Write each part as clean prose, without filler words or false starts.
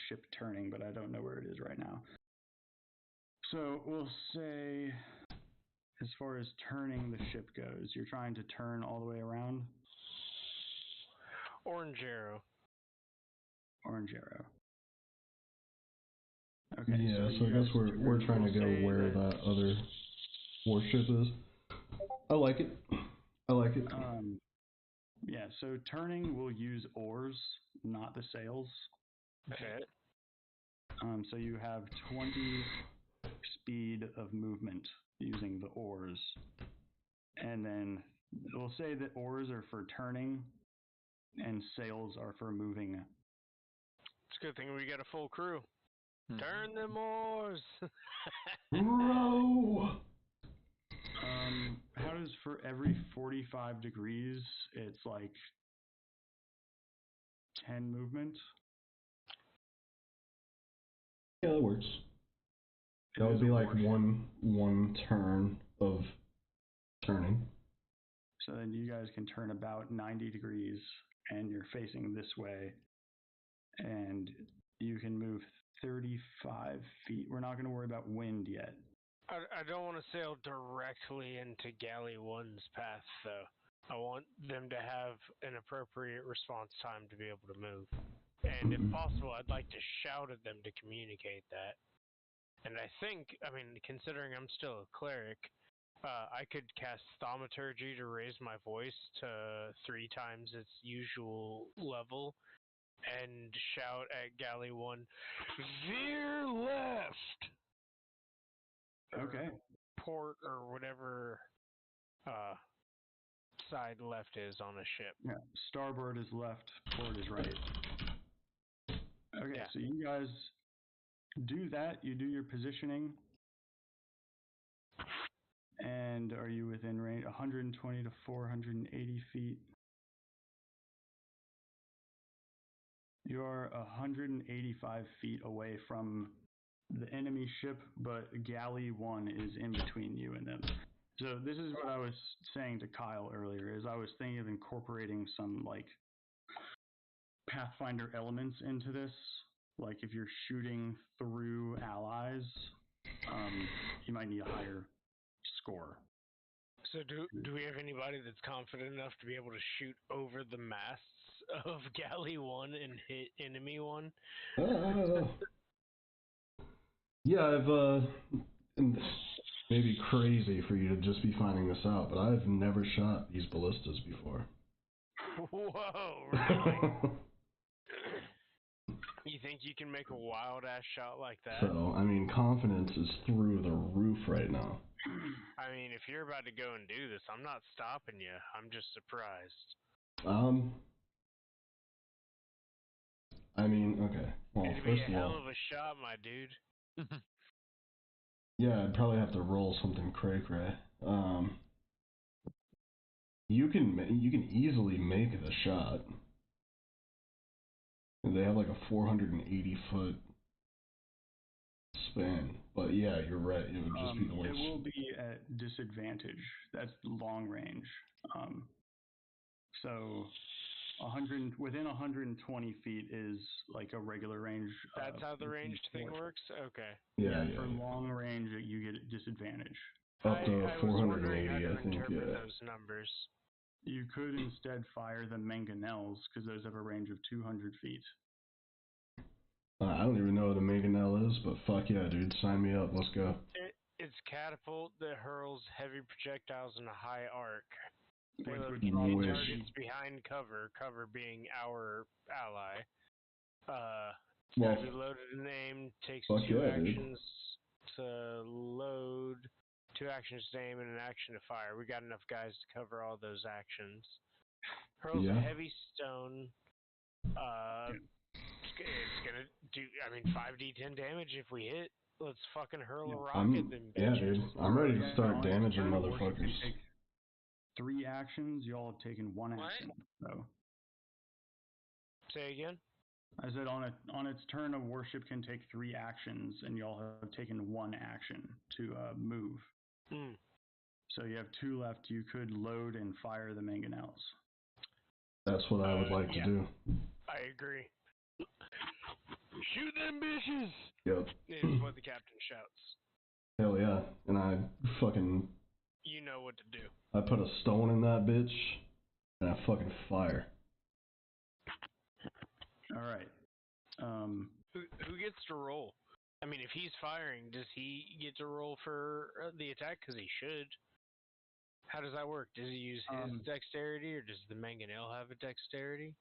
ship turning, but I don't know where it is right now. So we'll say, as far as turning the ship goes, you're trying to turn all the way around? Orange arrow. Orange arrow. Okay. Yeah, so I guess we're trying to go where that other warship is. I like it. Yeah, so turning will use oars, not the sails. Okay. So you have 20 speed of movement using the oars. And then we'll say that oars are for turning and sails are for moving. It's a good thing we got a full crew. Turn them oars! Row! How does for every 45 degrees, it's like 10 movement? Yeah, that works. That would be like one turn of turning. So then you guys can turn about 90 degrees and you're facing this way. And you can move 35 feet. We're not going to worry about wind yet. I don't want to sail directly into Galley 1's path, though. I want them to have an appropriate response time to be able to move. And if possible, I'd like to shout at them to communicate that. And I think, considering I'm still a cleric, I could cast Thaumaturgy to raise my voice to 3 times its usual level and shout at Galley 1, veer left! Okay. Port or whatever side left is on a ship. Yeah, starboard is left, port is right. Okay, yeah. So you guys do that. You do your positioning. And are you within range? 120 to 480 feet. You're 185 feet away from the enemy ship, but Galley 1 is in between you and them. So this is what I was saying to Kyle earlier, is I was thinking of incorporating some, like, Pathfinder elements into this. Like, if you're shooting through allies, you might need a higher score. So do we have anybody that's confident enough to be able to shoot over the masts of Galley 1 and hit enemy 1? Yeah, I've maybe crazy for you to just be finding this out, but I've never shot these ballistas before. Whoa, really? You think you can make a wild-ass shot like that? So, confidence is through the roof right now. If you're about to go and do this, I'm not stopping you. I'm just surprised. Okay. Well, it'd first be a hell of a shot, my dude. Yeah, I'd probably have to roll something cray-cray. You can easily make the shot. They have like a 480-foot span, but yeah, you're right. It would just be the way. It will be at disadvantage. That's long range. So within 120 feet is like a regular range. That's how the ranged thing works? Okay. Yeah. For long range, you get a disadvantage. Up to 480, I think. Interpret those numbers. You could instead fire the mangonels, because those have a range of 200 feet. I don't even know what a mangonel is, but fuck yeah, dude, sign me up. Let's go. It's catapult that hurls heavy projectiles in a high arc. Which targets behind cover being our ally. It's gotta be loaded and aimed, takes 2 actions to load, 2 actions to aim, and an action to fire. We got enough guys to cover all those actions. Hurls a heavy stone. It's gonna do, 5d10 damage if we hit. Let's fucking hurl a rocket then, bitches. Yeah, dude. I'm ready to start damaging motherfuckers. 3 actions, y'all have taken 1 action. So. Say again? I said on its turn, a warship can take 3 actions, and y'all have taken 1 action to move. So you have 2 left. You could load and fire the mangonels. That's what I would like to do. I agree. Shoot them bitches! Yep. Is what the captain shouts. Hell yeah. And I fucking... You know what to do. I put a stone in that bitch, and I fucking fire. Alright. Who gets to roll? I mean, if he's firing, does he get to roll for the attack? Because he should. How does that work? Does he use his dexterity, or does the mangonel have a dexterity?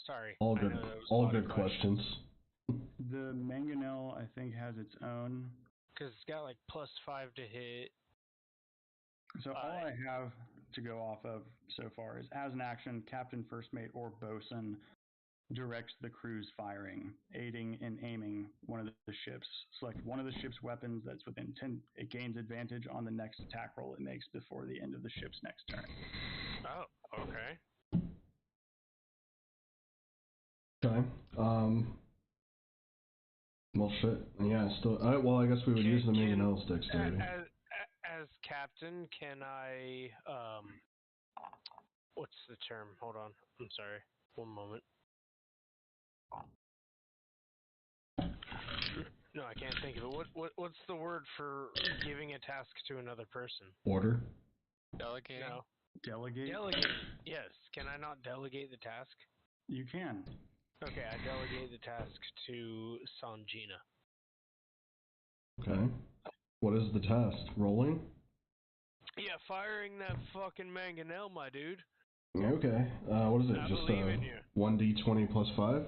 Sorry. All good questions. The mangonel, I think, has its own. Because it's got like +5 to hit. So all I have to go off of so far is, as an action, captain, first mate, or bosun directs the crew's firing, aiding in aiming one of the ships. Select one of the ship's weapons that's within 10. It gains advantage on the next attack roll it makes before the end of the ship's next turn. Oh, okay. Okay. Well, shit. Yeah, still... well, I guess we would use the mangonel's dexterity. As captain, can I... what's the term? Hold on. I'm sorry. One moment. No, I can't think of it. What's the word for giving a task to another person? Order? Delegating? No. Delegate? Delegate. Yes. Can I not delegate the task? You can. Okay, I delegate the task to Sanjina. Okay. What is the task? Rolling? Yeah, firing that fucking mangonel, my dude. Okay. What is it? I Just believe in you. 1d20 plus 5?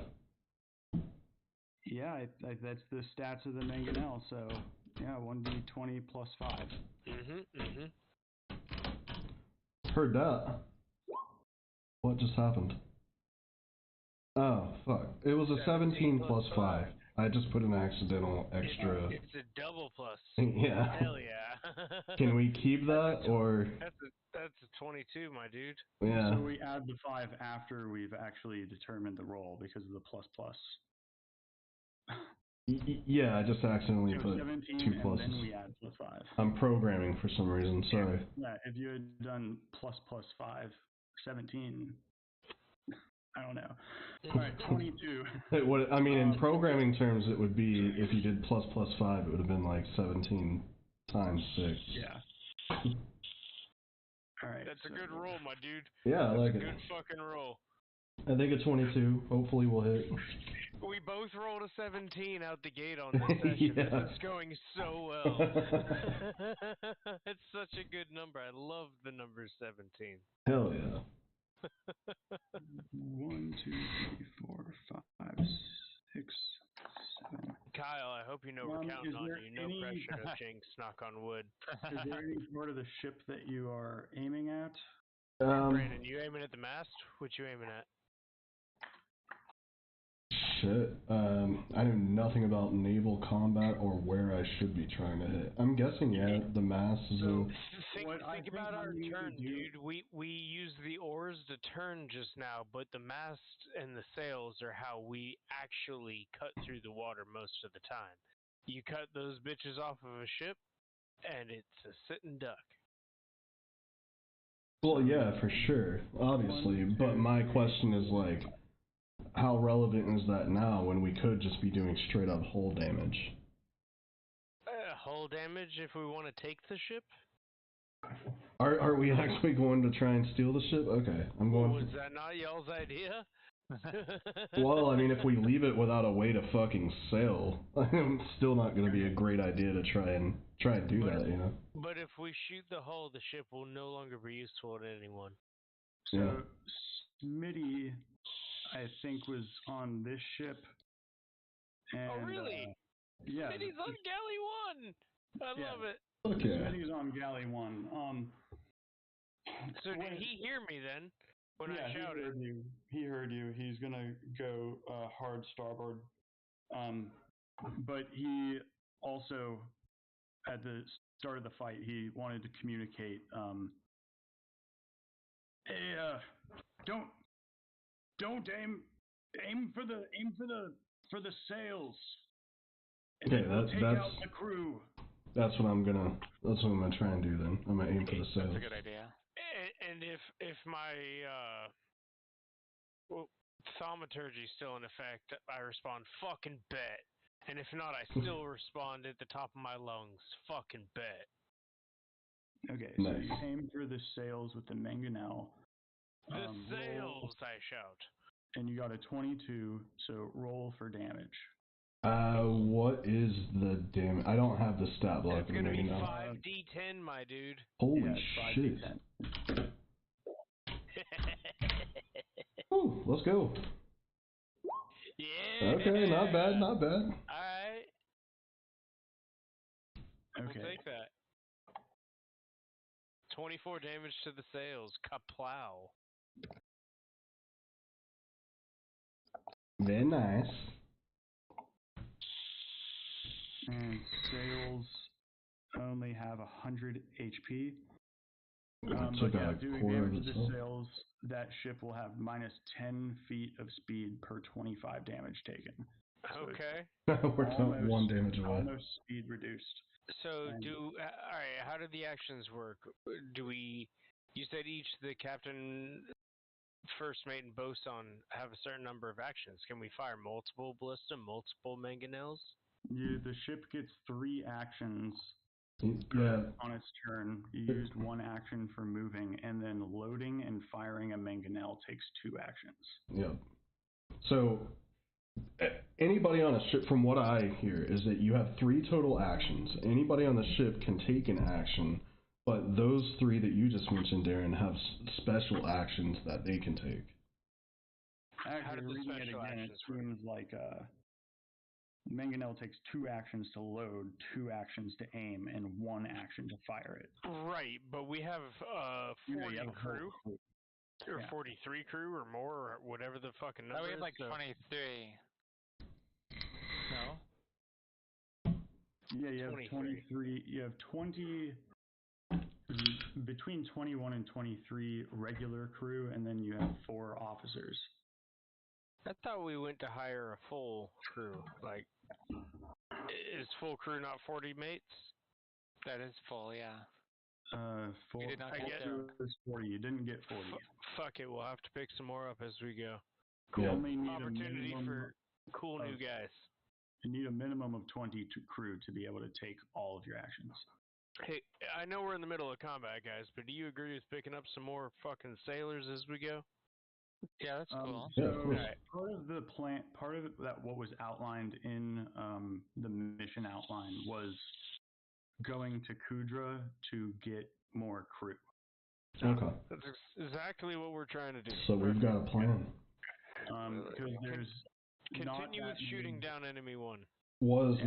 Yeah, that's the stats of the mangonel, so yeah, 1d20 plus 5. Heard that. What just happened? Oh, fuck. It was a 17 plus 5. I just put an accidental extra... It's a double plus. Yeah. Hell yeah. Can we keep that, or... That's a 22, my dude. Yeah. So we add the 5 after we've actually determined the roll because of the plus plus. Yeah, I just accidentally put 17 2 pluses. and then we add plus 5. I'm programming for some reason, sorry. Yeah, if you had done plus 5, 17... I don't know. Alright, 22. I mean, in programming terms, it would be, if you did plus 5, it would have been like 17 times 6. Yeah. Alright. That's a good roll, my dude. Yeah, I like That's it. a good fucking roll. I think a 22. Hopefully we'll hit. We both rolled a 17 out the gate on this session. Yeah. This is going so well. It's such a good number. I love the number 17. Hell yeah. 1, 2, 3, 4, 5, 6, 7. Kyle, I hope you know we're counting on you. No any- pressure, no jinx, knock on wood. Is there any part of the ship that you are aiming at? Brandon, you aiming at the mast? What you aiming at? Shit. I know nothing about naval combat or where I should be trying to hit. I'm guessing, yeah, the mast is So, a... think about our turn, dude. We used the oars to turn just now, but the mast and the sails are how we actually cut through the water most of the time. You cut those bitches off of a ship, and it's a sitting duck. Well, yeah, for sure, obviously, but my question is, like, how relevant is that now when we could just be doing straight up hull damage? Hull damage if we want to take the ship? Are we actually going to try and steal the ship? Okay, I'm going... Was that not y'all's idea? Well, I mean, if we leave it without a way to fucking sail, it's still not going to be a great idea to try and do that, you know? But if we shoot the hull, the ship will no longer be useful to anyone. So, Yeah. Smitty, I think, was on this ship. And, Oh, really? Yeah. Smitty's on Galley 1! I love it. Okay. Smitty's on Galley 1. So did he hear me then? When I shouted? He heard you. He's gonna go hard starboard. But he also, at the start of the fight, he wanted to communicate. Hey, don't aim for the sails. And Okay, then we'll take that's out the crew. That's what I'm gonna try and do then. I'm gonna aim for the sails. That's a good idea. And if my thaumaturgy still in effect, I respond, fucking bet. And if not, I still respond at the top of my lungs, fucking bet. Okay, so Nice. you aim for the sails with the mangonel. The Roll, sails, I shout. and you got a 22, so roll for damage. What is the damage? I don't have the stat block It's in gonna me be now. 5d10, my dude. Holy Yeah, it's shit. 5d10. Ooh, let's go. Yeah. Okay, not bad, not bad. Alright. Okay. We'll take that. 24 damage to the sails. Kaplow. Very nice. And sails only have 100 HP. It's But yeah, about a doing quarter of damage to the itself. sails, that ship will have minus 10 feet of speed per 25 damage taken. So Okay. We're not one damage away. Almost speed reduced. So And- alright, how do the actions work? You said each, the captain, first mate, and bosun have a certain number of actions. Can we fire multiple ballista, multiple mangonels? The ship gets 3 actions Yeah, on its turn. You used 1 action for moving, and then loading and firing a mangonel takes 2 actions. yeah. So, anybody on a ship, from what I hear, is that you have 3 total actions. Anybody on the ship can take an action, but those 3 that you just mentioned, Darren, have special actions that they can take. Actually, do the reading it special again, it actions work? seems like mangonel takes 2 actions to load, 2 actions to aim, and 1 action to fire it. Right, but we have 40 You have a whole crew, crew. or Yeah. 43 crew, or more, or whatever the fucking number we have is. like so 23. No? Yeah, you have 23. 23. You have 20. Between 21 and 23 regular crew, and then you have 4 officers. I thought we went to hire a full crew. Like, is full crew not 40 mates? That is full, yeah. Full, did not full get crew is 40. You didn't get 40. Fuck it, we'll have to pick some more up as we go. You Yeah. only need Opportunity a minimum. for cool new of- guys. You need a minimum of 20 crew to be able to take all of your actions. Hey, I know we're in the middle of combat, guys, but do you agree with picking up some more fucking sailors as we go? Yeah, that's cool. Yeah, of So course. part of the plan, part of it, that what was outlined in the mission outline was going to Kudra to get more crew. Okay. That's exactly what we're trying to do. So we've got a plan. Because there's not Continue that with shooting many- down enemy 1. Does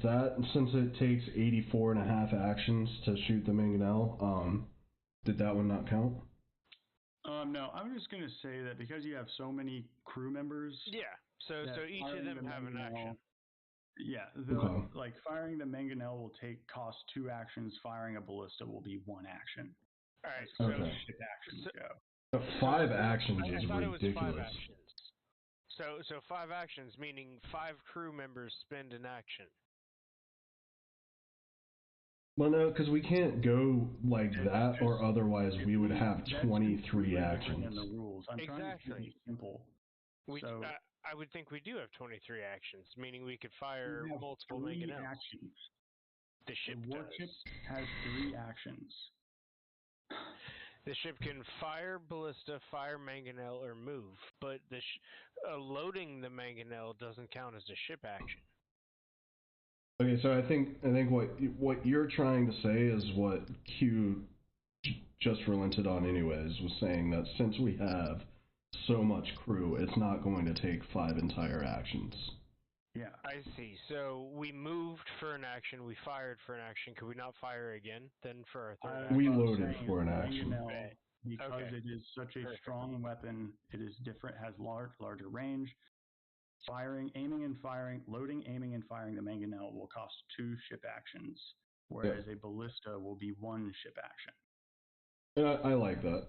that, since it takes 84 and a half actions to shoot the mangonel, did that one not count? No, I'm just gonna say that because you have so many crew members. Yeah, so each of firing them the have an mangonel- action. Yeah, Okay. like firing the mangonel will cost 2 actions. Firing a ballista will be 1 action. Alright, As far Okay. as ship actions go. 5 actions I is thought it was 5 ridiculous. actions. So 5 actions, meaning 5 crew members spend an action. Well, no, because we can't go like It's that, just- or otherwise we would have That's 23 completely different than the actions. rules. I'm trying to Exactly. keep it simple. We, So- I would think we do have 23 actions, meaning we could fire You have multiple 3 mangonels. actions. The ship The warship does. has 3 actions. The ship can fire ballista, fire mangonel, or move, but loading the mangonel doesn't count as a ship action. Okay, so I think what you're trying to say is what Q just relented on anyways, was saying that since we have so much crew, it's not going to take 5 entire actions. Yeah. I see. So we moved for an action, we fired for an action. Could we not fire again then for our third action? We What I'm loaded saying for is an action. mangonel, because Okay. it is such a Perfect. strong weapon, it is different, has larger range. Aiming and firing, loading, aiming and firing the mangonel will cost 2 ship actions, whereas a ballista will be 1 ship action. And I like that.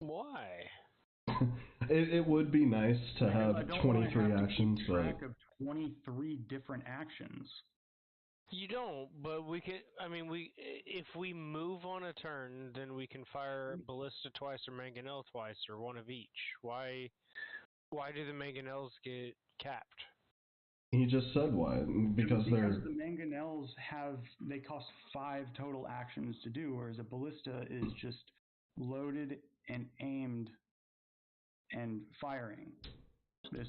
Why? It would be nice to Because have I don't wanna 23 have to actions, keep but track of 23 different actions. You don't, but we can. I mean, if we move on a turn, then we can fire ballista twice or mangonel twice or one of each. Why? Why do the mangonels get capped? He just said why. Because they're... the mangonels they cost 5 total actions to do, whereas a ballista is just loaded and aimed and firing.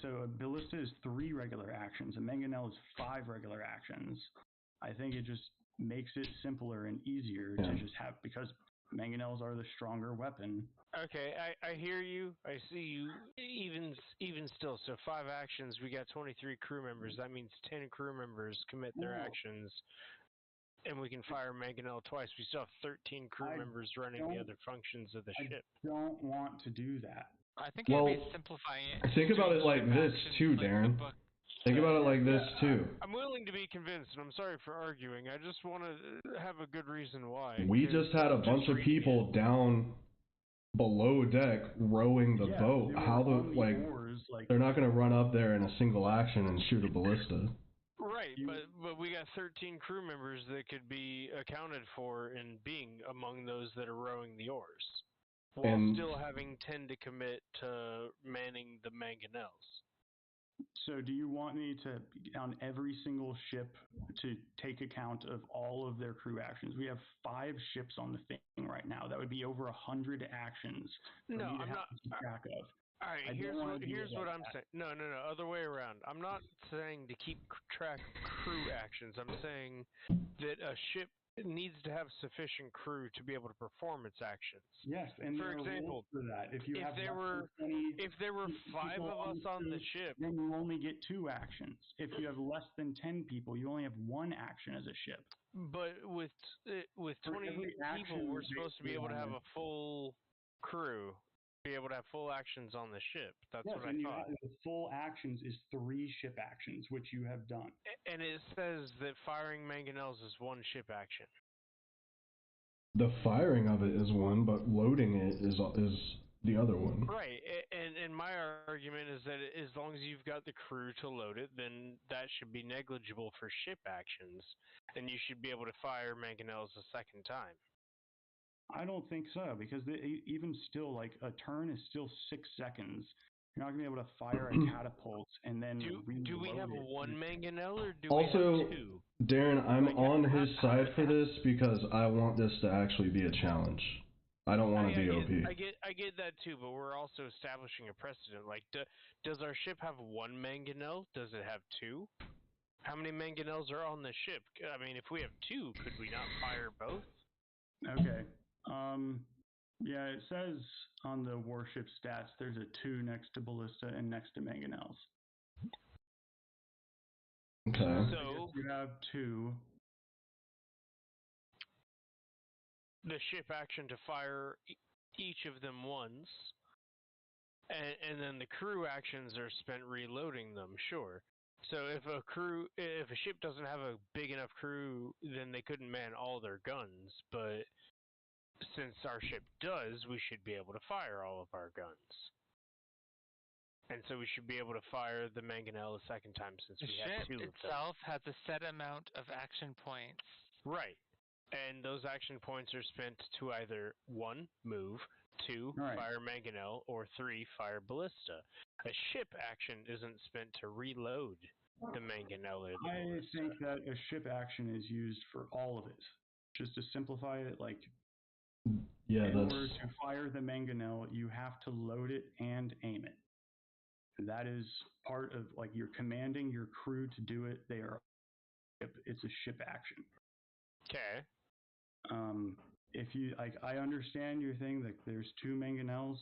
So a ballista is 3 regular actions. A mangonel is 5 regular actions. I think it just makes it simpler and easier to just have, because mangonels are the stronger weapon. Okay, I hear you. I see you. Even still, so 5 actions. We got 23 crew members. That means 10 crew members commit their actions, and we can fire mangonel twice. We still have 13 crew members running the other functions of the ship. I don't want to do that. I think you'd be simplifying it. Think about it like this too, Darren. Think about it like this too. I'm willing to be convinced, and I'm sorry for arguing. I just want to have a good reason why. We just had a bunch of people down below deck rowing the boat. How they're not going to run up there in a single action and shoot a ballista. Right, but we got 13 crew members that could be accounted for in being among those that are rowing the oars, while still having 10 to commit to manning the mangonels. So do you want me to, on every single ship, to take account of all of their crew actions? We have 5 ships on the thing right now. That would be over 100 actions for me to have to keep track of. All right, here's what I'm saying. No, other way around. I'm not saying to keep track of crew actions. I'm saying that a ship needs to have sufficient crew to be able to perform its actions. Yes, and for example, for that. If there were 5 of us on the ship, then you only get 2 actions. If you have less than 10 people, you only have 1 action as a ship. But with 20 people, we're supposed to be able to have a full crew, be able to have full actions on the ship. That's what I thought. The full actions is 3 ship actions, which you have done. And it says that firing mangonels is 1 ship action. The firing of it is 1, but loading it is the other one. Right, and my argument is that as long as you've got the crew to load it, then that should be negligible for ship actions, and you should be able to fire mangonels a second time. I don't think so, because even still, like, a turn is still 6 seconds. You're not going to be able to fire a catapult and then do we have 1 mangonel, or do also, we have 2? Darren, I'm on his side for this because I want this to actually be a challenge. I don't want to be OP. I get that too, but we're also establishing a precedent. Like, does our ship have 1 mangonel? Does it have 2? How many mangonels are on the ship? I mean, if we have 2, could we not fire both? Okay. Yeah, it says on the warship stats there's a 2 next to ballista and next to mangonels. Okay. So you have 2. The ship action to fire each of them once, and then the crew actions are spent reloading them. Sure. So if a ship doesn't have a big enough crew, then they couldn't man all their guns. But since our ship does, we should be able to fire all of our guns. And so we should be able to fire the mangonel a second time since we have 2 of them. The ship itself has a set amount of action points. Right. And those action points are spent to either 1, move, 2, fire mangonel, or 3, fire ballista. A ship action isn't spent to reload the mangonel or the ballista. I think that a ship action is used for all of it. Just to simplify it, like, in order to fire the mangonel, you have to load it and aim it. That is part of, like, you're commanding your crew to do it. It's a ship action. Okay. If you, like, I understand your thing that there's 2 mangonels.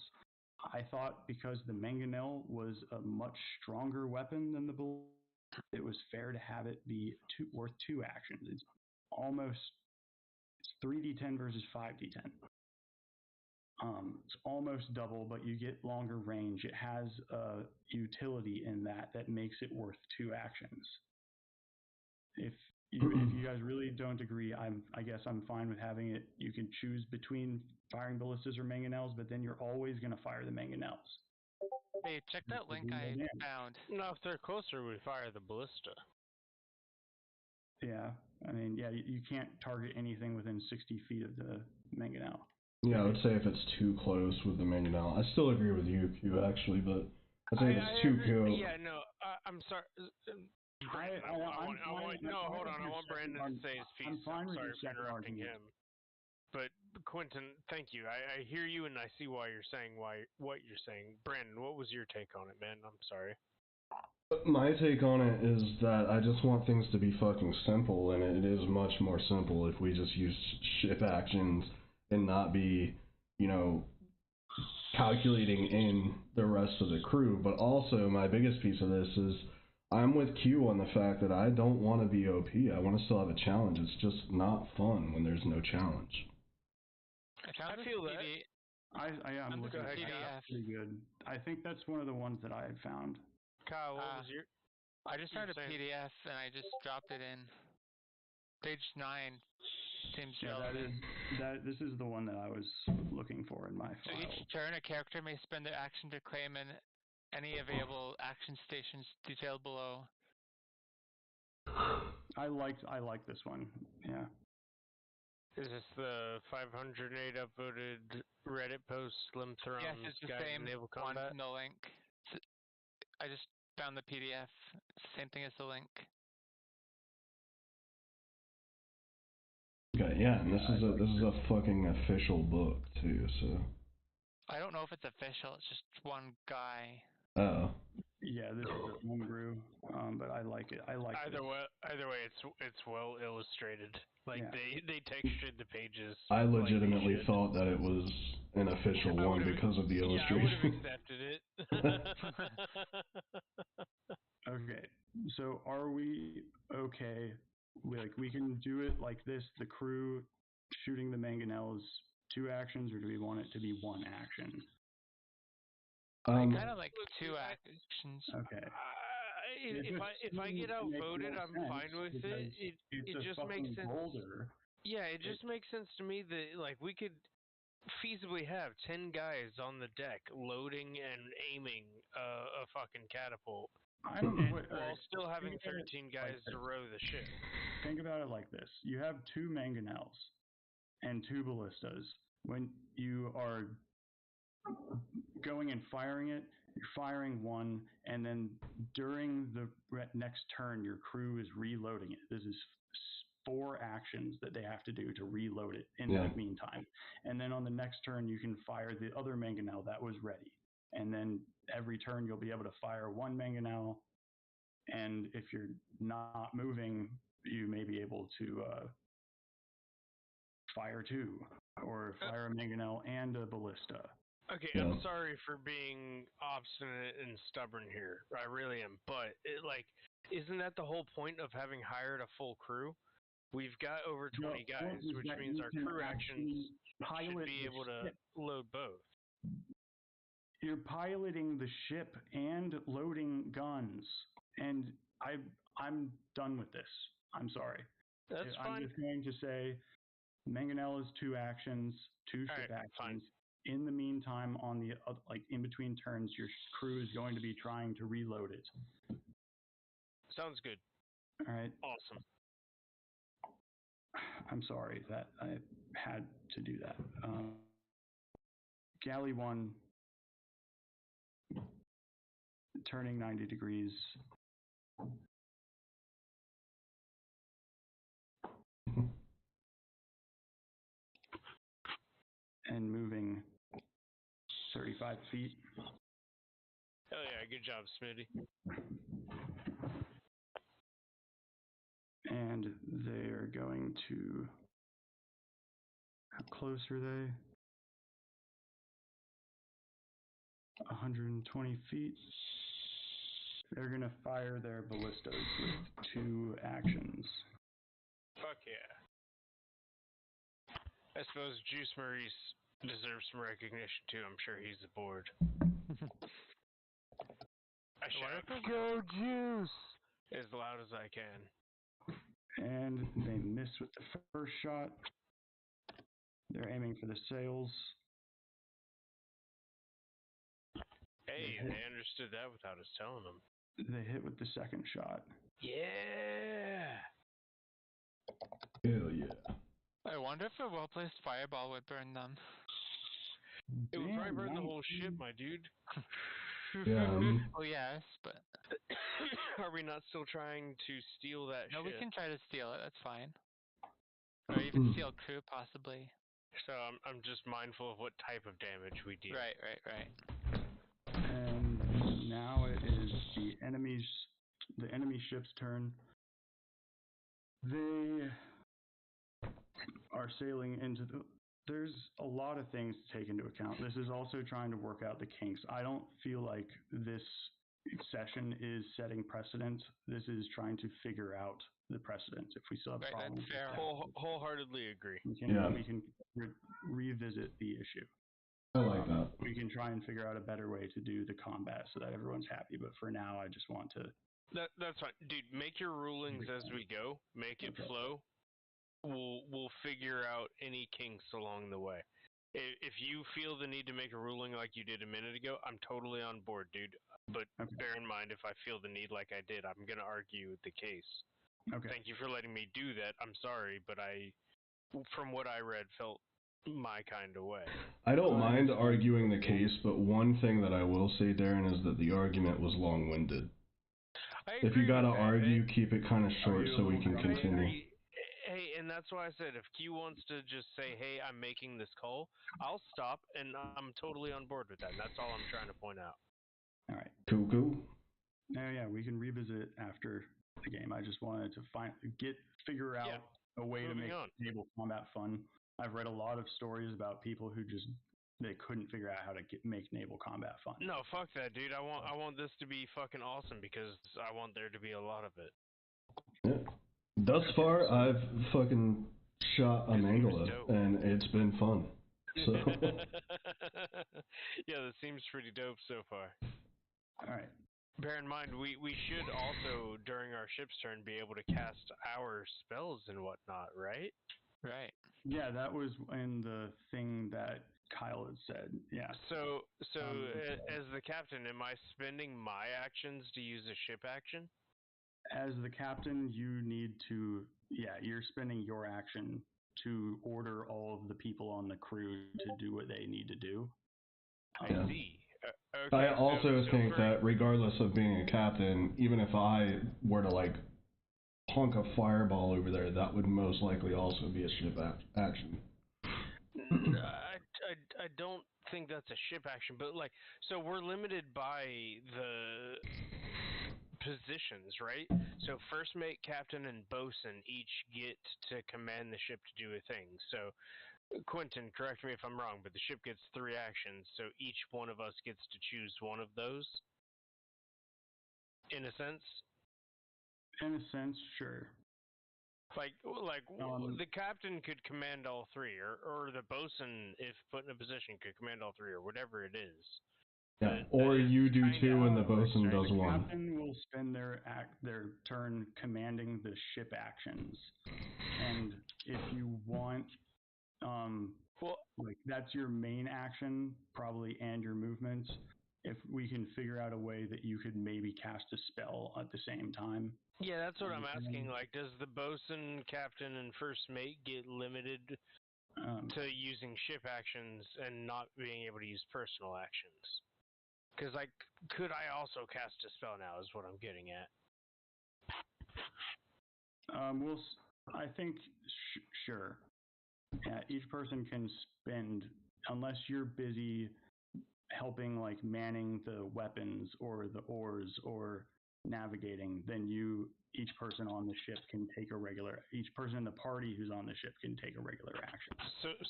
I thought because the mangonel was a much stronger weapon than the bull, it was fair to have it be worth 2 actions. It's 3d10 versus 5d10. It's almost double, but you get longer range. It has a utility in that makes it worth 2 actions. If you guys really don't agree, I guess I'm fine with having it. You can choose between firing ballistas or mangonels, but then you're always going to fire the mangonels. Hey, check that link I found. No, if they're closer, we fire the ballista. Yeah, I mean, yeah, you can't target anything within 60 feet of the mangonel. Yeah, I would say if it's too close with the mangonel. I still agree with you, Q, actually, but I'd say if it's too close. Yeah, no, I'm sorry. Brandon, hold on. I want Brandon to say his piece. I'm sorry for interrupting him. But Quentin, thank you. I hear you and I see why you're saying what you're saying. Brandon, what was your take on it, man? I'm sorry. My take on it is that I just want things to be fucking simple, and it is much more simple if we just use ship actions and not be, you know, calculating in the rest of the crew. But also, my biggest piece of this is I'm with Q on the fact that I don't want to be OP. I want to still have a challenge. It's just not fun when there's no challenge. I feel that. I'm looking at PDF. Pretty good. I think that's one of the ones that I had found. Kyle, what was your? I just found a PDF and I just dropped it in. Page 9 seems relevant. This is the one that I was looking for in my So file. each turn, a character may spend their action to claim any available action stations detailed below. I like this one. Yeah. Is this the 508 upvoted Reddit post, Slim Thrones Yes, it's the Guide same to Naval one Combat? from the link. I just found the PDF. It's the same thing as the link. Okay, yeah, and this is a fucking official book too, so. I don't know if it's official. It's just one guy. Oh. Yeah, this is a homebrew, but I like it. I like either way, it's well illustrated. Like they textured the pages. I legitimately thought that it was an official one because of the illustration. Yeah, I would have accepted it. Okay, so are we okay? We can do it like this. The crew shooting the mangonels 2 actions, or do we want it to be 1 action? I kind of like 2 actions. Okay. If I get outvoted, I'm fine with it. It just makes sense. Boulder. Yeah, it just makes sense to me that like we could feasibly have 10 guys on the deck loading and aiming a fucking catapult. I don't know while still having 13 guys to row the ship. Think about it like this. You have 2 mangonels and 2 ballistas. When you are going and firing it, you're firing one, and then during the next turn, your crew is reloading it. This is 4 actions that they have to do to reload it in that meantime. And then on the next turn, you can fire the other mangonel that was ready. And then every turn, you'll be able to fire 1 mangonel. And if you're not moving, you may be able to fire 2 or fire a mangonel and a ballista. Okay, I'm sorry for being obstinate and stubborn here. I really am. But isn't that the whole point of having hired a full crew? We've got over 20 guys, which means our crew actions should be able to load both. You're piloting the ship and loading guns, and I'm done with this. I'm sorry. That's fine. I'm just going to say mangonel is 2 actions, 2 ship actions. Fine. In the meantime, on the in between turns, your crew is going to be trying to reload it. Sounds good. All right. Awesome. I'm sorry that I had to do that. Galley 1, turning 90 degrees. And moving 35 feet. Hell yeah, good job, Smitty. And they're going to, how close are they? 120 feet. They're going to fire their ballistas with 2 actions. Fuck yeah. I suppose Juice Maurice deserves some recognition too. I'm sure he's aboard. I shout, "Go Juice!" as loud as I can. And they miss with the first shot. They're aiming for the sails. Hey, they understood that without us telling them. They hit with the second shot. Yeah! Hell yeah. I wonder if a well-placed fireball would burn them. It would probably burn the whole ship, 19. my dude. Yeah. Oh yes, but Are we not still trying to steal that no, shit? we can try to steal it. That's fine. Or even steal crew, possibly. So I'm just mindful of what type of damage we deal. Right. And now it is the enemy ship's turn. They are sailing into the. There's a lot of things to take into account. This is also trying to work out the kinks. I don't feel like this session is setting precedent. This is trying to figure out the precedent. If we still have Right, that's problems, fair. Wholeheartedly agree. we can revisit the issue. I like that. We can try and figure out a better way to do the combat so that everyone's happy. But for now, I just want to. That's fine, dude. Make your rulings as we go. Make it flow. We'll figure out any kinks along the way. If you feel the need to make a ruling like you did a minute ago, I'm totally on board, dude. But bear in mind, if I feel the need like I did, I'm gonna argue the case. Okay. Thank you for letting me do that. I'm sorry, but from what I read, felt my kind of way. I don't mind arguing the case, but one thing that I will say, Darren, is that the argument was long-winded. If you gotta argue, keep it kind of short so we can continue. Hey, and that's why I said if Q wants to just say, hey, I'm making this call, I'll stop, and I'm totally on board with that. And that's all I'm trying to point out. All right. Cool. Yeah, we can revisit after the game. I just wanted to figure out a way to make table combat fun. I've read a lot of stories about people who they couldn't figure out how to make naval combat fun. No, fuck that, dude. I want this to be fucking awesome because I want there to be a lot of it. Yeah. Thus far, I've fucking shot a Mangala, and it's been fun. So. Yeah, that seems pretty dope so far. All right. Bear in mind, we should also, during our ship's turn, be able to cast our spells and whatnot, right? Right. Yeah, that was in the thing that Kyle had said. Yeah. So as the captain, am I spending my actions to use a ship action? As the captain, you need to. Yeah, you're spending your action to order all of the people on the crew to do what they need to do. I see. Okay, I also think that regardless of being a captain, even if I were to like honk a fireball over there, that would most likely also be a ship action. I don't think that's a ship action, but like, so we're limited by the positions, right? So first mate, captain, and bosun each get to command the ship to do a thing. So Quentin, correct me if I'm wrong, but the ship gets 3 actions, so each one of us gets to choose one of those. In a sense. In a sense, sure. Like the captain could command all 3, or the bosun, if put in a position, could command all 3, or whatever it is. Yeah, or you do 2 and the bosun does 1. The captain will spend their turn commanding the ship actions, and if you want, like that's your main action probably, and your movements. If we can figure out a way that you could maybe cast a spell at the same time. Yeah, that's what I'm asking. Like, does the bosun, captain, and first mate get limited to using ship actions and not being able to use personal actions? Because, like, could I also cast a spell now is what I'm getting at. I think, sure. Yeah, each person can spend, unless you're busy helping, like, manning the weapons or the oars or navigating, then each person on the ship can take each person in the party who's on the ship can take a regular action.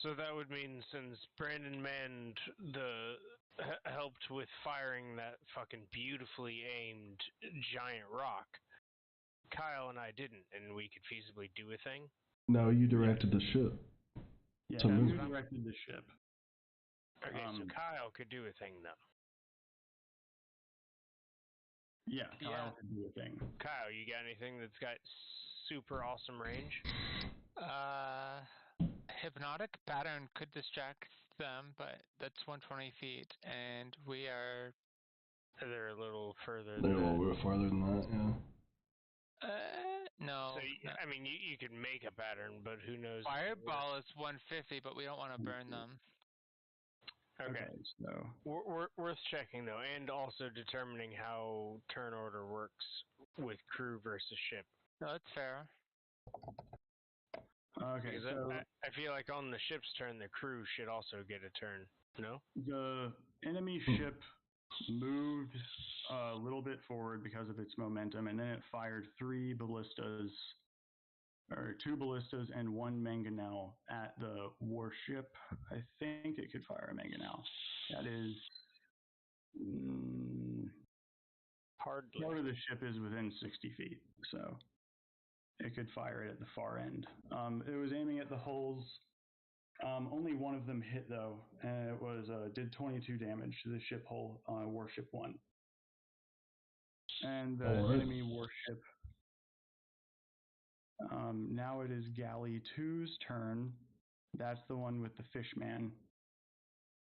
So that would mean since Brandon manned helped with firing that fucking beautifully aimed giant rock, Kyle and I didn't, and we could feasibly do a thing? No, you directed the ship. Yeah, you directed the ship. Okay, so Kyle could do a thing, though. Yeah, Kyle could do a thing. Kyle, you got anything that's got super awesome range? Hypnotic pattern could distract them, but that's 120 feet, and we are... They're a little further They're a little farther than that, yeah. No. So, I mean, you could make a pattern, but who knows? if it Fireball works. is 150, but we don't want to burn them. Okay. So Worth checking, though, and also determining how turn order works with crew versus ship. No, that's fair. okay, Because so I feel like on the ship's turn, the crew should also get a turn. No? the enemy ship moved a little bit forward because of its momentum, and then it fired 2 ballistas and 1 mangonel at the warship. I think it could fire a mangonel. That is. Hardly. Part of the ship is within 60 feet, so it could fire it at the far end. It was aiming at the hulls. Only one of them hit though, and it was did 22 damage to the ship hull on warship 1. And the enemy warship. Now it is Galley 2's turn. That's the one with the fishman.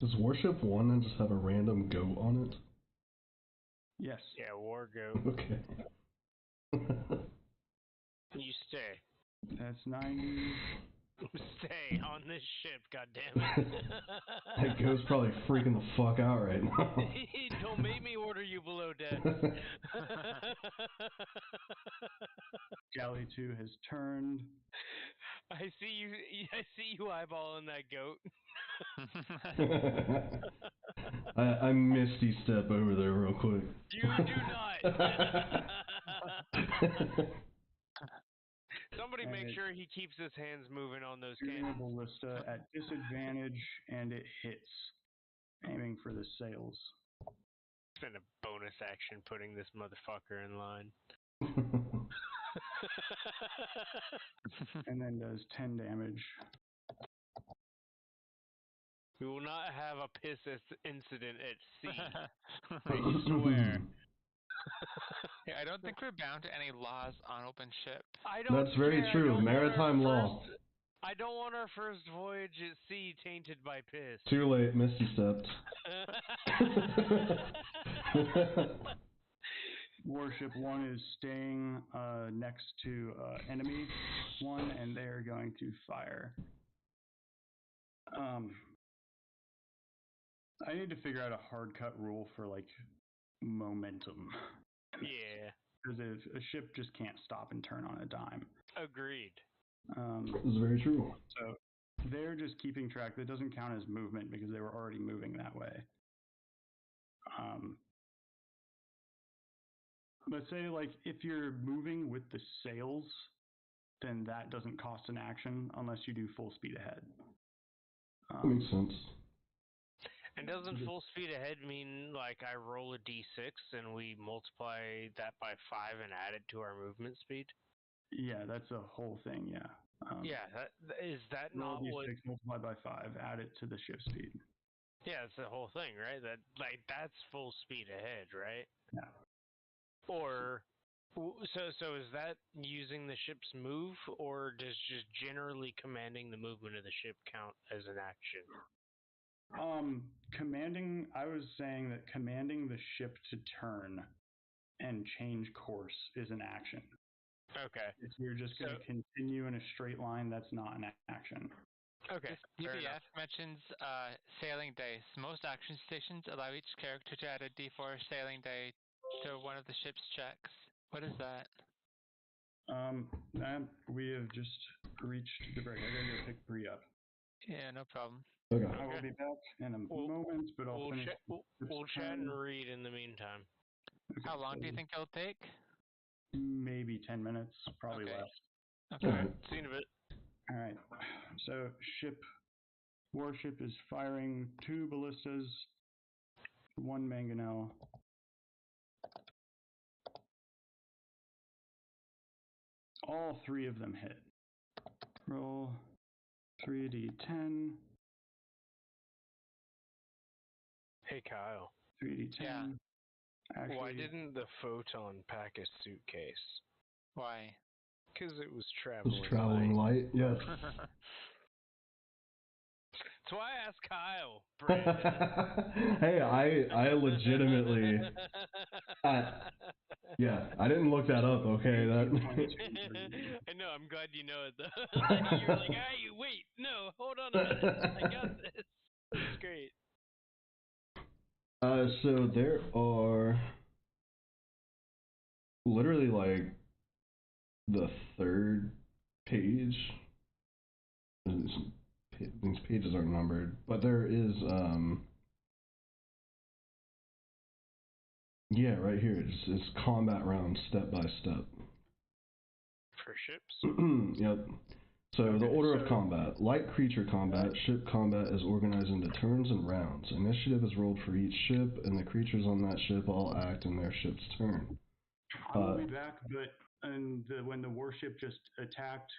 Does Warship 1 then just have a random goat on it? Yes. Yeah, war goat. Okay. You stay. That's 90. Stay on this ship, goddammit. That goat's probably freaking the fuck out right now. Don't make me order you below deck. Galley 2 has turned. I see you eyeballing that goat. I Misty step over there real quick. You do not. Somebody And make sure he keeps his hands moving on those shooting a cannons. ballista at disadvantage, and it hits, aiming for the sails. Spend a bonus action putting this motherfucker in line. And then does 10 damage. We will not have a piss incident at sea. I swear. Yeah, I don't think we're bound to any laws on open ship. I don't That's very care. I true. don't want Maritime law. I don't want our first voyage at sea tainted by piss. Too late, Misty stepped. Warship 1 is staying next to enemy 1, and they are going to fire. I need to figure out a hard cut rule for like momentum. Yeah. Because a ship just can't stop and turn on a dime. Agreed. This is very true. So they're just keeping track. That doesn't count as movement because they were already moving that way. But say like if you're moving with the sails, then that doesn't cost an action unless you do full speed ahead. Makes sense. And doesn't full speed ahead mean like I roll a d6 and we multiply that by 5 and add it to our movement speed? Yeah, that's a whole thing. Yeah. Yeah, is that roll not what? d6 multiplied by 5, add it to the ship speed. Yeah, it's the whole thing, right? That's full speed ahead, right? Yeah. Or so is that using the ship's move, or does just generally commanding the movement of the ship count as an action? I was saying that commanding the ship to turn and change course is an action. Okay. If you're just going to continue in a straight line, that's not an action. Okay. DBF mentions sailing dice. Most action stations allow each character to add a d4 sailing die to one of the ship's checks. What is that? We have just reached the break. I gotta go pick Bree up. Yeah, no problem. Okay. I will be back in a moment, but I'll finish. We'll chat and read in the meantime. Okay, How long so do you think it'll take? Maybe 10 minutes, probably Okay. less. Okay. Alright, see you in a bit. All right. So warship is firing 2 ballistas, 1 mangonel. All 3 of them hit. Roll 3d10. Hey Kyle. 3d10. Yeah. Actually, Why didn't the photon pack a suitcase? Why? Because it was traveling. It's traveling light, yes. That's why I asked Kyle, Brandon. Hey, I legitimately, Yeah, I didn't look that up. Okay, that. I know. I'm glad you know it though. You're like, hey, wait, no, hold on a minute. I got this. That's great. So there are literally like the third page. These pages aren't numbered, but there is yeah, right here. It's combat rounds step by step. For ships? Yep. So Okay, the order of so- combat. Like creature combat, ship combat is organized into turns and rounds. Initiative is rolled for each ship, and the creatures on that ship all act in their ship's turn. I will be back, but when the warship just attacked,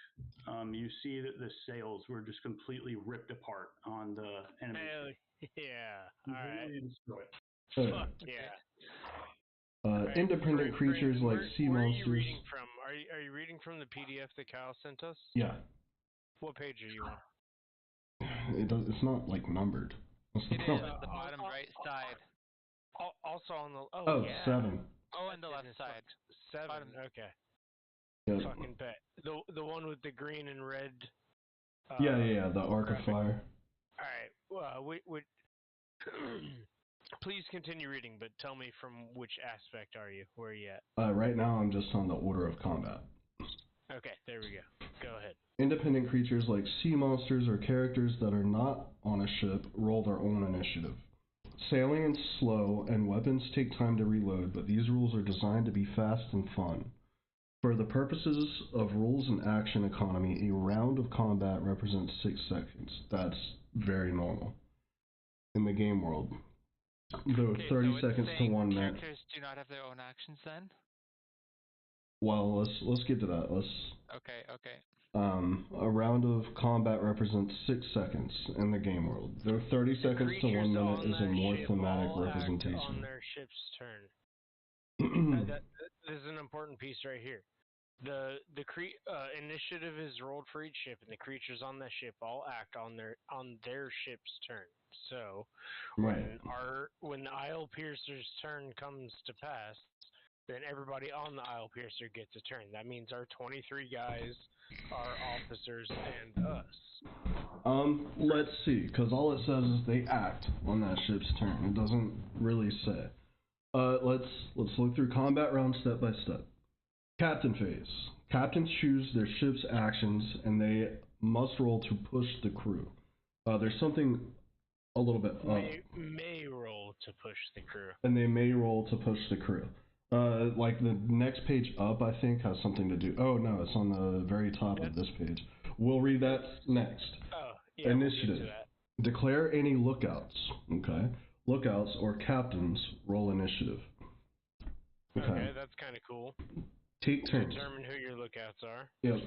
you see that the sails were just completely ripped apart on the enemy. Hell yeah. Alright. Destroy it. Okay. Fuck yeah. Independent creatures like sea where monsters. Are you reading from? Are you reading from the PDF that Kyle sent us? Yeah. What page are you on? It's not like numbered. What's the It is problem? the bottom right side. Also on the Oh, yeah. 7. Oh, on the left Goodness, side. 7. Bottom. Okay. Yep. Fucking bet. The one with the green and red. Yeah. The Arc of graphic. Fire. All right. We please continue reading, but tell me from which aspect are you? Where are you at? Right now, I'm just on the order of combat. Okay, there we go. Go ahead. Independent creatures like sea monsters or characters that are not on a ship roll their own initiative. Sailing is slow, and weapons take time to reload, but these rules are designed to be fast and fun. For the purposes of rules and action economy, a round of combat represents 6 seconds. That's very normal in the game world. Though Okay, 30 so it's seconds to saying 1 minute. characters do not have their own actions then? Well, let's get to that. Okay. A round of combat represents 6 seconds in the game world. Though 30 seconds to 1 minute is a more thematic representation. On their ship's turn. This is an important piece right here. The initiative is rolled for each ship, and the creatures on that ship all act on their ship's turn. So, Right. when the Isle Piercer's turn comes to pass, then everybody on the Isle Piercer gets a turn. That means our 23 guys, our officers, and us. Let's see, because all it says is they act on that ship's turn. It doesn't really say. Let's look through combat round step by step. Captain phase. Captains choose their ship's actions, and they must roll to push the crew. There's something a little bit up. May roll to push the crew. And they may roll to push the crew. Like the next page up, I think, has something to do. Oh no, it's on the very top of this page. We'll read that next. Oh, yeah. Initiative. We'll get to that. Declare any lookouts. Okay. Lookouts or captains roll initiative. Okay, that's kind of cool. Take turns. Determine who your lookouts are. Yep.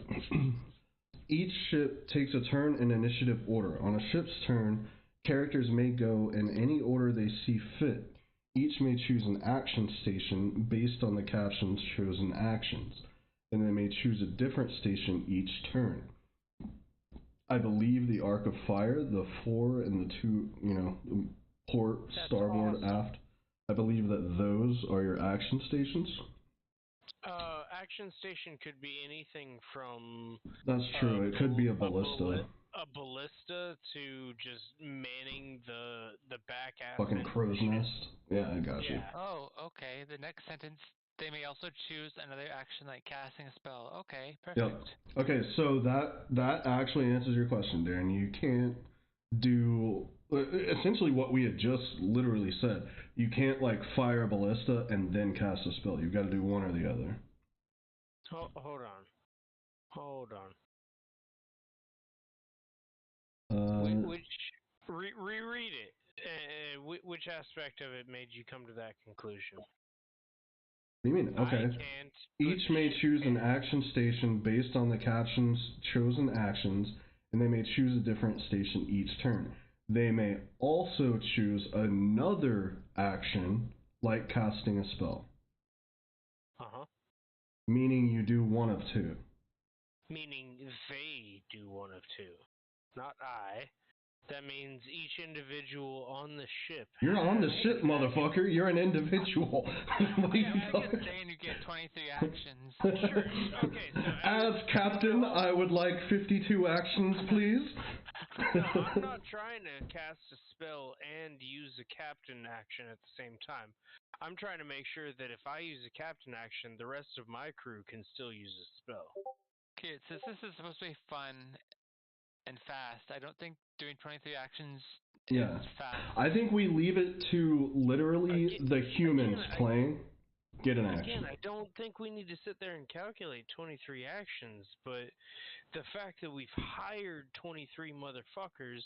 Each ship takes a turn in initiative order. On a ship's turn, characters may go in any order they see fit. Each may choose an action station based on the captain's chosen actions, and they may choose a different station each turn. I believe the Arc of Fire, the 4 and the 2, the port, That's starboard, awesome. aft, I believe that those are your action stations. Action station could be anything from... That's true, it could be a ballista. A ballista to just manning the back ass. Fucking crow's nest. Yeah, I got you. Yeah. Oh, okay. The next sentence, they may also choose another action like casting a spell. Okay, perfect. Yep. Okay, so that actually answers your question, Darren. You can't do essentially what we had just literally said. You can't like fire a ballista and then cast a spell. You've got to do one or the other. Hold on. Reread it. Which aspect of it made you come to that conclusion? What do you mean? Okay. Each may choose an action station based on the captain's chosen actions, and they may choose a different station each turn. They may also choose another action, like casting a spell. Uh-huh. Meaning you do one of two. Meaning they do one of two. Not I. That means each individual on the ship. You're on the ship, motherfucker. You're an individual. What are you I'm talking? just saying you get 23 actions. Sure. Okay. So As captain, I would like 52 actions, please. No, I'm not trying to cast a spell and use a captain action at the same time. I'm trying to make sure that if I use a captain action, the rest of my crew can still use a spell. Okay, since this is supposed to be fun and fast, I don't think doing 23 actions Yeah. is fast. I think we leave it to literally the humans playing get an action. Again, I don't think we need to sit there and calculate 23 actions, but the fact that we've hired 23 motherfuckers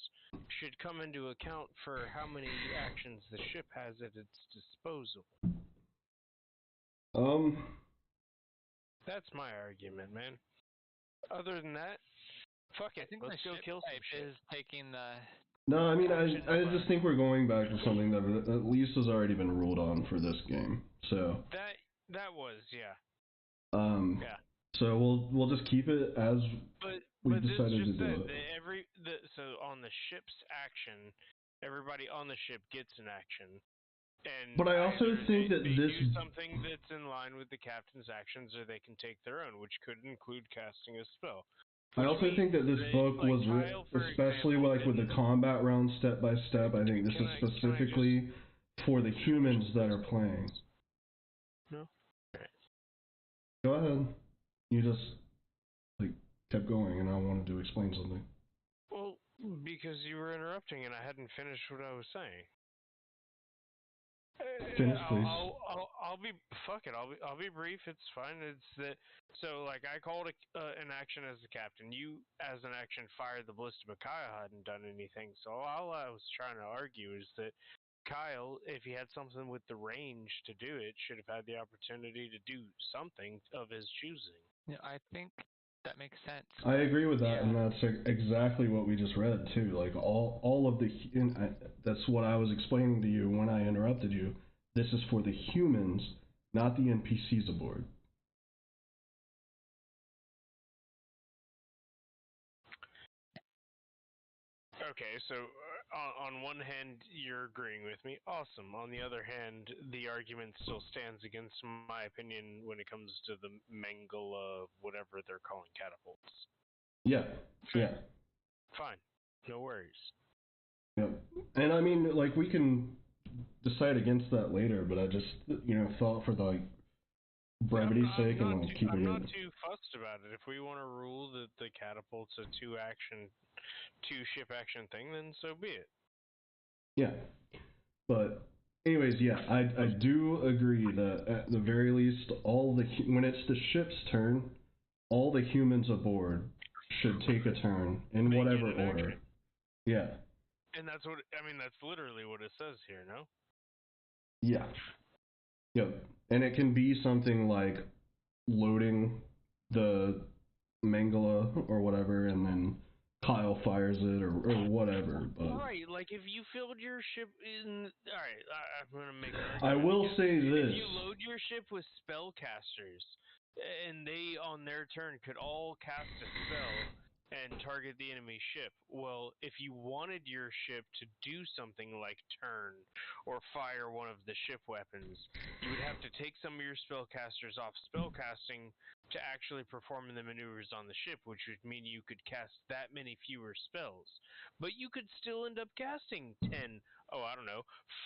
should come into account for how many actions the ship has at its disposal. That's my argument, man. Other than that, fuck it. I think Let's the go ship kill some type shit. is taking the. No, I mean, I just think we're going back to something that at least has already been ruled on for this game. So. That was, yeah. Yeah. So we'll just keep it as we decided to do it. So on the ship's action, everybody on the ship gets an action. And but I also think that they this do something that's in line with the captain's actions, or they can take their own, which could include casting a spell. I also think that this book was especially like with the combat round step by step. I think this is specifically for the humans that are playing. No. Go ahead. You just kept going, and I wanted to explain something. Well, because you were interrupting, and I hadn't finished what I was saying. Finish, please. I'll be brief. It's fine. It's that. So, I called an action as the captain. You, as an action, fired the ballista, but Kyle hadn't done anything. So all I was trying to argue is that Kyle, if he had something with the range to do it, should have had the opportunity to do something of his choosing. Yeah, I think that makes sense. I agree with that, and that's exactly what we just read too. All of the that's what I was explaining to you when I interrupted you. This is for the humans, not the NPCs aboard. Okay, so on one hand, you're agreeing with me. Awesome. On the other hand, the argument still stands against my opinion when it comes to the Mangala, whatever they're calling catapults. Yeah. Yeah. Fine. No worries. Yep. And I mean, we can decide against that later, but I just, thought for the brevity's sake and keep it I'm in. not too fussed about it. If we want to rule that the catapult's a two ship action thing, then so be it. Yeah. But anyways, yeah, I do agree that at the very least, when it's the ship's turn, all the humans aboard should take a turn in whatever order. Yeah. And that's literally what it says here, no? Yeah. Yep. And it can be something like loading the Mangala or whatever, and then Kyle fires it or whatever. But right, if you filled your ship in... Alright, I'm going to make an argument. I will say this. If you load your ship with spellcasters, and they, on their turn, could all cast a spell and target the enemy ship, well, if you wanted your ship to do something like turn or fire one of the ship weapons, you would have to take some of your spellcasters off spellcasting to actually perform the maneuvers on the ship, which would mean you could cast that many fewer spells. But you could still end up casting 10,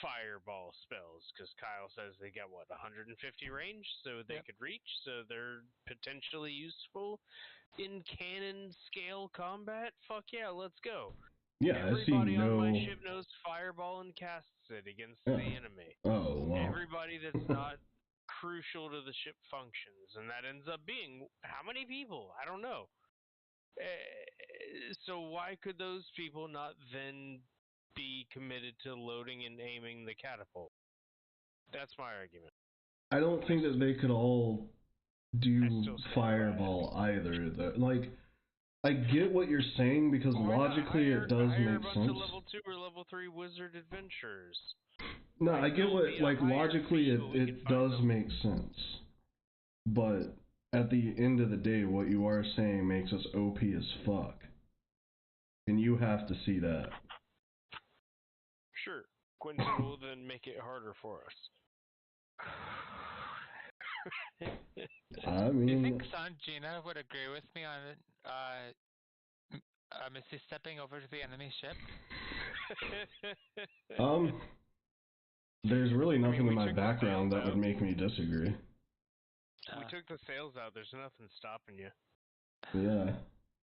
fireball spells, because Kyle says they got, 150 range, so they could reach, so they're potentially useful in cannon scale combat. Fuck yeah, let's go. Yeah, everybody on my ship knows fireball and casts it against the enemy. Oh, wow. Everybody that's not crucial to the ship functions, and that ends up being how many people? I don't know. So why could those people not then be committed to loading and aiming the catapult? That's my argument. I don't think that they could all do fireball either. I get what you're saying, because logically it does make sense. Level 2 or level 3 wizard adventurers. No, I get what, logically it does make sense. But at the end of the day, what you are saying makes us OP as fuck. And you have to see that. Quentin will then make it harder for us. I Do you mean, think San Gina would agree with me on Misty stepping over to the enemy ship? there's really nothing we in my took the background sails that would out. make me disagree. We took the sails out. There's nothing stopping you. Yeah.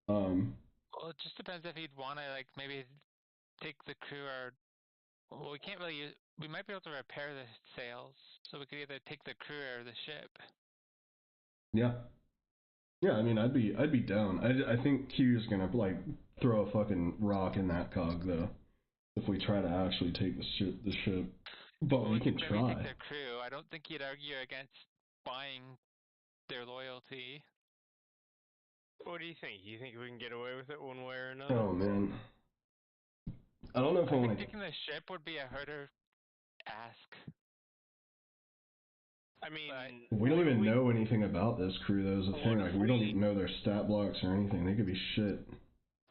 Well, it just depends if he'd want to, like, maybe take the crew or... Well, we can't really use... We might be able to repair the sails, so we could either take the crew or the ship. Yeah. Yeah, I mean, I'd be down. I think Q's gonna, like, throw a fucking rock in that cog, though, if we try to actually take the ship. But Well, we we can could maybe try. take their crew. I don't think he'd argue against buying their loyalty. What do you think? You think we can get away with it one way or another? Oh, man. I don't know if I I want think to... taking the ship would be a harder ask. I mean, We don't even know anything about this crew, though, is the thing. What Like, if we don't we- even know their stat blocks or anything. They could be shit.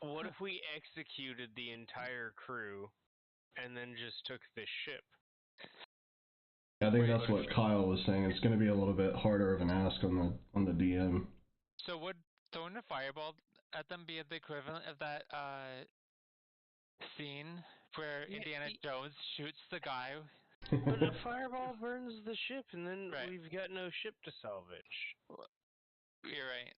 what if we executed the entire crew and then just took the ship? I think Wait, that's what Kyle was saying. It's going to be a little bit harder of an ask on the DM. So would throwing a fireball at them be the equivalent of that scene where Yeah, Indiana Jones shoots the guy? But a fireball burns the ship, and then Right. we've got no ship to salvage. You're right.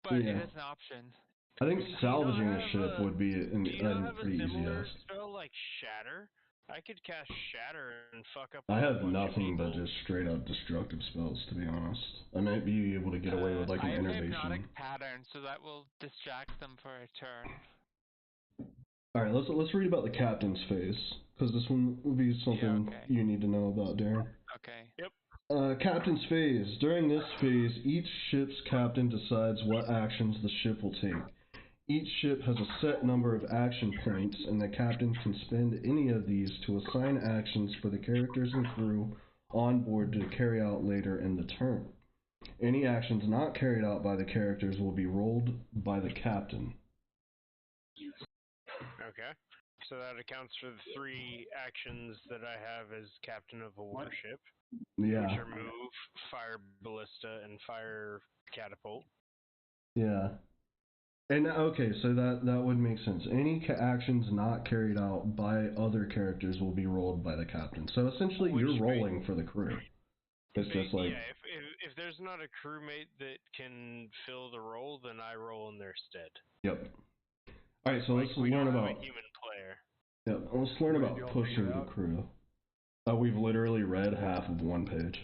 But Yeah. it is an option. I think Do you not salvaging a have ship would be Do you not a have a pretty easy similar ask. spell like Shatter? I could cast Shatter and fuck up. I a have bunch of nothing but people. just straight up destructive spells, to be honest. I might be able to get away with like I an have innervation. hypnotic pattern, so that will distract them for a turn. All right, let's read about the captain's phase, because this one will be something okay. you need to know about, Darren. Okay. Captain's phase. During this phase, each ship's captain decides what actions the ship will take. Each ship has a set number of action points, and the captain can spend any of these to assign actions for the characters and crew on board to carry out later in the turn. Any actions not carried out by the characters will be rolled by the captain. Okay. So that accounts for the 3 actions that I have as captain of a warship, Yeah. which are move, fire ballista, and fire catapult. Yeah. And okay, so that would make sense. Any actions not carried out by other characters will be rolled by the captain. So essentially, you're rolling for the crew. It's just like yeah, if there's not a crewmate that can fill the role, then I roll in their stead. Yep. All right, so Like, let's we learn don't have about. a human player. Yep, let's learn Wait, about y'all pushing figure it the out? crew. We've literally read half of one page.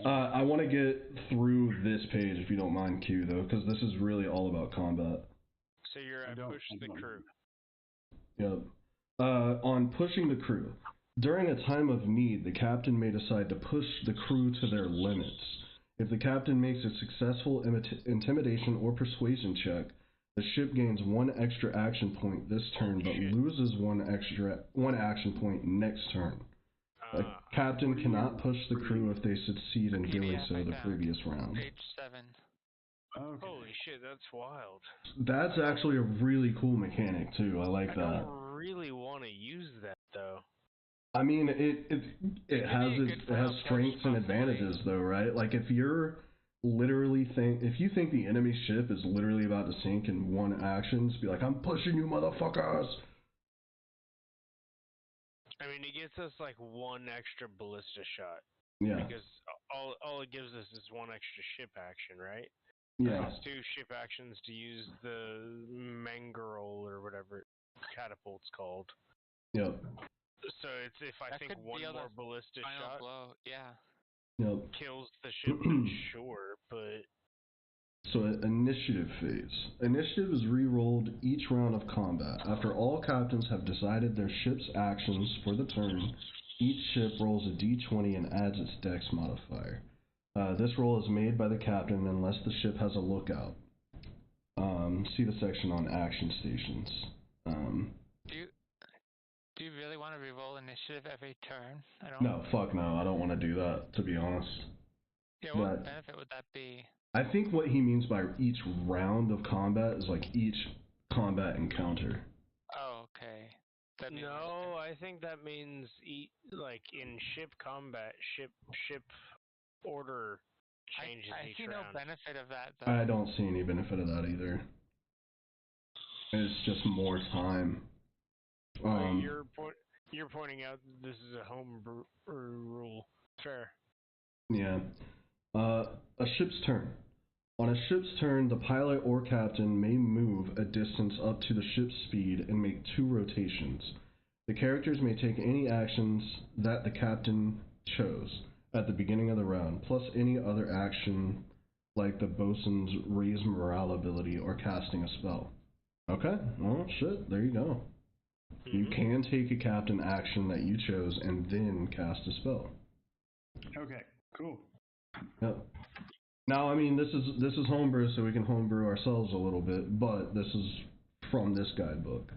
I want to get through this page, if you don't mind, Q, though, because this is really all about combat. So you're I at don't- push I the don't crew. Yep. On pushing the crew. During a time of need, the captain may decide to push the crew to their limits. If the captain makes a successful intimidation or persuasion check, the ship gains 1 extra action point this turn, but loses 1 action point next turn. The captain cannot push the crew if they succeed in doing PDF so I the found. previous round. Page 7. Okay. Holy shit, that's wild. That's actually a really cool mechanic too. I like I that. don't really want to use that though. I mean, it could be a has good it has final push, strengths and possibly. advantages though, right? Like if you're if you think the enemy ship is literally about to sink in 1 action, just be like, I'm pushing you, motherfuckers. I mean, it gets us like 1 extra ballista shot Yeah, because all it gives us is 1 extra ship action, right? yeah, It's 2 ship actions to use the Mangrel or whatever catapult's called. yep, So it's if I That think could 1 deal more the ballista Final shot blow, yeah. yep. kills the ship, then sure, but So initiative phase. Initiative is re-rolled each round of combat. After all captains have decided their ship's actions for the turn, each ship rolls a d20 and adds its dex modifier. This roll is made by the captain unless the ship has a lookout. See the section on action stations. Do you really want to reroll initiative every turn? I don't. No, fuck no, I don't want to do that, to be honest. Yeah, what But benefit would that be? I think what he means by each round of combat is like each combat encounter. Oh, okay. That mean No, I think that means like in ship combat, ship order changes I each see round. no benefit of that though. I don't see any benefit of that either. It's just more time. You're pointing out this is a home rule. Fair. Yeah. A ship's turn. On a ship's turn, the pilot or captain may move a distance up to the ship's speed and make 2 rotations. The characters may take any actions that the captain chose at the beginning of the round, plus any other action like the bosun's raise morale ability or casting a spell. Okay, well, shit, there you go. Mm-hmm. You can take a captain action that you chose and then cast a spell. Okay, cool. Yep. Now, I mean, this is homebrew, so we can homebrew ourselves a little bit, but this is from this guidebook.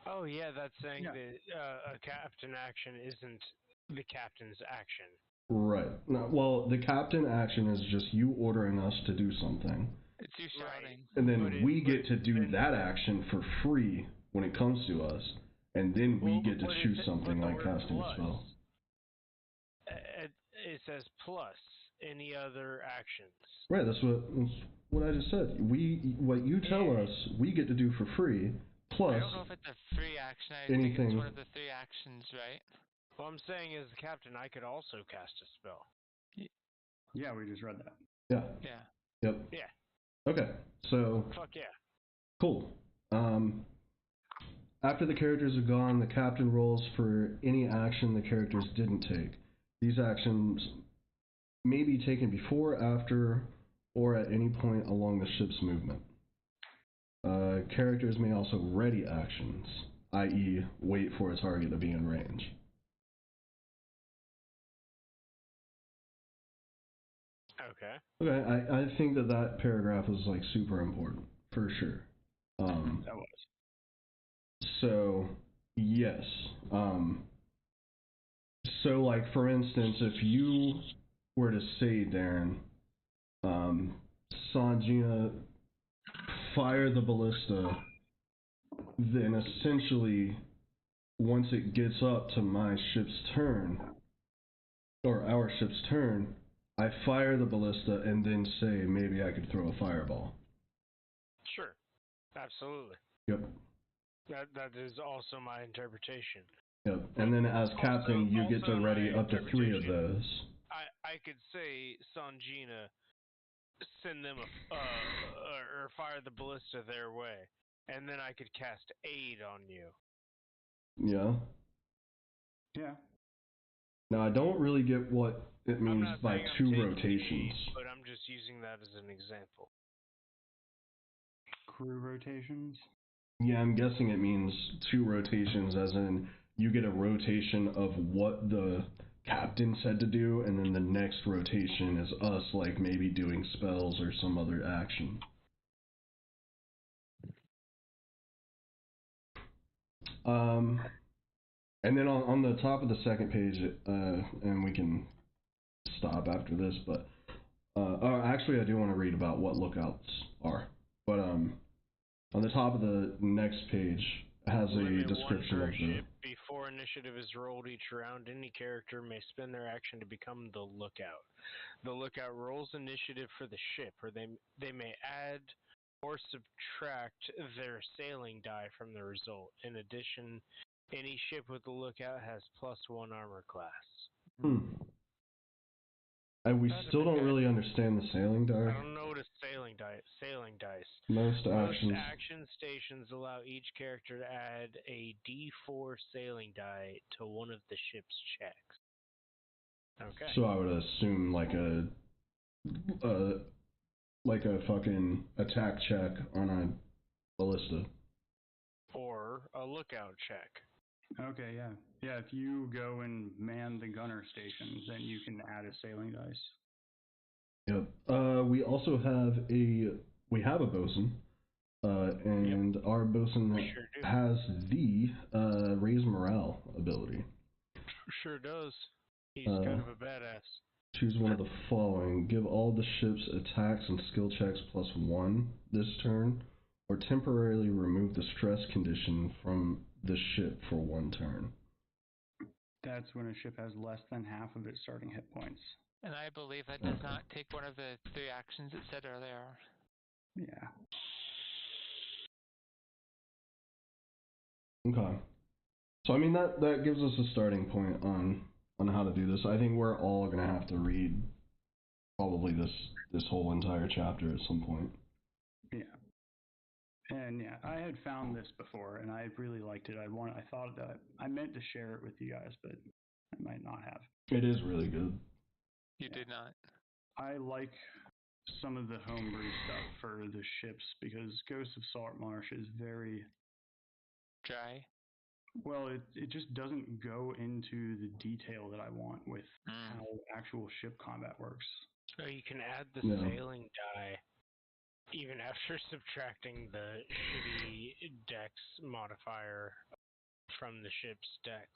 Oh yeah, that's saying that a captain action isn't the captain's action. Right. No, well, the captain action is just you ordering us to do something. It's you shouting. And then we get to do that action for free when it comes to us, and then we get to choose something like casting a spell. It says plus any other actions. Right, that's what I just said. What you tell us, we get to do for free, plus I don't know if it's a free action. I think it's one of the 3 actions, right? What I'm saying is, captain, I could also cast a spell. Yeah, we just read that. Yeah. Yeah. Yep. Yeah. Okay, so Fuck yeah. cool. After the characters are gone, the captain rolls for any action the characters didn't take. These actions may be taken before, after, or at any point along the ship's movement. Characters may also ready actions, i.e. wait for a target to be in range. Okay. Okay, I think that paragraph is like super important, for sure. That was. So, yes. So, like, for instance, if you were to say, Darren, Sanjina, fire the ballista, then essentially, once it gets up to my ship's turn, or our ship's turn, I fire the ballista and then say maybe I could throw a fireball. Sure. Absolutely. Yep. That is also my interpretation. Yep. And then as captain, you get to ready up to 3 of those. I could say, Sanjina, send them or fire the ballista their way, and then I could cast aid on you. Yeah. Yeah. Now, I don't really get what it means by 2 rotations. But I'm just using that as an example. Crew rotations? Yeah, I'm guessing it means 2 rotations, as in you get a rotation of what the captain said to do, and then the next rotation is us, like maybe doing spells or some other action. And then on the top of the second page, and we can stop after this, but actually I do want to read about what lookouts are. But on the top of the next page has a description of the... Before initiative is rolled each round, any character may spend their action to become the lookout. The lookout rolls initiative for the ship, or they may add or subtract their sailing die from the result. In addition, any ship with the lookout has +1 armor class. And we still don't really understand the sailing die. I don't know what a sailing dice. Most action stations allow each character to add a D4 sailing die to one of the ship's checks. Okay. So I would assume like a fucking attack check on a ballista. Or a lookout check. Okay, yeah. Yeah, if you go and man the gunner stations, then you can add a sailing dice. Yep. We also have a bosun, and our bosun has the raise morale ability. Sure does. He's kind of a badass. Choose one of the following. Give all the ship's attacks and skill checks +1 this turn, or temporarily remove the stress condition from the ship for 1 turn. That's when a ship has less than half of its starting hit points. And I believe that does not take one of the 3 actions it said earlier. Yeah. Okay. So I mean that gives us a starting point on how to do this. I think we're all gonna have to read probably this whole entire chapter at some point. Yeah. And yeah, I had found this before, and I really liked it. I thought that I meant to share it with you guys, but I might not have. It is really good. You did not. I like some of the homebrew stuff for the ships because Ghost of Saltmarsh is very dry. Well, it just doesn't go into the detail that I want with how actual ship combat works. So you can add the sailing die even after subtracting the shitty dex modifier from the ship's dex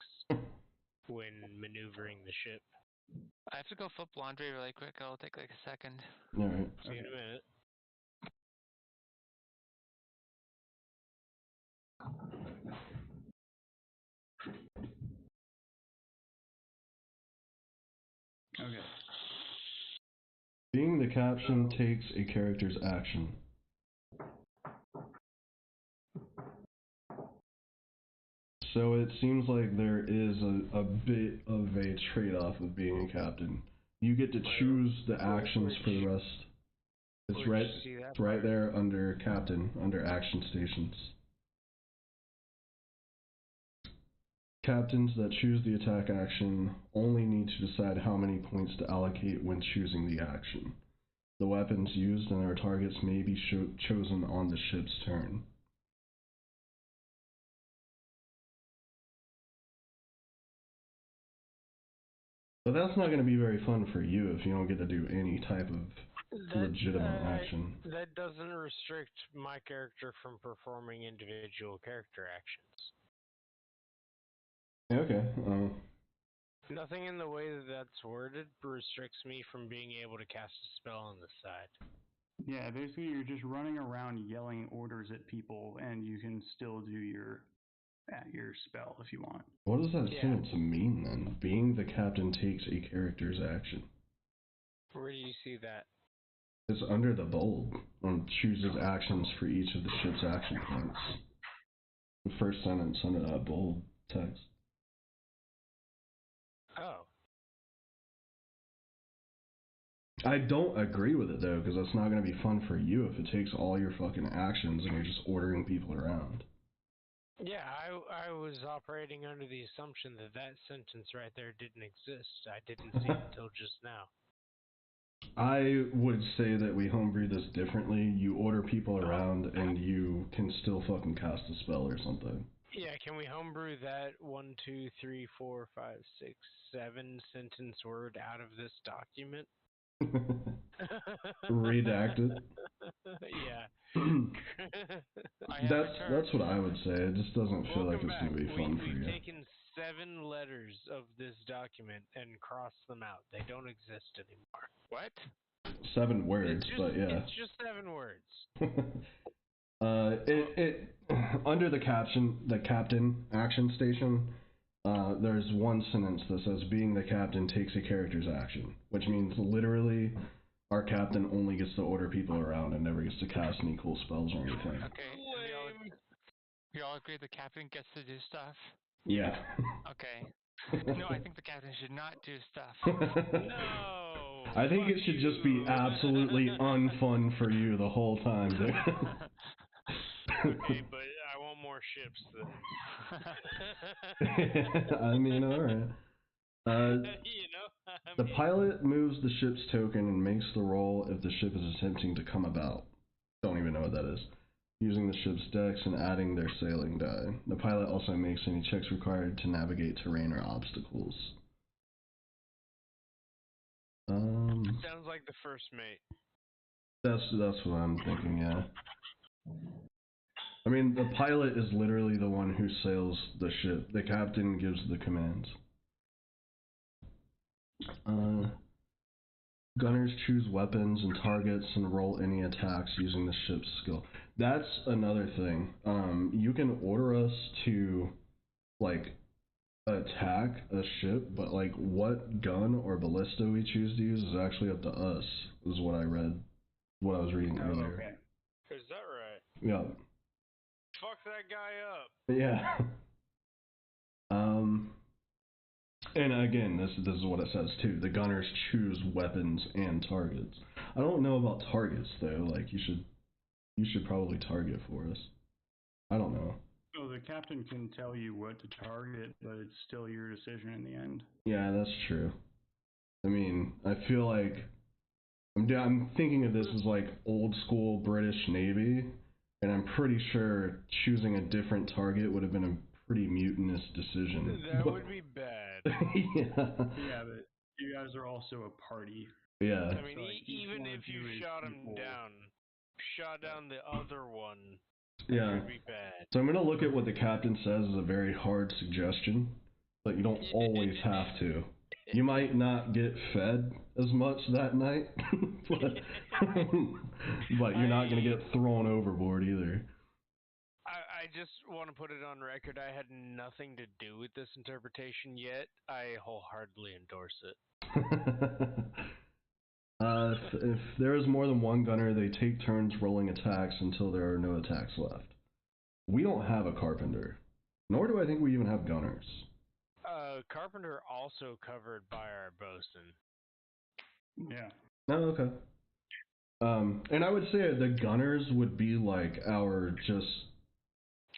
when maneuvering the ship. I have to go flip laundry really quick. It'll take like a second. Alright. See you in a minute. Okay. Being the captain takes a character's action. So it seems like there is a bit of a trade-off of being a captain. You get to choose the actions for the rest. It's right there under captain, under action stations. Captains that choose the attack action only need to decide how many points to allocate when choosing the action. The weapons used and their targets may be chosen on the ship's turn. But that's not going to be very fun for you if you don't get to do any type of legitimate action. That doesn't restrict my character from performing individual character actions. Okay. Nothing in the way that that's worded restricts me from being able to cast a spell on the side. Yeah, basically you're just running around yelling orders at people, and you can still do your spell if you want. What does that sentence mean then? Being the captain takes a character's action. Where do you see that? It's under the bold. Chooses actions for each of the ship's action points. The first sentence under that bold text. Oh. I don't agree with it though, because that's not going to be fun for you if it takes all your fucking actions and you're just ordering people around. Yeah, I was operating under the assumption that that sentence right there didn't exist. I didn't see it until just now. I would say that we homebrew this differently. You order people around and you can still fucking cast a spell or something. Yeah, can we homebrew that 1, 2, 3, 4, 5, 6, 7 sentence word out of this document? Redact it. Yeah. That's what I would say. It just doesn't feel like it's going to be fun for you. We've taken 7 letters of this document and crossed them out. They don't exist anymore. What? 7 words, but yeah. It's just 7 words. Under the captain action station, there's one sentence that says, being the captain takes a character's action, which means literally our captain only gets to order people around and never gets to cast any cool spells or anything. Okay, we all agree the captain gets to do stuff? Yeah. Okay. No, I think the captain should not do stuff. No! I think it should just be absolutely unfun for you the whole time, dude. Okay, but I want more ships then. I mean, alright. The pilot moves the ship's token and makes the roll if the ship is attempting to come about. Don't even know what that is. Using the ship's decks and adding their sailing die. The pilot also makes any checks required to navigate terrain or obstacles. Sounds like the first mate. That's what I'm thinking, yeah. I mean, the pilot is literally the one who sails the ship. The captain gives the commands. Gunners choose weapons and targets and roll any attacks using the ship's skill. That's another thing. You can order us to like attack a ship, but like what gun or ballista we choose to use is actually up to us. Is what I read, what I was reading earlier. Okay. Is that right? Yeah. Fuck that guy up. Yeah. And again, this is what it says too. The gunners choose weapons and targets. I don't know about targets though. Like you should probably target for us. I don't know. So the captain can tell you what to target, but it's still your decision in the end. Yeah, that's true. I mean, I feel like I'm thinking of this as like old school British Navy, and I'm pretty sure choosing a different target would have been a pretty mutinous decision. That would be bad. Yeah. Yeah, but you guys are also a party. Yeah. I mean, So, like, each even one if of you you is shot him equal. down the other one, Yeah. it would be bad. So I'm gonna look at what the captain says as a very hard suggestion, but you don't always have to. You might not get fed as much that night, but you're not gonna get thrown overboard either. I just want to put it on record. I had nothing to do with this interpretation yet. I wholeheartedly endorse it. If there is more than one gunner, they take turns rolling attacks until there are no attacks left. We don't have a carpenter, nor do I think we even have gunners. Carpenter also covered by our bosun. Yeah. Oh, okay. And I would say the gunners would be like our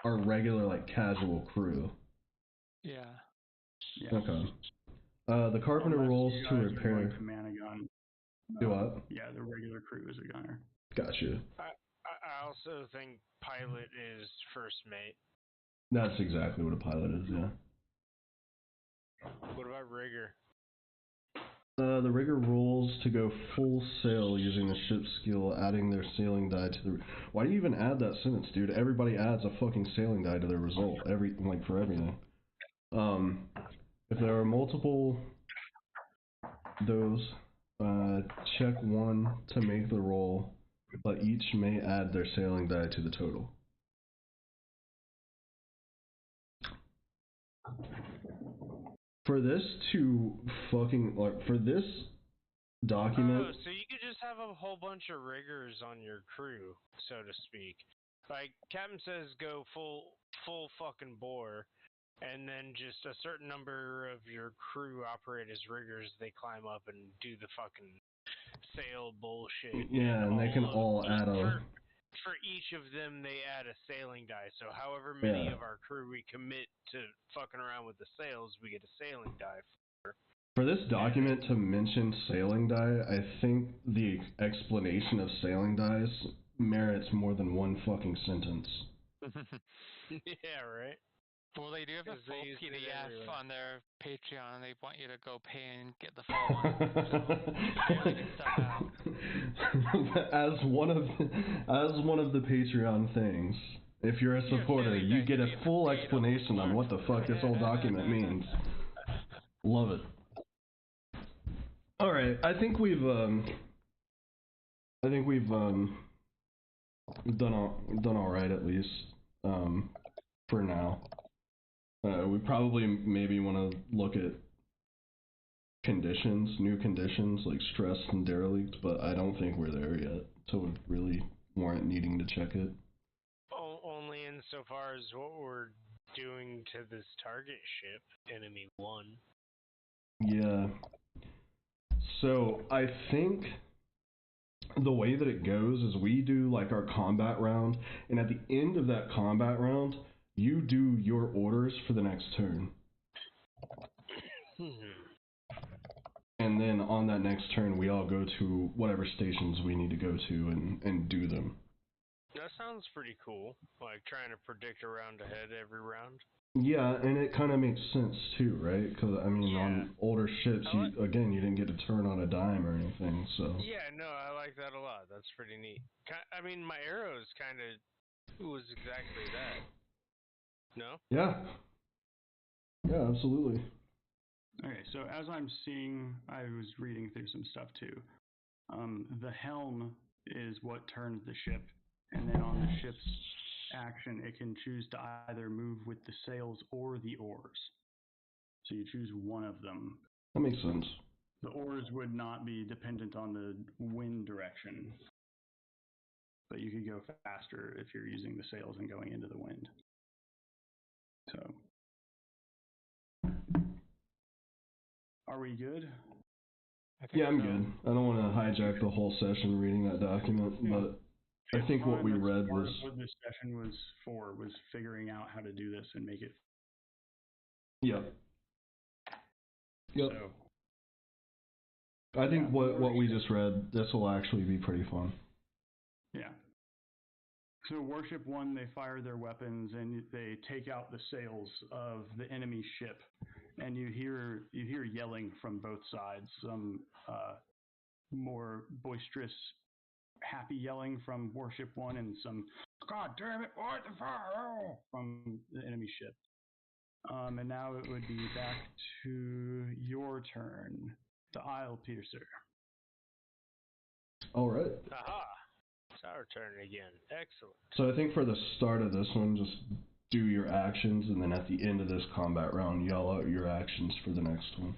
regular like casual crew. Yeah. Yeah. Okay. The carpenter Unless rolls you to guys would repair. like to man a gun. Do what? Yeah, the regular crew is a gunner. Gotcha. I also think pilot is first mate. That's exactly what a pilot is. Yeah. What about rigger? The rigger rolls to go full sail using the ship's skill, adding their sailing die to the. Why do you even add that sentence, dude? Everybody adds a fucking sailing die to their result. For everything. If there are multiple those, check one to make the roll, but each may add their sailing die to the total. For this document. Oh, so you could just have a whole bunch of riggers on your crew, so to speak. Like Captain says, go full fucking bore, and then just a certain number of your crew operate as riggers. They climb up and do the fucking sail bullshit. Yeah, and they can all add a. For each of them, they add a sailing die. So however many of our crew we commit to fucking around with the sails, we get a sailing die for. For this document to mention sailing die, I think the explanation of sailing dies merits more than one fucking sentence. Yeah, right. Well, they do have a Because they full use it PDF everywhere. on their Patreon, and they want you to go pay and get the full one. So they're leaving stuff out. As one of the Patreon things, if you're a supporter, you get a full explanation on what the fuck this whole document means. Love it. All right, I think we've done all right at least for now. We probably maybe want to look at new conditions like stress and derelict, but I don't think we're there yet, so it would really warrant needing to check it. Only insofar as what we're doing to this target ship, Enemy 1. Yeah. So I think the way that it goes is we do like our combat round, and at the end of that combat round, you do your orders for the next turn. And then on that next turn, we all go to whatever stations we need to go to and do them. That sounds pretty cool. Like trying to predict a round ahead every round. Yeah, and it kind of makes sense too, right? Because I mean, on older ships, you didn't get to turn on a dime or anything, so. Yeah, no, I like that a lot. That's pretty neat. I mean, my arrows kind of was exactly that. No? Yeah. Yeah, absolutely. Okay, so as I'm seeing, I was reading through some stuff too. The helm is what turns the ship, and then on the ship's action, it can choose to either move with the sails or the oars. So you choose one of them. That makes sense. The oars would not be dependent on the wind direction, but you could go faster if you're using the sails and going into the wind. So, are we good? Yeah, I'm good. I don't want to hijack the whole session reading that document, but I think what we read was... What this session was for, was figuring out how to do this and make it... Yep. Yep. So, I think what we just read, this will actually be pretty fun. yeah. So Warship 1, they fire their weapons and they take out the sails of the enemy ship, and you hear yelling from both sides. Some more boisterous, happy yelling from Warship 1, and some "God damn it, what the fuck" from the enemy ship. And now it would be back to your turn, the Isle Piercer. All right. Aha! It's our turn again. Excellent. So I think for the start of this one, just do your actions, and then at the end of this combat round, yell out your actions for the next one.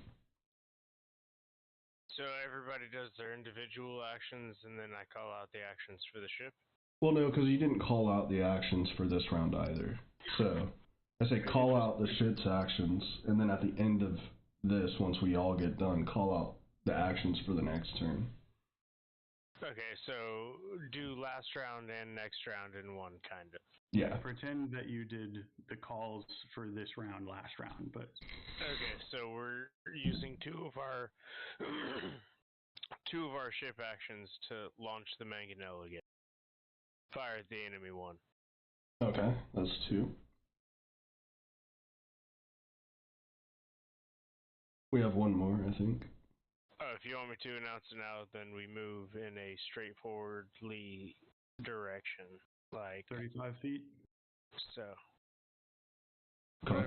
So everybody does their individual actions, and then I call out the actions for the ship? Well, no, because you didn't call out the actions for this round either. So I say call out the ship's actions, and then at the end of this, once we all get done, call out the actions for the next turn. Okay, so do last round and next round in one, kind of. Yeah. Pretend that you did the calls for this round last round, but... Okay, so we're using two of our ship actions to launch the mangonel again. Fire at the enemy one. Okay, that's 2. We have one more, I think. If you want me to announce it now, then we move in a straightforwardly direction, like 35 feet? so. Okay.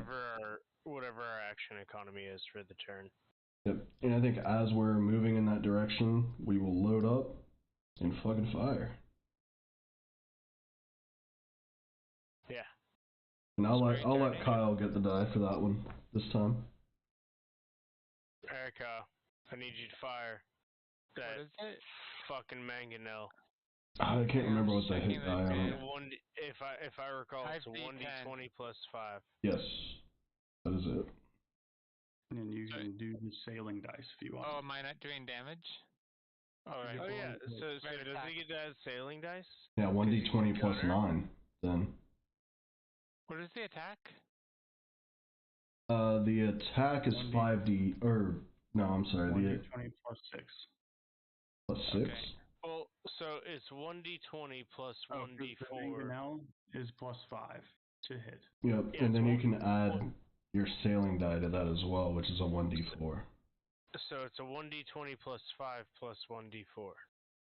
Whatever our action economy is for the turn. Yep. And I think as we're moving in that direction, we will load up and fucking fire. Yeah. And I'll let Kyle get the die for that one this time. Erica, I need you to fire that What is it? fucking mangonel. I can't remember what the hit die on it. If I recall, it's 1d20 plus 5. Yes, that is it. And then you can do the sailing dice if you want. Oh, am I not doing damage? Alright. Oh yeah, so does he get to add sailing dice? Yeah, 1d20 plus 9, then. What is the attack? The attack is 5d, or, no, I'm sorry, 1d20 plus 6. Plus 6? Okay. Well, so it's 1d20 plus 1d4. The mangonel is plus 5 to hit. Yep, Yeah, and then you can one- add your sailing die to that as well, which is a 1d4. So it's a 1d20 plus 5 plus 1d4.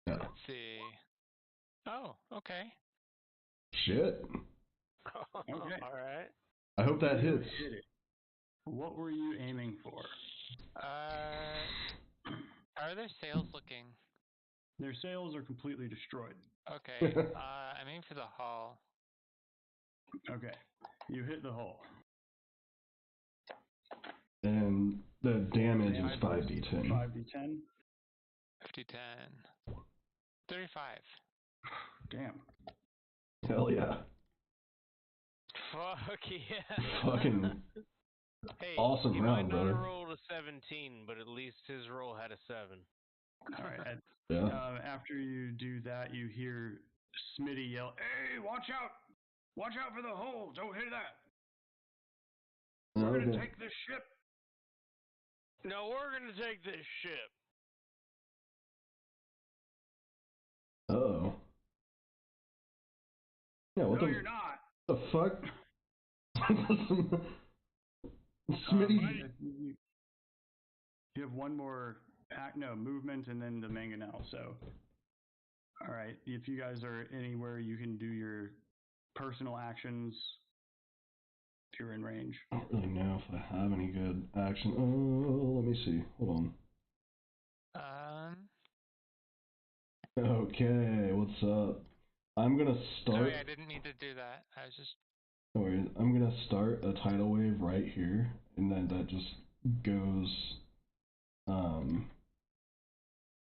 Yeah. Let's see. Oh, okay. Shit. Okay. Alright. I hope that You hits. hit it. What were you aiming for? How are their sails looking? Their sails are completely destroyed. Okay. I'm aiming for the hull. Okay. You hit the hull. And the damage is 5d10. 5d10? 50-10. 35. Damn. Hell yeah. Fuck yeah. Fucking hey, awesome he round, might not brother. have rolled a 17, but at least his roll had a 7. Alright. Yeah. After you do that, you hear Smitty yell, "Hey, watch out! Watch out for the hull! Don't hit that! We're gonna take this ship!" No, we're gonna take this ship. Uh-oh. Yeah, what No, the... you're not! The fuck? Smitty... You have one more movement and then the mangonel, so... Alright, if you guys are anywhere, you can do your personal actions if you're in range. I don't really know if I have any good action. Oh, let me see. Hold on. Okay, what's up? I'm gonna start. Sorry, I didn't mean to do that. I was just. No worries. I'm gonna start a tidal wave right here, and then that just goes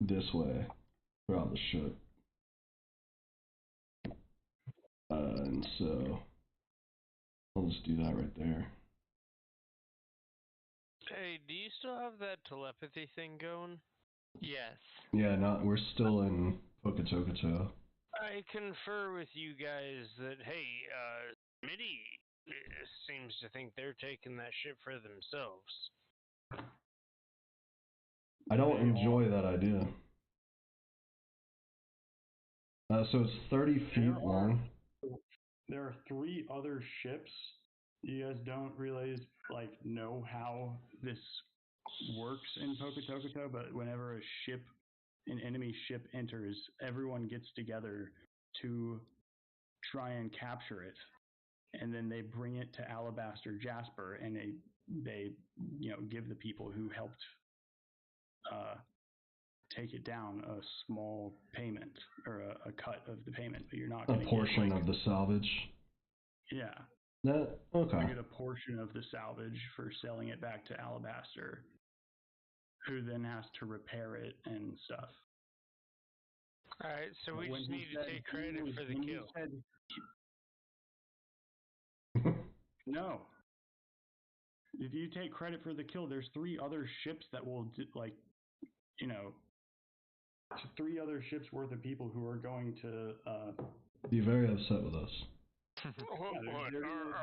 this way throughout the ship. And so I'll just do that right there. Hey, do you still have that telepathy thing going? Yes. Yeah, we're still in Pocatocato. I confer with you guys that, hey, Smitty seems to think they're taking that ship for themselves. I don't enjoy that idea. So it's 30 feet long. There are 3 other ships. You guys don't realize, know how this works in Pocatocato, but whenever an enemy ship enters, everyone gets together to try and capture it, and then they bring it to Alabaster Jasper, and they give the people who helped take it down a small payment or a cut of the payment, but you're not A going to portion of the salvage. Yeah. Okay. You get a portion of the salvage for selling it back to Alabaster, who then has to repair it and stuff. Alright, so we just need to take credit for the kill. No. If you take credit for the kill, there's 3 other ships that will, 3 other ships worth of people who are going to be very upset with us. What?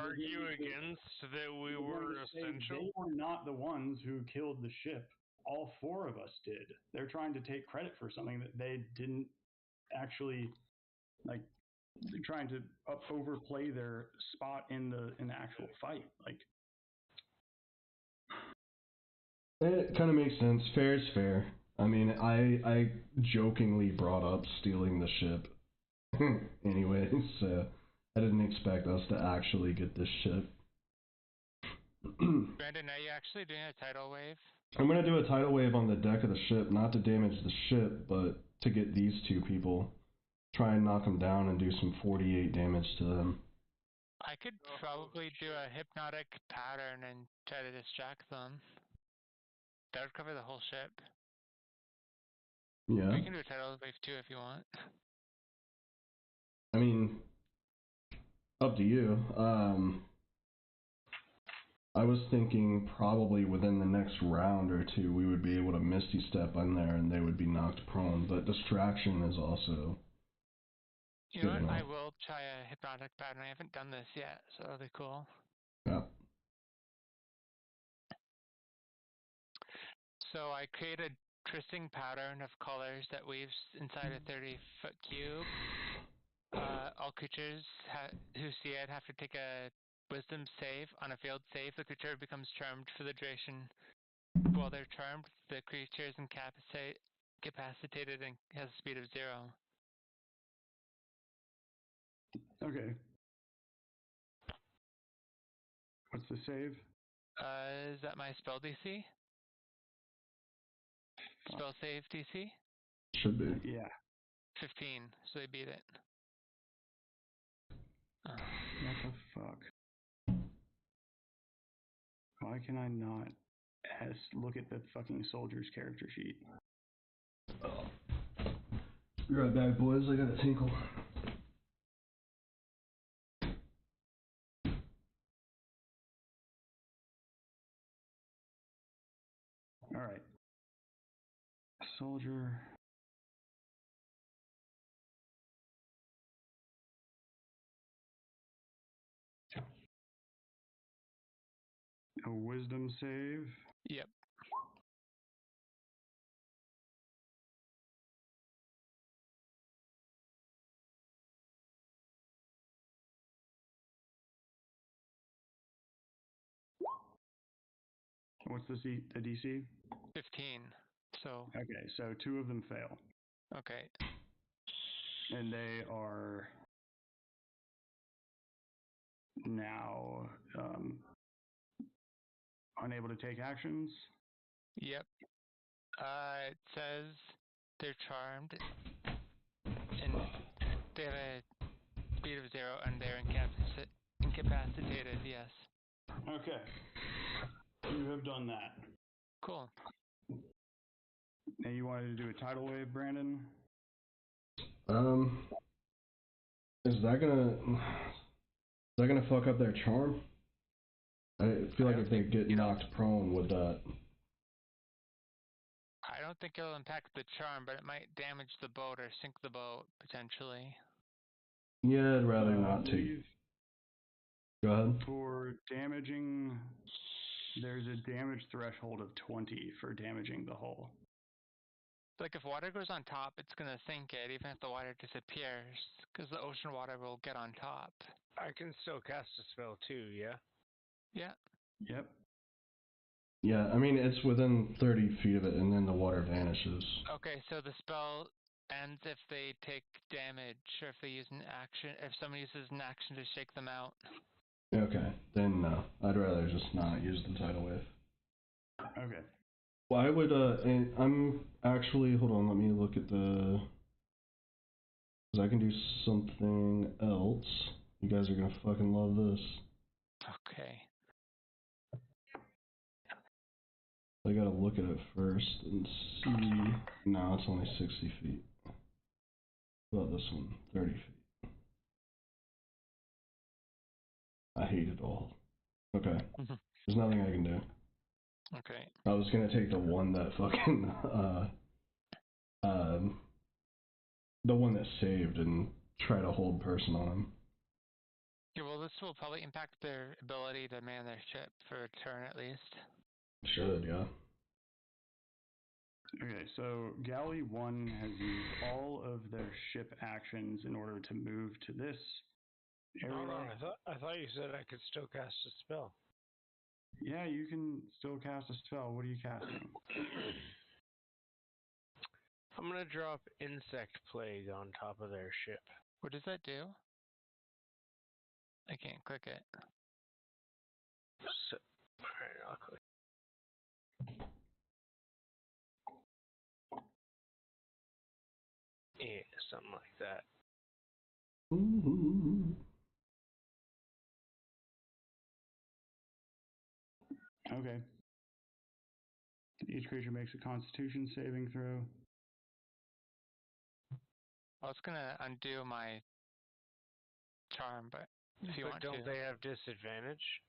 Argue against that we were essential? They were not the ones who killed the ship. All 4 of us did. They're trying to take credit for something that they didn't actually, they're trying to overplay their spot in the actual fight. It kind of makes sense. Fair is fair. I mean, I jokingly brought up stealing the ship. Anyways, I didn't expect us to actually get this ship. Brandon, are you actually doing a tidal wave? I'm gonna do a tidal wave on the deck of the ship, not to damage the ship, but to get these 2 people. Try and knock them down and do some 48 damage to them. I could probably do a hypnotic pattern and try to distract them. That would cover the whole ship. Yeah. We can do a tidal wave too if you want. I mean, up to you. I was thinking probably within the next round or 2 we would be able to Misty Step in there and they would be knocked prone, but distraction is also... You know what? I will try a hypnotic pattern. I haven't done this yet, so that'll be cool. Yeah. So I create a twisting pattern of colors that weaves inside a 30-foot cube. All creatures who see it have to take a wisdom save. On a failed save, the creature becomes charmed for the duration. While they're charmed, the creature is incapacitated and has a speed of 0. Okay. What's the save? Is that my spell DC? Spell save DC? Should be. Yeah. 15, so they beat it. What the fuck? Why can I not look at the fucking soldier's character sheet? Be right back, boys. I got a tinkle. Alright. Soldier. A wisdom save. Yep. What's the DC? 15. So. Okay, so 2 of them fail. Okay. And they are now unable to take actions. Yep. It says they're charmed, and They have a speed of 0 and they're incapacitated, yes. Okay. You have done that. Cool. And you wanted to do a tidal wave, Brandon? Is that gonna fuck up their charm? I feel like if they get knocked prone with that. I don't think it'll impact the charm, but it might damage the boat or sink the boat, potentially. Yeah, I'd rather not take. Go ahead. For damaging, there's a damage threshold of 20 for damaging the hull. Like if water goes on top, it's gonna sink it, even if the water disappears, because the ocean water will get on top. I can still cast a spell too, yeah? Yeah. Yep. Yeah, I mean, it's within 30 feet of it, and then the water vanishes. Okay, so the spell ends if they take damage, or if they use an action, if someone uses an action to shake them out. Okay, then no. I'd rather just not use the tidal wave. Okay. Well, I would, and I'm actually, hold on, let me look at the, because I can do something else. You guys are gonna fucking love this. Okay. I gotta look at it first and see. No, it's only 60 feet. What about this one? 30 feet. I hate it all. Okay. There's nothing I can do. Okay. I was gonna take the one that fucking, the one that saved and try to hold person on him. Yeah, well, this will probably impact their ability to man their ship for a turn at least. Should, yeah. Okay, so Galley 1 has used all of their ship actions in order to move to this area. Hold on, I thought you said I could still cast a spell. Yeah, you can still cast a spell. What are you casting? I'm gonna drop Insect Plague on top of their ship. What does that do? I can't click it. So, alright, I'll click. Yeah, something like that. Ooh. Okay. Each creature makes a Constitution saving throw. I was gonna undo my charm, but if you But want don't to. they have disadvantage?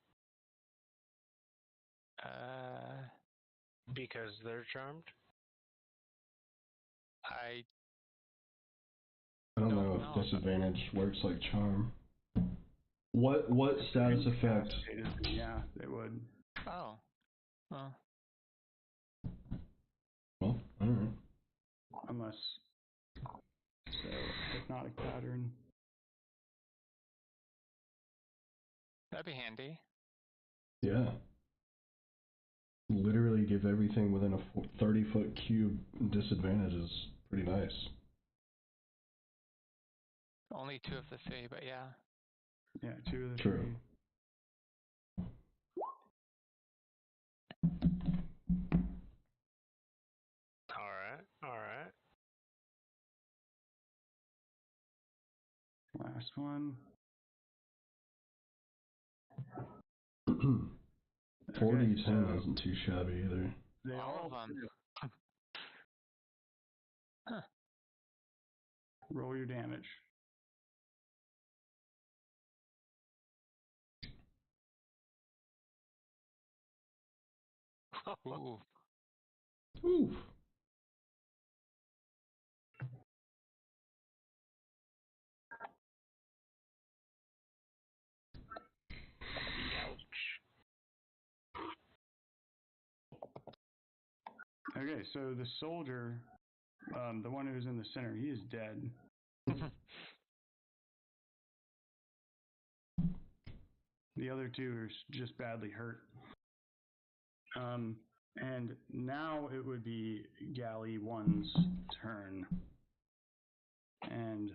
Because they're charmed? I I don't Don't know know. if disadvantage works like charm. What status effect? Yeah, they would. Oh. Well. Well, alright. Unless, so, hypnotic pattern. That'd be handy. Yeah. Literally give everything within a 30-foot cube disadvantage is pretty nice. Only 2 of the 3, but yeah. Yeah, 2 of the True. 3. Alright. Last one. 40-10 isn't too shabby either. They All of them. Huh. Roll your damage. Ooh. Oof. Okay, so the soldier, the one who's in the center, he is dead. The other 2 are just badly hurt. And now it would be Galley 1's turn. And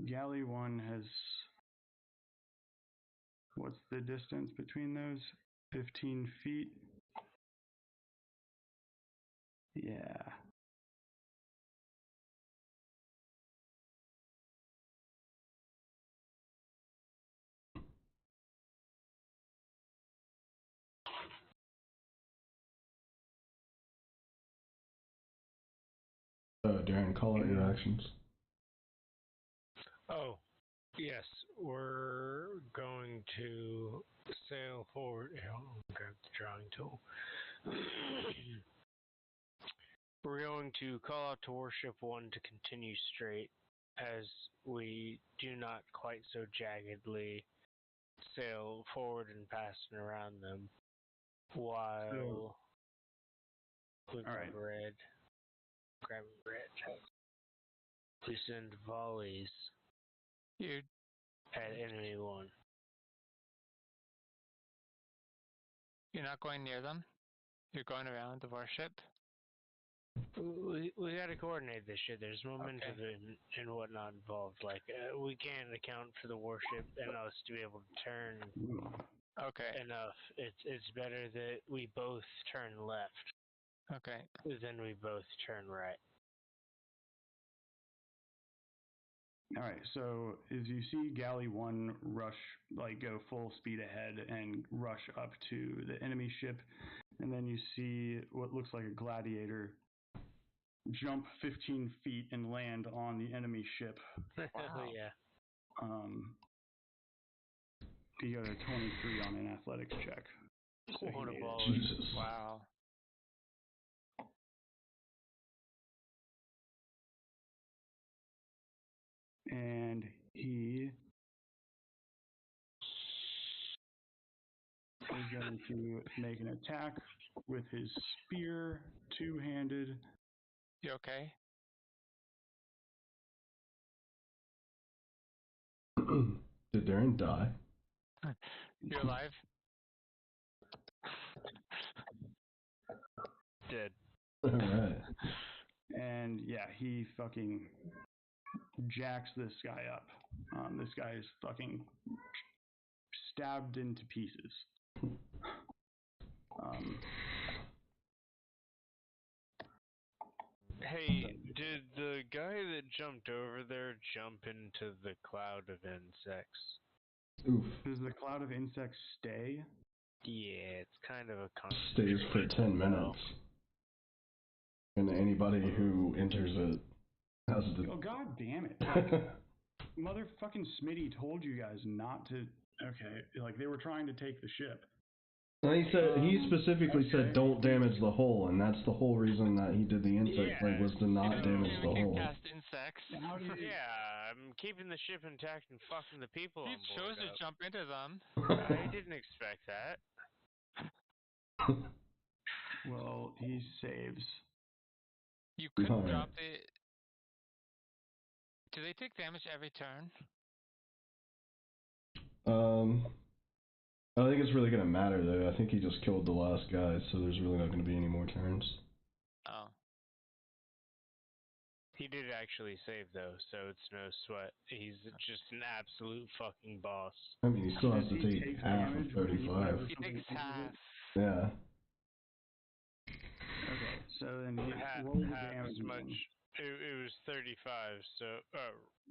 Galley 1 has... What's the distance between those? 15 feet? Yeah. Darren, call out your actions. Oh, yes. We're going to sail forward. Here, I'll grab the drawing tool. We're going to call out to Warship 1 to continue straight as we do not quite so jaggedly sail forward and past and around them while we grab red. We send volleys You at enemy 1. you're not going near them. You're going around the warship. We gotta coordinate this shit. There's momentum and whatnot involved. Like, we can't account for the warship and us to be able to turn Okay. enough. It's better that we both turn left Okay. than we both turn right. Alright, so as you see Galley 1 rush, like go full speed ahead and rush up to the enemy ship, and then you see what looks like a gladiator jump 15 feet and land on the enemy ship. Wow. Yeah. You got a 23 on an athletics check. So he What a made it. baller. Jesus. Wow. And he is going to make an attack with his spear, two-handed. You okay? Did Darren die? You're alive? Dead. Alright. And yeah, he fucking jacks this guy up. This guy is fucking stabbed into pieces. Hey, did the guy that jumped over there jump into the cloud of insects? Oof. Does the cloud of insects stay? Yeah, it's kind of a constant. Stays for 10 minutes. And anybody who enters it has Oh, god damn it. to... Motherfucking Smitty told you guys not to. Okay, like they were trying to take the ship. He specifically said don't damage the hull, and that's the whole reason that he did the insect plague was to not damage the We can hull. cast insects. Yeah, I'm keeping the ship intact and fucking the people You on board chose to up. jump into them. I didn't expect that. Well, he saves. You couldn't Alright. drop the... Do they take damage every turn? I don't think it's really gonna matter though. I think he just killed the last guy, so there's really not gonna be any more turns. Oh. He did actually save though, so it's no sweat. He's just an absolute fucking boss. I mean, he still has Does to he take take half of damage when 35. whenever He something takes hits half. it? Yeah. Okay, so then he Half what was the as damage much. again? It was 35. So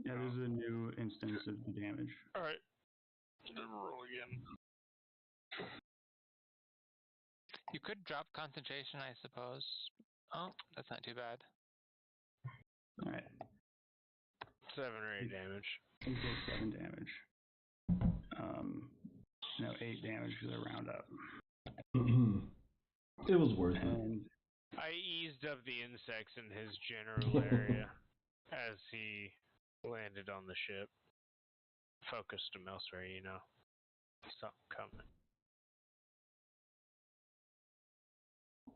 Yeah, this is a new instance of the damage. all right. Roll again. You could drop concentration, I suppose. Oh, that's not too bad. All right, 7 or 8 damage. he takes 7 damage. No, 8 damage because I round up. It was worth it. And I eased up the insects in his general area as he landed on the ship. Focused him elsewhere, you know. Something coming.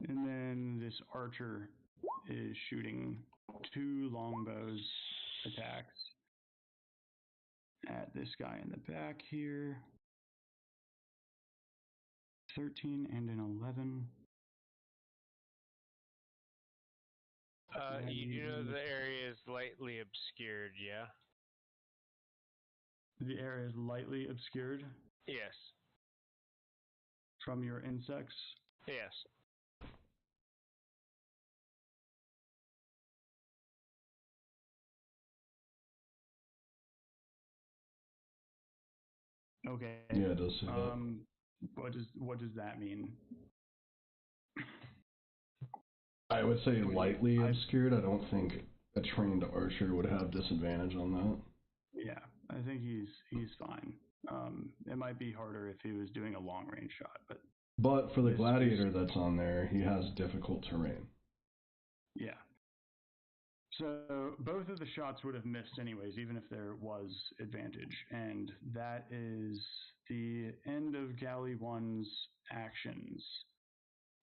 And then this archer is shooting 2 longbows attacks at this guy in the back here. 13 and an 11. You know the area is lightly obscured, yeah? The area is lightly obscured Yes. from your insects. Yes. Okay. Yeah, it does say that. What does that mean? I would say Well, lightly obscured. I don't think a trained archer would have disadvantage on that. Yeah, I think he's fine. It might be harder if he was doing a long range shot, But for the gladiator that's on there, he has difficult terrain. yeah. So both of the shots would have missed anyways, even if there was advantage. And that is the end of Galley 1's actions.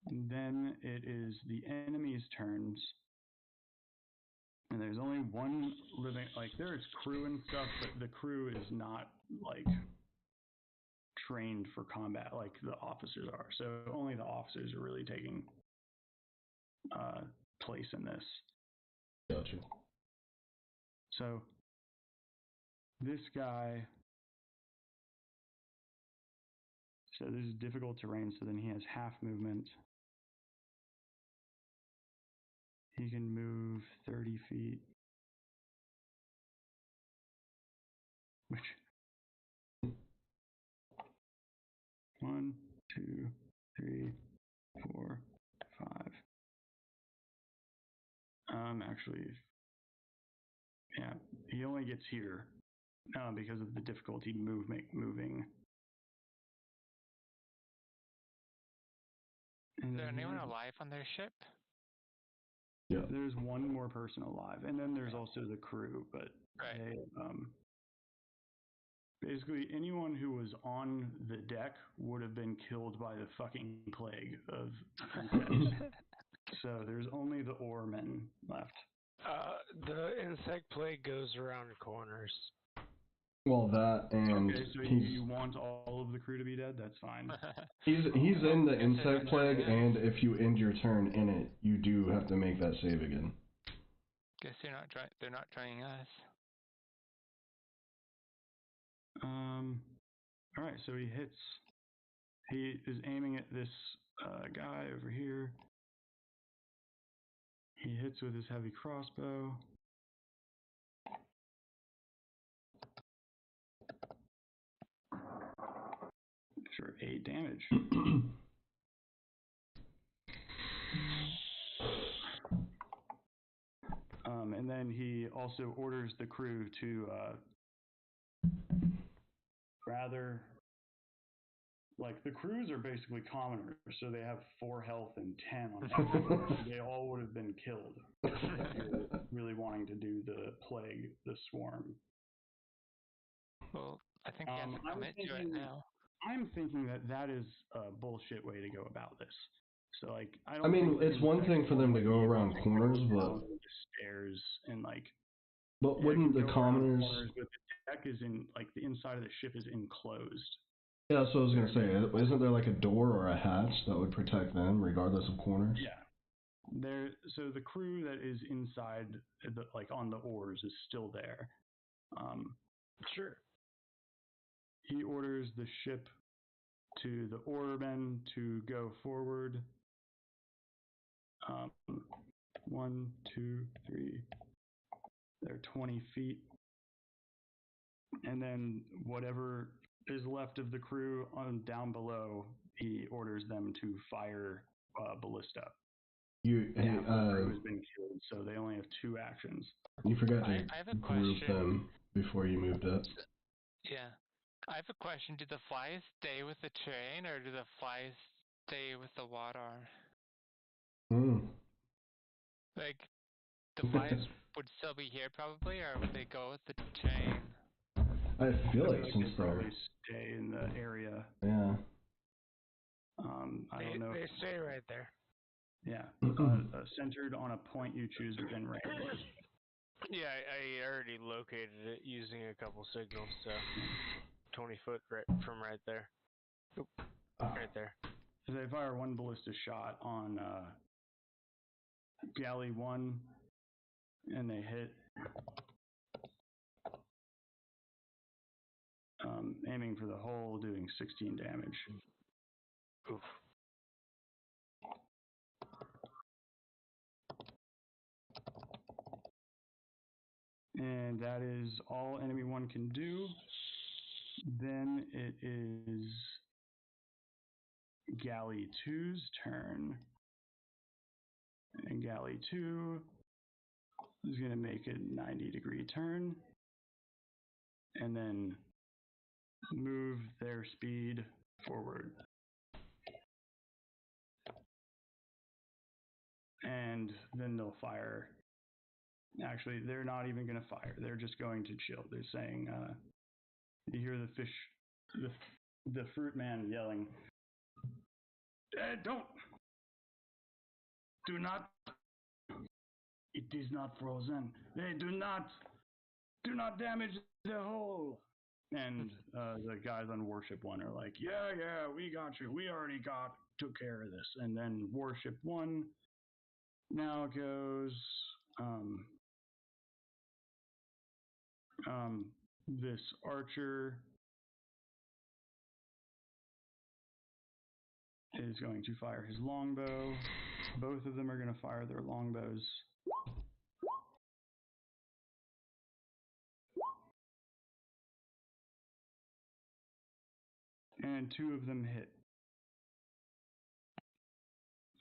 And then it is the enemy's turns. And there's only one living, like, there's crew and stuff, but the crew is not, like, trained for combat like the officers are. So only the officers are really taking place in this. Gotcha. So this guy, so this is difficult terrain, so then he has half movement. He can move 30 feet. Which 1, 2, 3, 4, 5. Actually, yeah, he only gets here because of the difficulty moving. Is there anyone alive on their ship? Yeah. There's one more person alive, and then there's also the crew, but they, basically anyone who was on the deck would have been killed by the fucking plague of insects. So there's only the oarmen left. The insect plague goes around corners. Well, that and okay, so you want all of the crew to be dead? That's fine. He's in the insect plague, and if you end your turn in it, you do have to make that save again. Guess they're not trying us. All right, so he hits. He is aiming at this guy over here. He hits with his heavy crossbow. For 8 damage. And then he also orders the crew to rather, like, the crews are basically commoners, so they have 4 health and 10 on them. They all would have been killed if you're really wanting to do the plague, the swarm. Well, I think he has to commit to it now. I'm thinking that is a bullshit way to go about this. So, like, I mean, it's one thing for them to go around corners, but the stairs and like. But wouldn't the commoners? But the deck is in, like, the inside of the ship is enclosed. Yeah, that's what I was gonna say. Isn't there like a door or a hatch that would protect them, regardless of corners? Yeah. So the crew that is inside, like on the oars, is still there. Sure. He orders the ship to the oarmen to go forward. 1, 2, 3. They're 20 feet. And then whatever is left of the crew on down below, he orders them to fire ballista. The crew has been killed, so they only have 2 actions. You forgot to group them before you moved up. Yeah. I have a question. Do the flies stay with the train, or do the flies stay with the water? Like, the flies would still be here probably, or would they go with the train? I feel like since they probably stay in the area. Yeah. I don't know. They stay right there. Yeah. Centered on a point you choose within range. Yeah, I already located it using a couple signals, so 20 foot from right there. Oop, right there. So they fire 1 ballista shot on Galley 1, and they hit. Aiming for the hole, doing 16 damage. Oof. And that is all enemy 1 can do. Then it is Galley 2's turn. And galley 2 is going to make a 90-degree turn. And then move their speed forward. And then they'll fire. Actually, they're not even going to fire. They're just going to chill. They're saying, you hear the fish, the fruit man yelling, do not, it is not frozen. They do not damage the hole. And the guys on Warship 1 are like, yeah, we got you. We already took care of this. And then Warship 1 now goes, this archer is going to fire his longbow. Both of them are going to fire their longbows. And 2 of them hit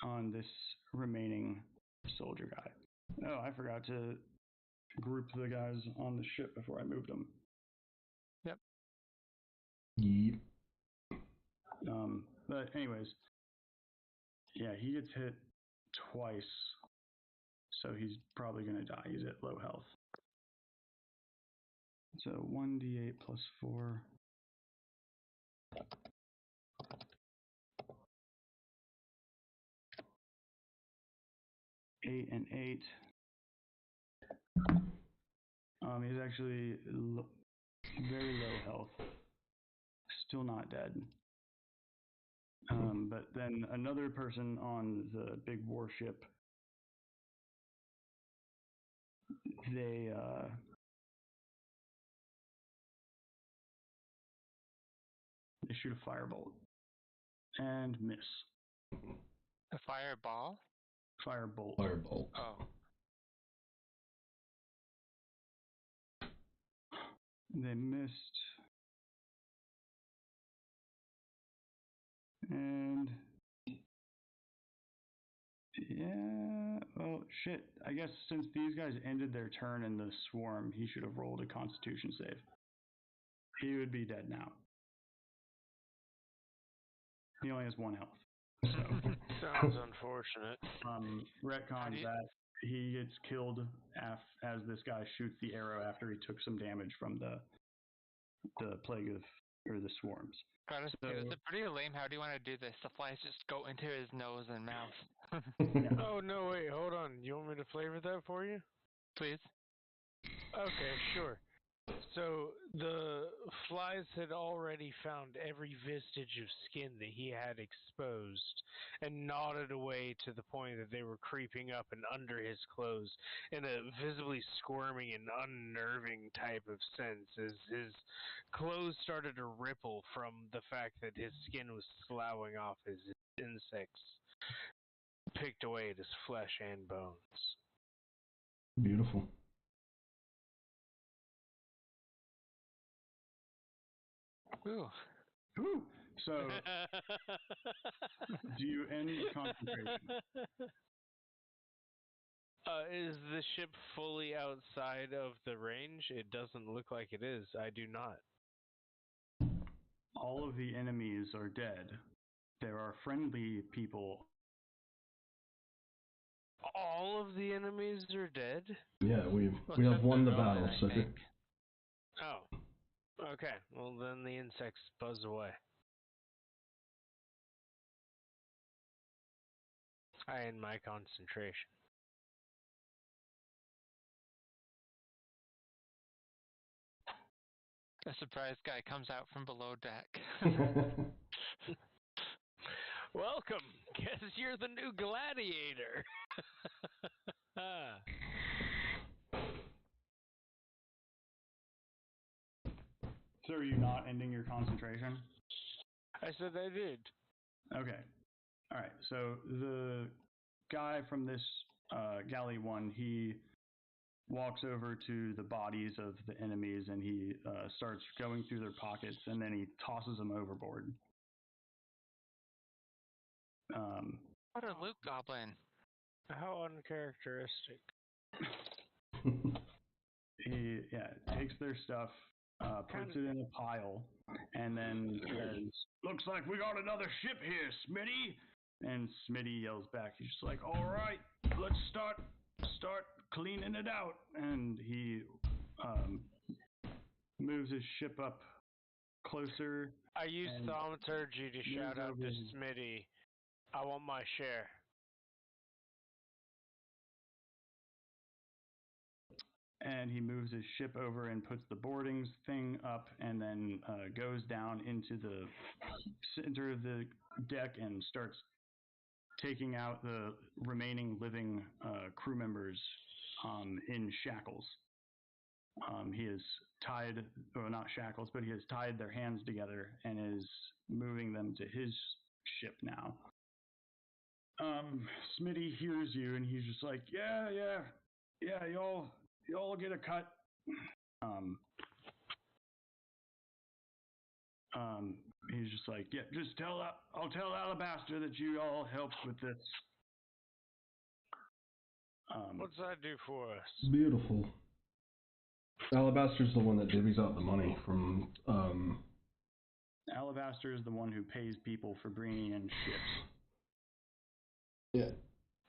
on this remaining soldier guy. Oh, I forgot to group the guys on the ship before I moved them. Yep. But anyways, yeah, he gets hit twice, so he's probably going to die. He's at low health. So 1d8 plus 4. 8 and 8. He's actually very low health. Still not dead. But then another person on the big warship, they shoot a firebolt and miss. A fireball? Firebolt. Firebolt. Oh. They missed. And yeah, well, shit. I guess since these guys ended their turn in the swarm, he should have rolled a Constitution save. He would be dead now. He only has 1 health. So sounds unfortunate. Retcons that he gets killed as this guy shoots the arrow after he took some damage from the plague of, or the swarms. It's pretty lame. How do you want to do this? The flies just go into his nose and mouth. Yeah. Oh, no, wait, hold on. You want me to flavor that for you? Please. Okay, sure. So the flies had already found every vestige of skin that he had exposed and gnawed away to the point that they were creeping up and under his clothes in a visibly squirming and unnerving type of sense as his clothes started to ripple from the fact that his skin was sloughing off as insects picked away at his flesh and bones. Beautiful. Ooh. Ooh. So, do you end concentration? Is the ship fully outside of the range? It doesn't look like it is. I do not. All of the enemies are dead. There are friendly people. All of the enemies are dead? Yeah, we have won the battle, I sir. think. Oh. Okay. Well, then the insects buzz away. I end my concentration. A surprise guy comes out from below deck. Welcome. Guess you're the new gladiator. So are you not ending your concentration? I said I did. Okay. All right. So the guy from this galley 1, he walks over to the bodies of the enemies and he starts going through their pockets and then he tosses them overboard. What a loot goblin. How uncharacteristic. He takes their stuff, puts it in a pile, and then says, "Looks like we got another ship here, Smitty." And Smitty yells back, he's just like, "All right, let's start cleaning it out." And he moves his ship up closer. I use and thaumaturgy to shout out to over- Smitty, I want my share. And he moves his ship over and puts the boardings thing up, and then goes down into the center of the deck and starts taking out the remaining living crew members in shackles. He is tied, well, not shackles, but he has tied their hands together and is moving them to his ship now. Smitty hears you, and he's just like, yeah, y'all get a cut. He's just like, yeah, I'll tell Alabaster that you all helped with this. What's that do for us? Beautiful. Alabaster's the one that divvies out the money from, Alabaster is the one who pays people for bringing in ships. Yeah.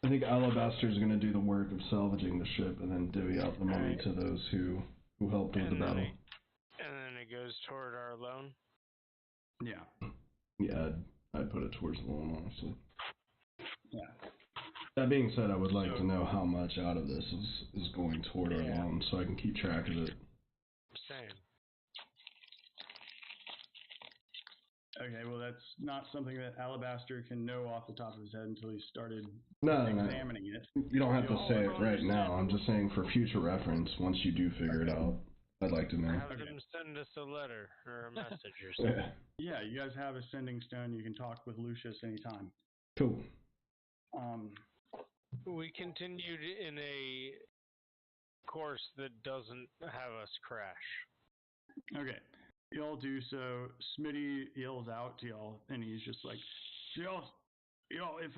I think Alabaster's going to do the work of salvaging the ship and then divvy out the money to those who helped with the battle. And then it goes toward our loan? Yeah. Yeah, I'd put it towards the loan, honestly. Yeah. That being said, I would like to know how much out of this is going toward our loan so I can keep track of it. Same. Okay, well, that's not something that Alabaster can know off the top of his head until he started No. examining it. You don't have to say it right now. I'm just saying for future reference, once you do figure it out, I'd like to know. Have them send us a letter or a message or something. Yeah, you guys have a sending stone. You can talk with Lucius anytime. Cool. We continued in a course that doesn't have us crash. Okay. Y'all do so. Smitty yells out to y'all, and he's just like, y'all, if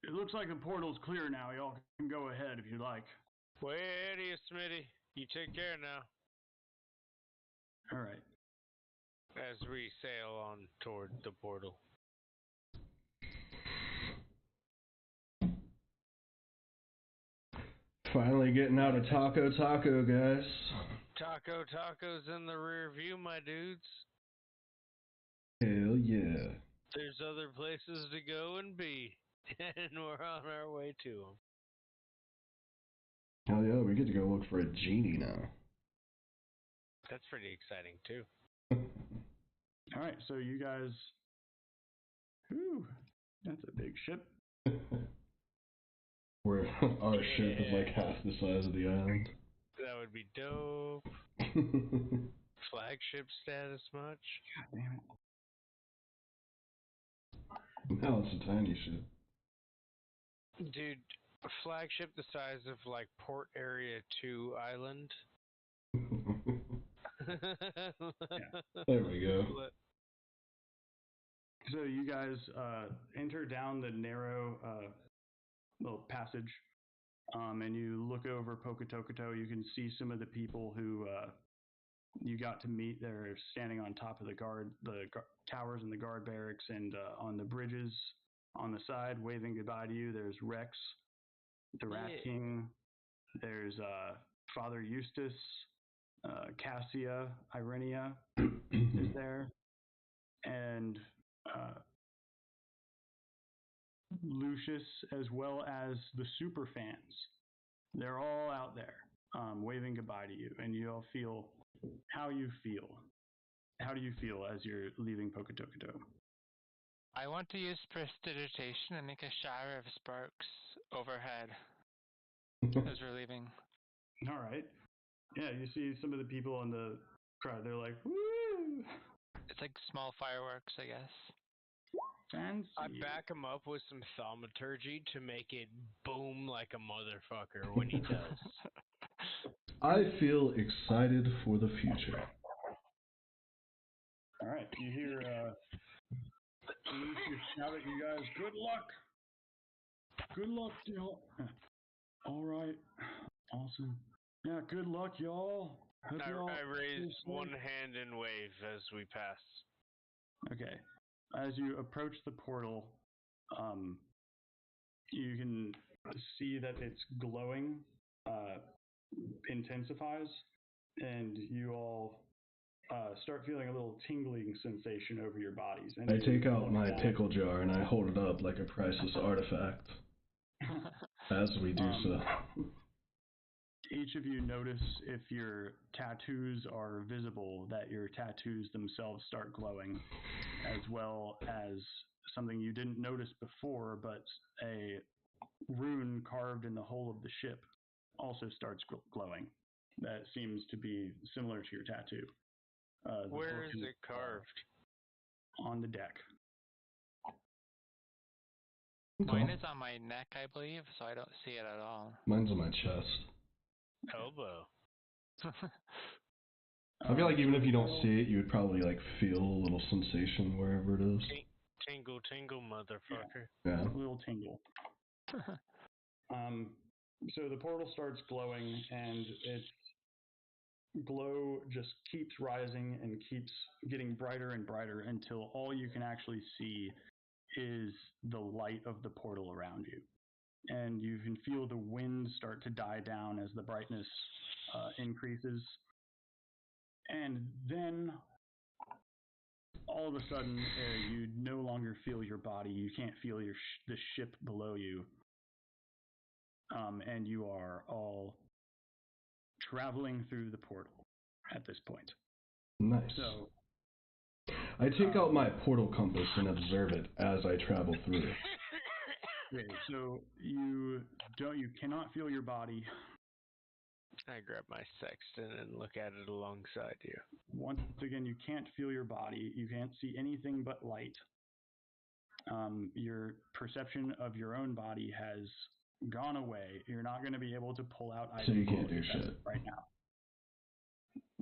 it looks like the portal's clear now, y'all can go ahead if you like. Way ahead of you, Smitty. You take care now. All right. As we sail on toward the portal. Finally getting out of Taco, guys. Taco's in the rear view, my dudes. Hell yeah. There's other places to go and be, and we're on our way to them. Hell yeah, we get to go look for a genie now. That's pretty exciting, too. All right, so you guys, that's a big ship. Where our ship is like half the size of the island. That would be dope. Flagship status much? God damn it. No, it's a tiny ship. Dude, a flagship the size of like Port Area 2 Island. There we go. So you guys enter down the narrow little passage, and you look over Pocatocato. You can see some of the people who you got to meet. They're standing on top of the towers and the guard barracks, and on the bridges on the side, waving goodbye to you. There's Rex, the Rat King. There's Father Eustace, Cassia, Irenia is there, and Lucius, as well as the super fans. They're all out there waving goodbye to you, and you all feel how you feel. How do you feel as you're leaving Pocatocato? I want to use prestidigitation and make a shower of sparks overhead as we're leaving. All right. Yeah, you see some of the people in the crowd. They're like, woo! It's like small fireworks, I guess. Fancy. I back him up with some thaumaturgy to make it boom like a motherfucker when he does. I feel excited for the future. All right, you hear Lucius shout at you guys, good luck. Good luck, y'all. All right. Awesome. Yeah, good luck, y'all. Hope y'all I raise stay one safe. hand and wave as we pass. Okay. As you approach the portal, you can see that it's glowing, intensifies, and you all start feeling a little tingling sensation over your bodies. And I you take out look my down. pickle jar and I hold it up like a priceless artifact. As we do so. Each of you notice if your tattoos are visible, that your tattoos themselves start glowing, as well as something you didn't notice before, but a rune carved in the hull of the ship also starts glowing. That seems to be similar to your tattoo. Where is it carved? On the deck. Okay. Mine is on my neck, I believe, so I don't see it at all. Mine's on my chest. Elbow. I feel like even if you don't see it, you would probably like feel a little sensation wherever it is. Tingle, tingle, motherfucker. Yeah. A little tingle. So the portal starts glowing, and its glow just keeps rising and keeps getting brighter and brighter until all you can actually see is the light of the portal around you. And you can feel the wind start to die down as the brightness increases. And then all of a sudden, you no longer feel your body. You can't feel the ship below you. And you are all traveling through the portal at this point. Nice. So I take out my portal compass and observe it as I travel through. okay, so you cannot feel your body. I grab my sextant and look at it alongside you. Once again, you can't feel your body. You can't see anything but light. Your perception of your own body has gone away. You're not going to be able to pull out items. So you can't do shit right now.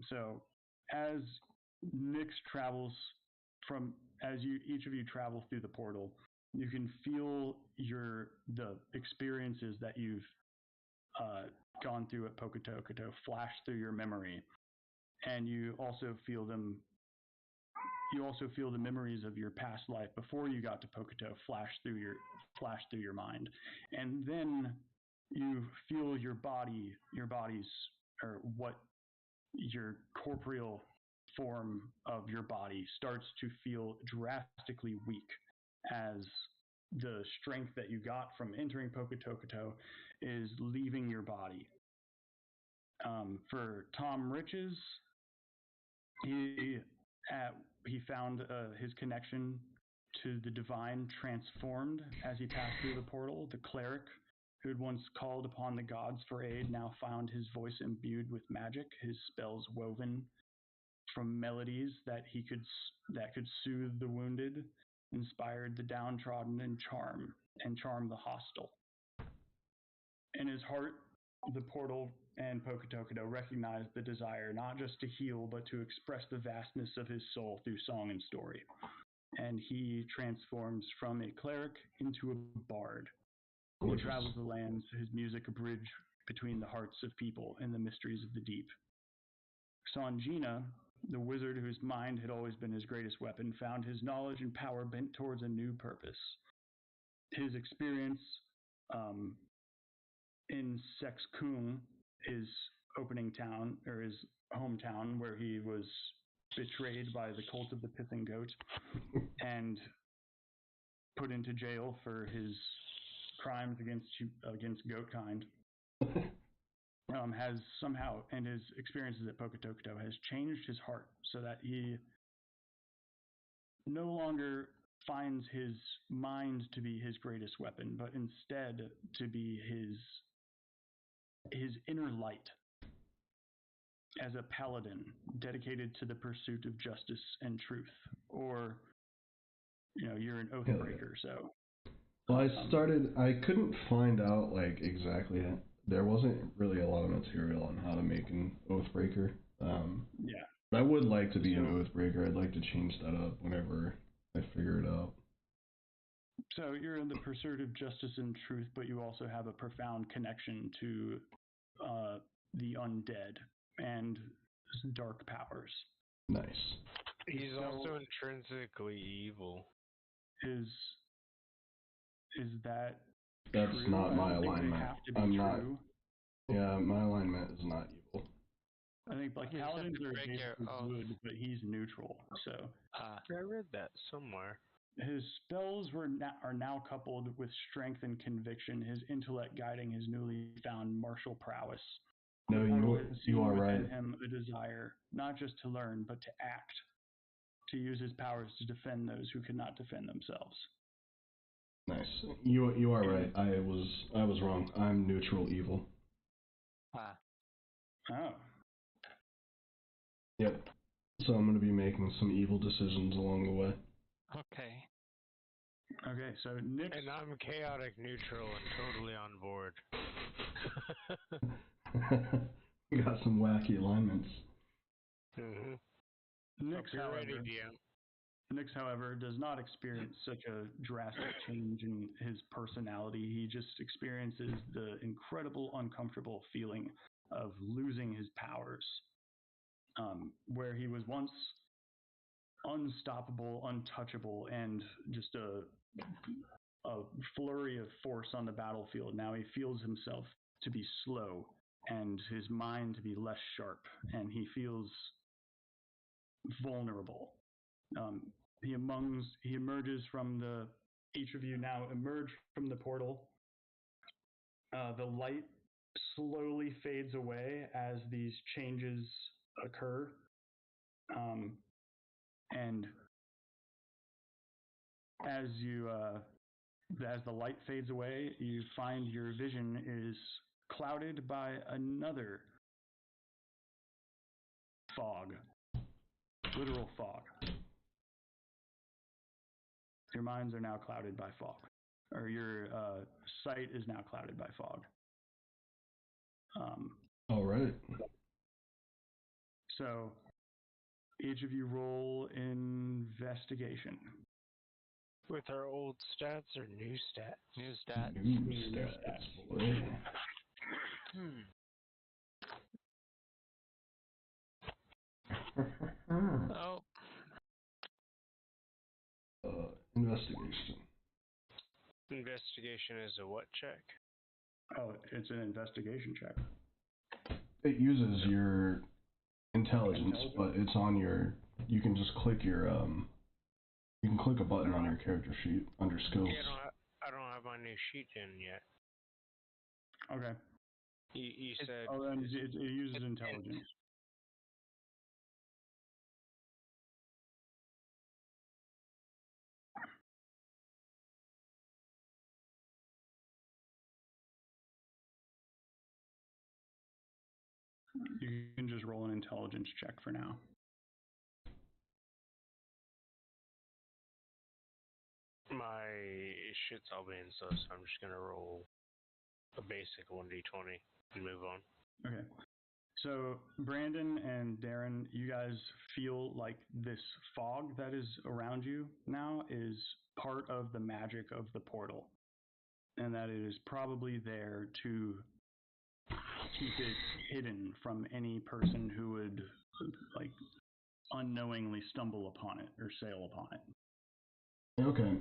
So as Nyx travels each of you travel through the portal, you can feel the experiences that you've gone through at Pocatocato flash through your memory, and you also feel them. You also feel the memories of your past life before you got to Pocatello flash through your mind, and then you feel your corporeal form of your body starts to feel drastically weak as the strength that you got from entering Pocatocato is leaving your body. For Tom Riches, he found his connection to the divine transformed as he passed through the portal. The cleric who had once called upon the gods for aid now found his voice imbued with magic, his spells woven from melodies that could soothe the wounded, inspired the downtrodden, and charm the hostile. In his heart, the portal and Pocatocato recognized the desire not just to heal, but to express the vastness of his soul through song and story. And he transforms from a cleric into a bard. He travels the lands, his music a bridge between the hearts of people and the mysteries of the deep. Sanjina, the wizard whose mind had always been his greatest weapon, found his knowledge and power bent towards a new purpose. His experience in Sexkung, his opening town, or his hometown, where he was betrayed by the cult of the Pissing Goat and put into jail for his crimes against goat kind, has somehow, and his experiences at Pocatocato has changed his heart so that he no longer finds his mind to be his greatest weapon, but instead to be his inner light as a paladin dedicated to the pursuit of justice and truth. Or, you're an oath breaker, so. Well, I couldn't find out like exactly. There wasn't really a lot of material on how to make an oathbreaker. Yeah. But I would like to be an oathbreaker. I'd like to change that up whenever I figure it out. So you're in the pursuit of justice and truth, but you also have a profound connection to the undead and dark powers. Nice. He's also intrinsically evil. Is that That's true? not my I don't think they alignment. have to be I'm true. not. Yeah, my alignment is not evil. I think like You just have paladins to are break your basically oath. good, but he's neutral. So I read that somewhere. his spells are now coupled with strength and conviction, his intellect guiding his newly found martial prowess. No, The portal has you seen are within right. him a desire, not just to learn, but to act, to use his powers to defend those who could not defend themselves. Nice. You are right. I was wrong. I'm neutral evil. Oh. Yep. So I'm gonna be making some evil decisions along the way. Okay. Okay, so Nick's... And I'm chaotic neutral and totally on board. We got some wacky alignments. Nix, however, does not experience such a drastic change in his personality. He just experiences the incredible, uncomfortable feeling of losing his powers. Where he was once unstoppable, untouchable, and just a flurry of force on the battlefield. Now he feels himself to be slow and his mind to be less sharp, and he feels vulnerable. He emerges from each of you now emerge from the portal. The light slowly fades away as these changes occur. And as the light fades away, you find your vision is clouded by another fog, literal fog. Your minds are now clouded by fog, or your sight is now clouded by fog. All right. So each of you roll investigation. With our old stats or new stats? New stats. New stats, boy. Oh. Investigation. Investigation is a what check? Oh, it's an investigation check. It uses your intelligence, but it's on your. You can just click your. You can click a button on your character sheet under skills. Yeah, I don't have my new sheet in yet. Okay. You said. Oh, then it uses intelligence. You can just roll an intelligence check for now. My shit's all being so I'm just gonna roll a basic 1d20 and move on. Okay. So Brandon and Darren, you guys feel like this fog that is around you now is part of the magic of the portal, and that it is probably there to keep it hidden from any person who would like unknowingly stumble upon it or sail upon it. Okay.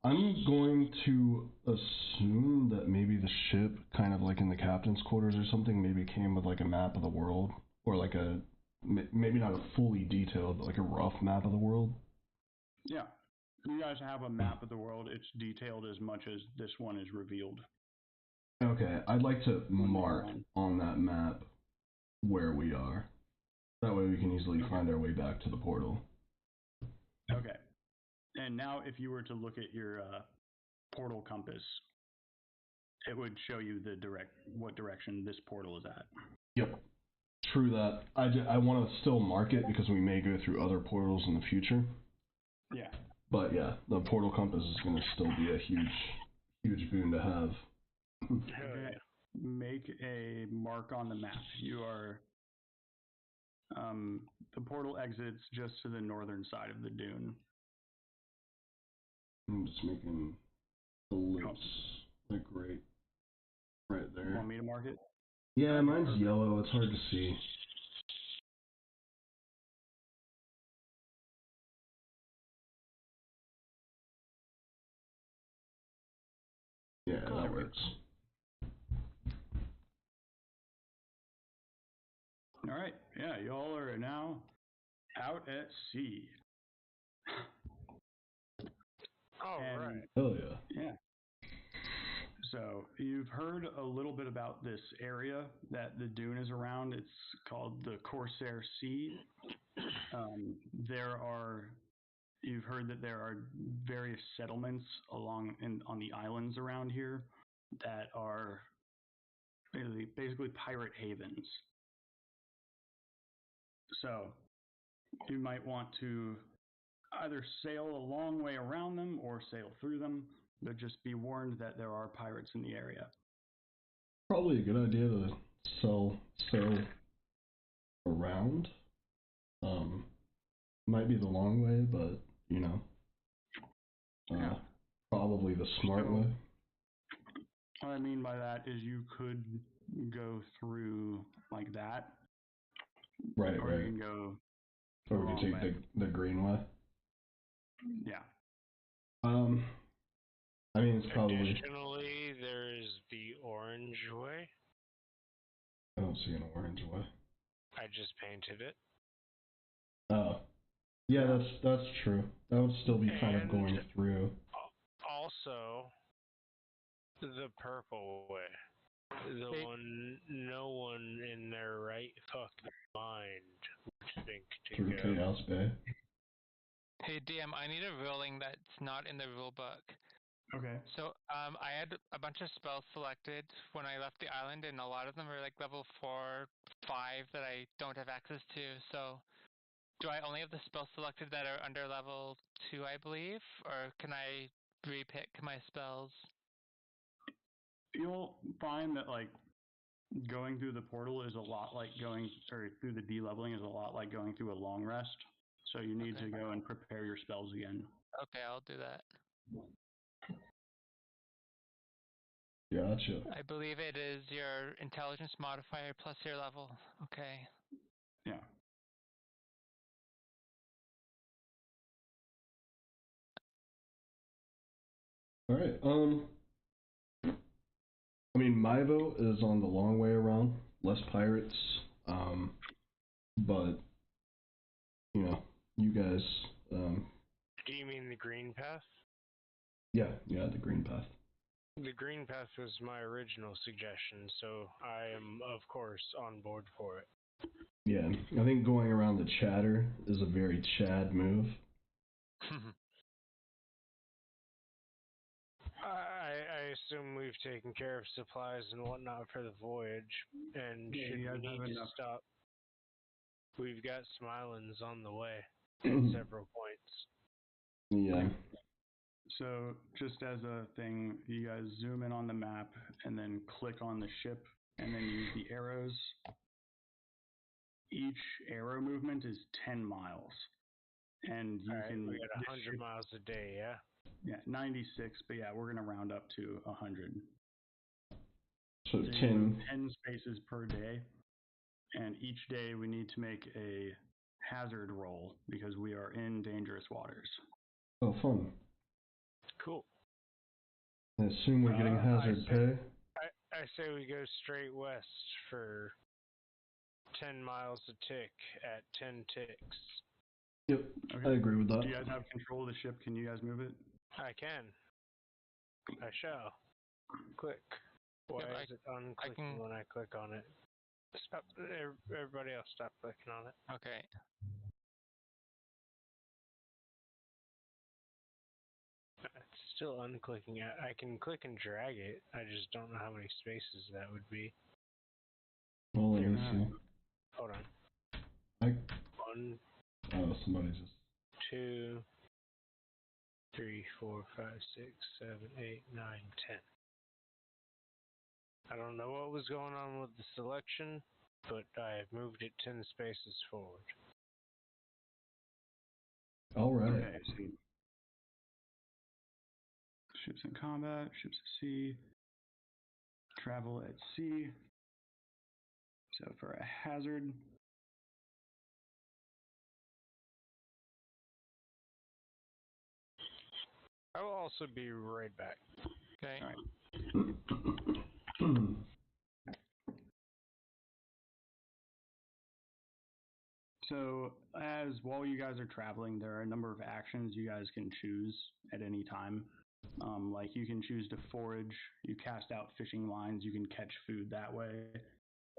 I'm going to assume that maybe the ship, kind of like in the captain's quarters or something, maybe came with like a map of the world, or like maybe not a fully detailed, but like a rough map of the world. Yeah. You guys have a map of the world. It's detailed as much as this one is revealed. Okay, I'd like to mark on that map where we are. That way we can easily find our way back to the portal. Okay. And now if you were to look at your portal compass, it would show you what direction this portal is at. Yep. True that. I want to still mark it because we may go through other portals in the future. Yeah. But yeah, the portal compass is going to still be a huge boon to have. Okay. Make a mark on the map. You are the portal exits just to the northern side of the dune. I'm just making ellipse. Like right You there. want me to mark it? Yeah, mine's yellow. It's hard to see. Yeah, that works. All right. Yeah, y'all are now out at sea. All And, right. Hell yeah. Yeah. So you've heard a little bit about this area that the dune is around. It's called the Corsair Sea. You've heard that there are various settlements on the islands around here that are basically pirate havens. So you might want to either sail a long way around them or sail through them, but just be warned that there are pirates in the area. Probably a good idea to sail around. Might be the long way, but Yeah. probably the smart way. What I mean by that is you could go through like that. Right, or right. You can go Or we can take the green way. Yeah. I mean, it's probably. Additionally, there's the orange way. I don't see an orange way. I just painted it. Oh. Yeah, that's true. That would still be kind of going through. Also, the purple way. The one no one in their right fucking mind would think to Through go. Chaos Bay. Hey DM, I need a ruling that's not in the rule book. Okay. So I had a bunch of spells selected when I left the island, and a lot of them are like level 4, 5 that I don't have access to. So do I only have the spells selected that are under level 2, I believe? Or can I repick my spells? You'll find that going through the portal is a lot like through the de-leveling is a lot like going through a long rest. So you need to go and prepare your spells again. Okay, I'll do that. Gotcha. I believe it is your intelligence modifier plus your level. Okay. Yeah. All right. I mean, my vote is on the long way around, less pirates. But you guys. Do you mean the green path? Yeah, the green path. The green path was my original suggestion, so I am, of course, on board for it. Yeah, I think going around the chatter is a very Chad move. I assume we've taken care of supplies and whatnot for the voyage, and Yeah, should you we guys have need to enough. stop, we've got Smilins on the way at several points. Yeah. So just as a thing, you guys zoom in on the map and then click on the ship and then use the arrows. Each arrow movement is 10 miles. And you can... We got 100 miles a day, yeah? Yeah, 96, but yeah, we're going to round up to 100. So you 10. move 10 spaces per day. And each day we need to make a hazard roll because we are in dangerous waters. Oh, fun. Cool. I assume we're getting hazard pay? I say we go straight west for 10 miles a tick at 10 ticks. Yep, okay. I agree with that. Do you guys have control of the ship? Can you guys move it? I can. I shall. Click. Why Yep, is it unclicking when I click on it? Stop. Everybody else stop clicking on it. Okay. It's still unclicking. I can click and drag it. I just don't know how many spaces that would be. Well, let me see. Hold on. 1. Oh, somebody's just... 2, 3, 4, 5, 6, 7, 8, 9, 10. I don't know what was going on with the selection, but I have moved it 10 spaces forward. All right. Okay, ships in combat, ships at sea, travel at sea. So for a hazard, I will also be right back. Okay. all right. So as while you guys are traveling, there are a number of actions you guys can choose at any time. Like you can choose to forage, you cast out fishing lines, you can catch food that way.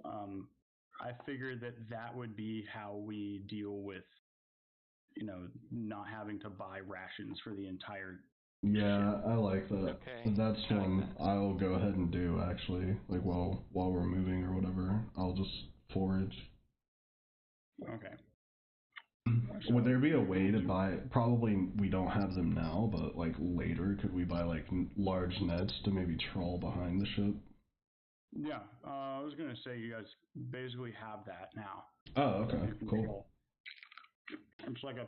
I figured that would be how we deal with, not having to buy rations for the entire. Yeah, I like that. Okay. That's I like one that. I'll go ahead and do actually. Like while we're moving or whatever, I'll just forage. Okay. Would there be a way to buy? Probably we don't have them now, but like later, could we buy like large nets to maybe trawl behind the ship? Yeah, I was gonna say you guys basically have that now. Oh, okay, You cool. control. It's like a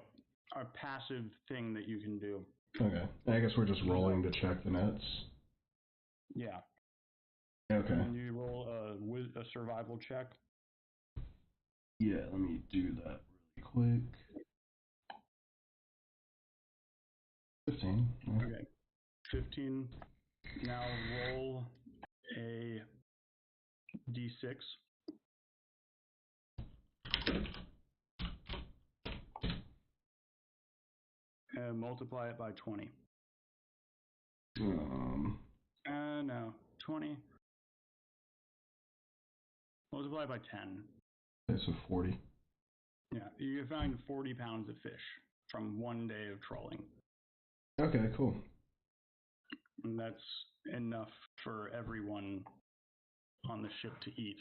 passive thing that you can do. Okay, I guess we're just rolling to check the nets. Yeah. Okay. And you roll a survival check. Yeah, let me do that really quick. 15. Yeah. Okay. 15. Now roll a d6. And multiply it by 20. No. 20. Multiply by 10. Okay, so 40. Yeah. You can find 40 pounds of fish from one day of trawling. Okay, cool. And that's enough for everyone on the ship to eat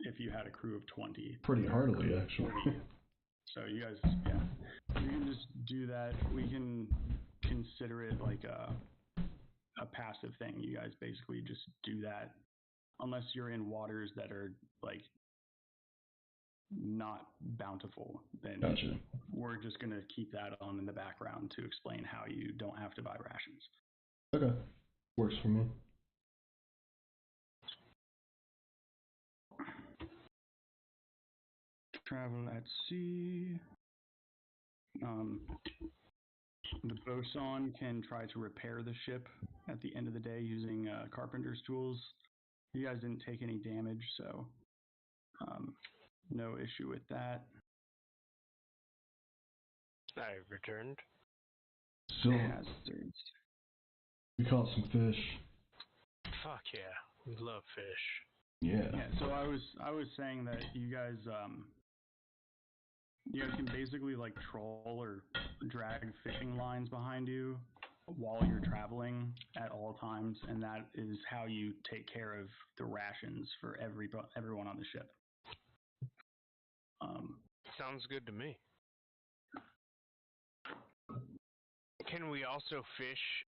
if you had a crew of 20. Pretty heartily, actually. So you guys, yeah, you can just do that. We can consider it like a passive thing. You guys basically just do that unless you're in waters that are like not bountiful. Then Gotcha. we're just gonna keep that on in the background to explain how you don't have to buy rations. Okay, works for me. Travel at sea. The bosun can try to repair the ship at the end of the day using carpenter's tools. You guys didn't take any damage, so no issue with that. I returned. So Hazards. we caught some fish. Fuck yeah, we love fish. Yeah. Yeah. So I was saying that you guys can basically like troll or drag fishing lines behind you while you're traveling at all times, and that is how you take care of the rations for everyone on the ship. Sounds good to me. Can we also fish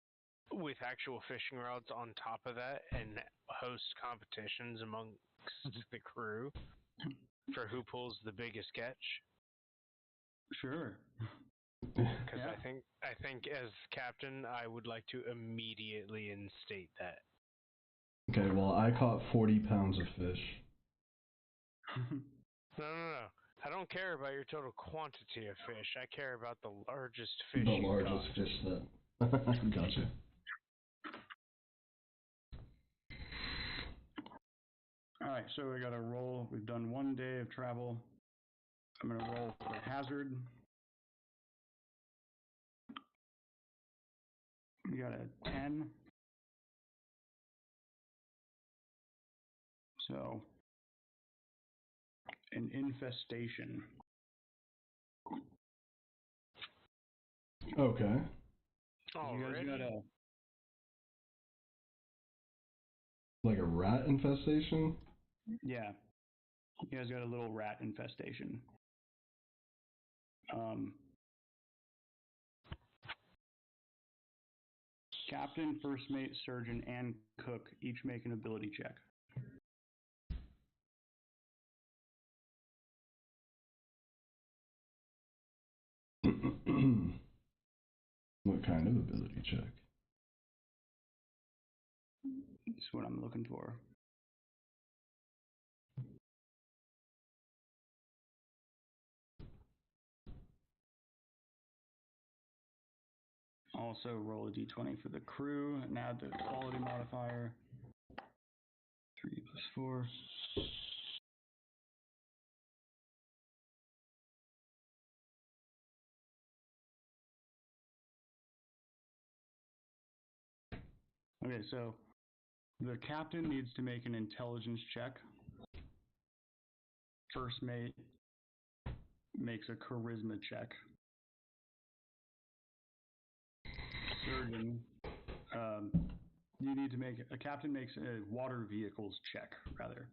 with actual fishing rods on top of that and host competitions amongst the crew for who pulls the biggest catch? Sure. Because Yeah. I think as captain, I would like to immediately instate that. Okay, well, I caught 40 pounds of fish. No. I don't care about your total quantity of fish. I care about the largest fish The you largest caught. fish that. Gotcha. All right, so we got a roll. We've done 1 day of travel. I'm going to roll for hazard. We got a 10. So, an infestation. Okay. You guys got a Like a rat infestation? Yeah. You guys got a little rat infestation. Captain, first mate, surgeon, and cook each make an ability check. What kind of ability check? is what I'm looking for. Also roll a d20 for the crew and add the quality modifier. 3 plus 4. Okay, so the captain needs to make an intelligence check. First mate makes a charisma check. Surgeon, you need to make a captain makes a water vehicles check, rather.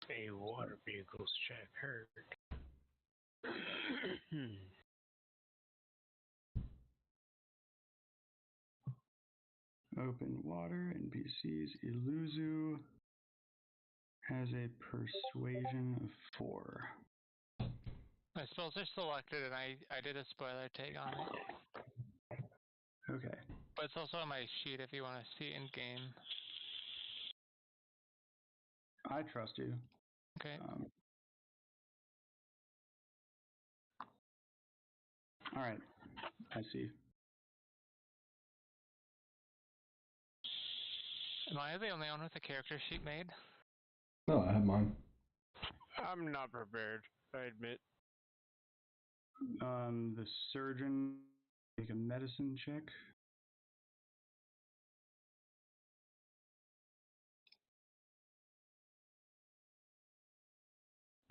A water vehicles check. Heard. Open water, NPCs. Iluzu has a persuasion of 4. My spells are selected, and I did a spoiler tag on it. Okay. But it's also on my sheet if you want to see in game. I trust you. Okay. All right. I see. Am I the only one with a character sheet made? No, I have mine. I'm not prepared, I admit. The surgeon make a medicine check.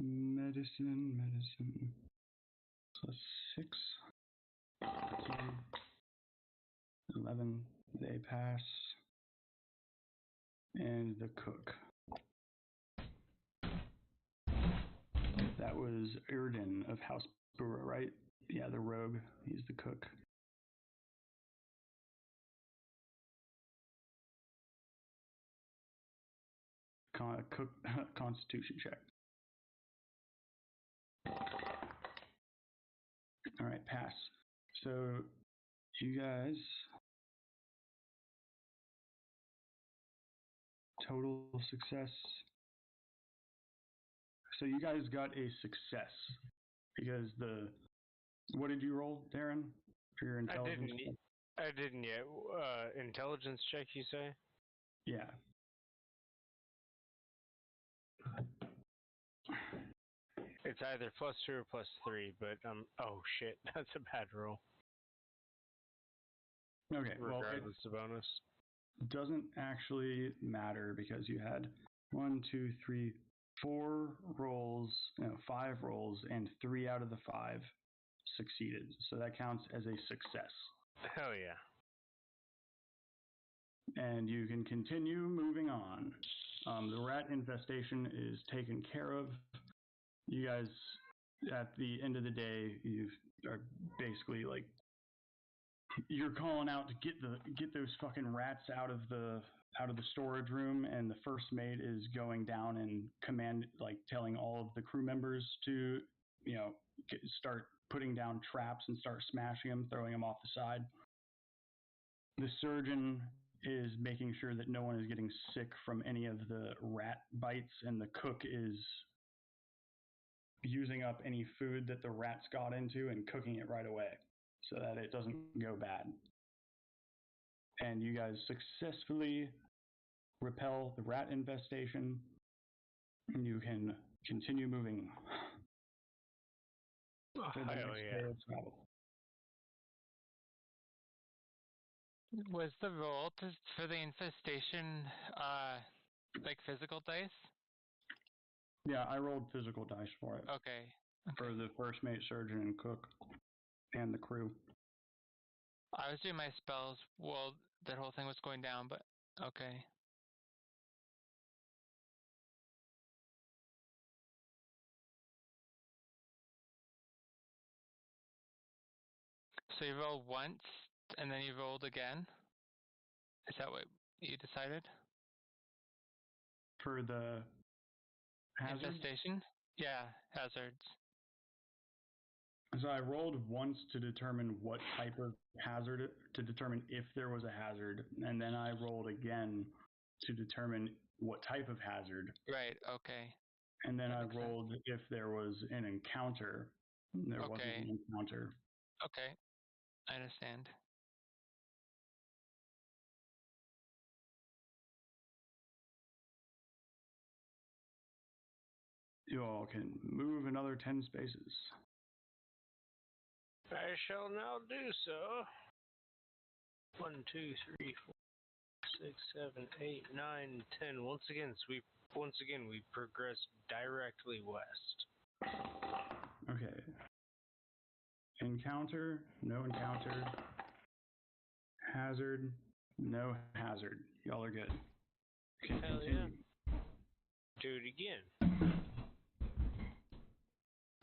Medicine. Plus 6. 11. They pass. And the cook. That was Erden of House Brewer, right? Yeah, the rogue. He's the cook. Cook Constitution check. All right, pass. So you guys total success. So you guys got a success because what did you roll, Darren, for your intelligence? I didn't yet. Intelligence check, you say? Yeah. It's either +2 or +3, but oh shit, that's a bad roll. Okay. Regardless of bonus. Doesn't actually matter because you had 1, 2, 3, 4 rolls, 5 rolls, and 3 out of the 5 succeeded. So that counts as a success. Hell yeah. And you can continue moving on. The rat infestation is taken care of. You guys, at the end of the day, you are basically like, you're calling out to get those fucking rats out of the storage room, and the first mate is going down and telling all of the crew members to start putting down traps and start smashing them, throwing them off the side. The surgeon is making sure that no one is getting sick from any of the rat bites, and the cook is using up any food that the rats got into and cooking it right away so that it doesn't go bad. And you guys successfully repel the rat infestation, and you can continue moving for the next day of travel. Was the roll for the infestation like physical dice? Yeah, I rolled physical dice for it. Okay. For the first mate, surgeon, and cook, and the crew. I was doing my spells while that whole thing was going down, but okay. So you rolled once, and then you rolled again? Is that what you decided? For the hazard? Infestation? Yeah, hazards. So I rolled once to determine what type of hazard, to determine if there was a hazard, and then I rolled again to determine what type of hazard. Right, okay. And then That I makes sense. rolled if there was an encounter. There wasn't Okay. an encounter. Okay. I understand. You all can move another 10 spaces. I shall now do so. 1, 2, 3, 4, 6, 7, 8, 9, 10. Once again, we progress directly west. Okay. Encounter, no encounter. Hazard, no hazard. Y'all are good. Can Hell continue. yeah. Do it again.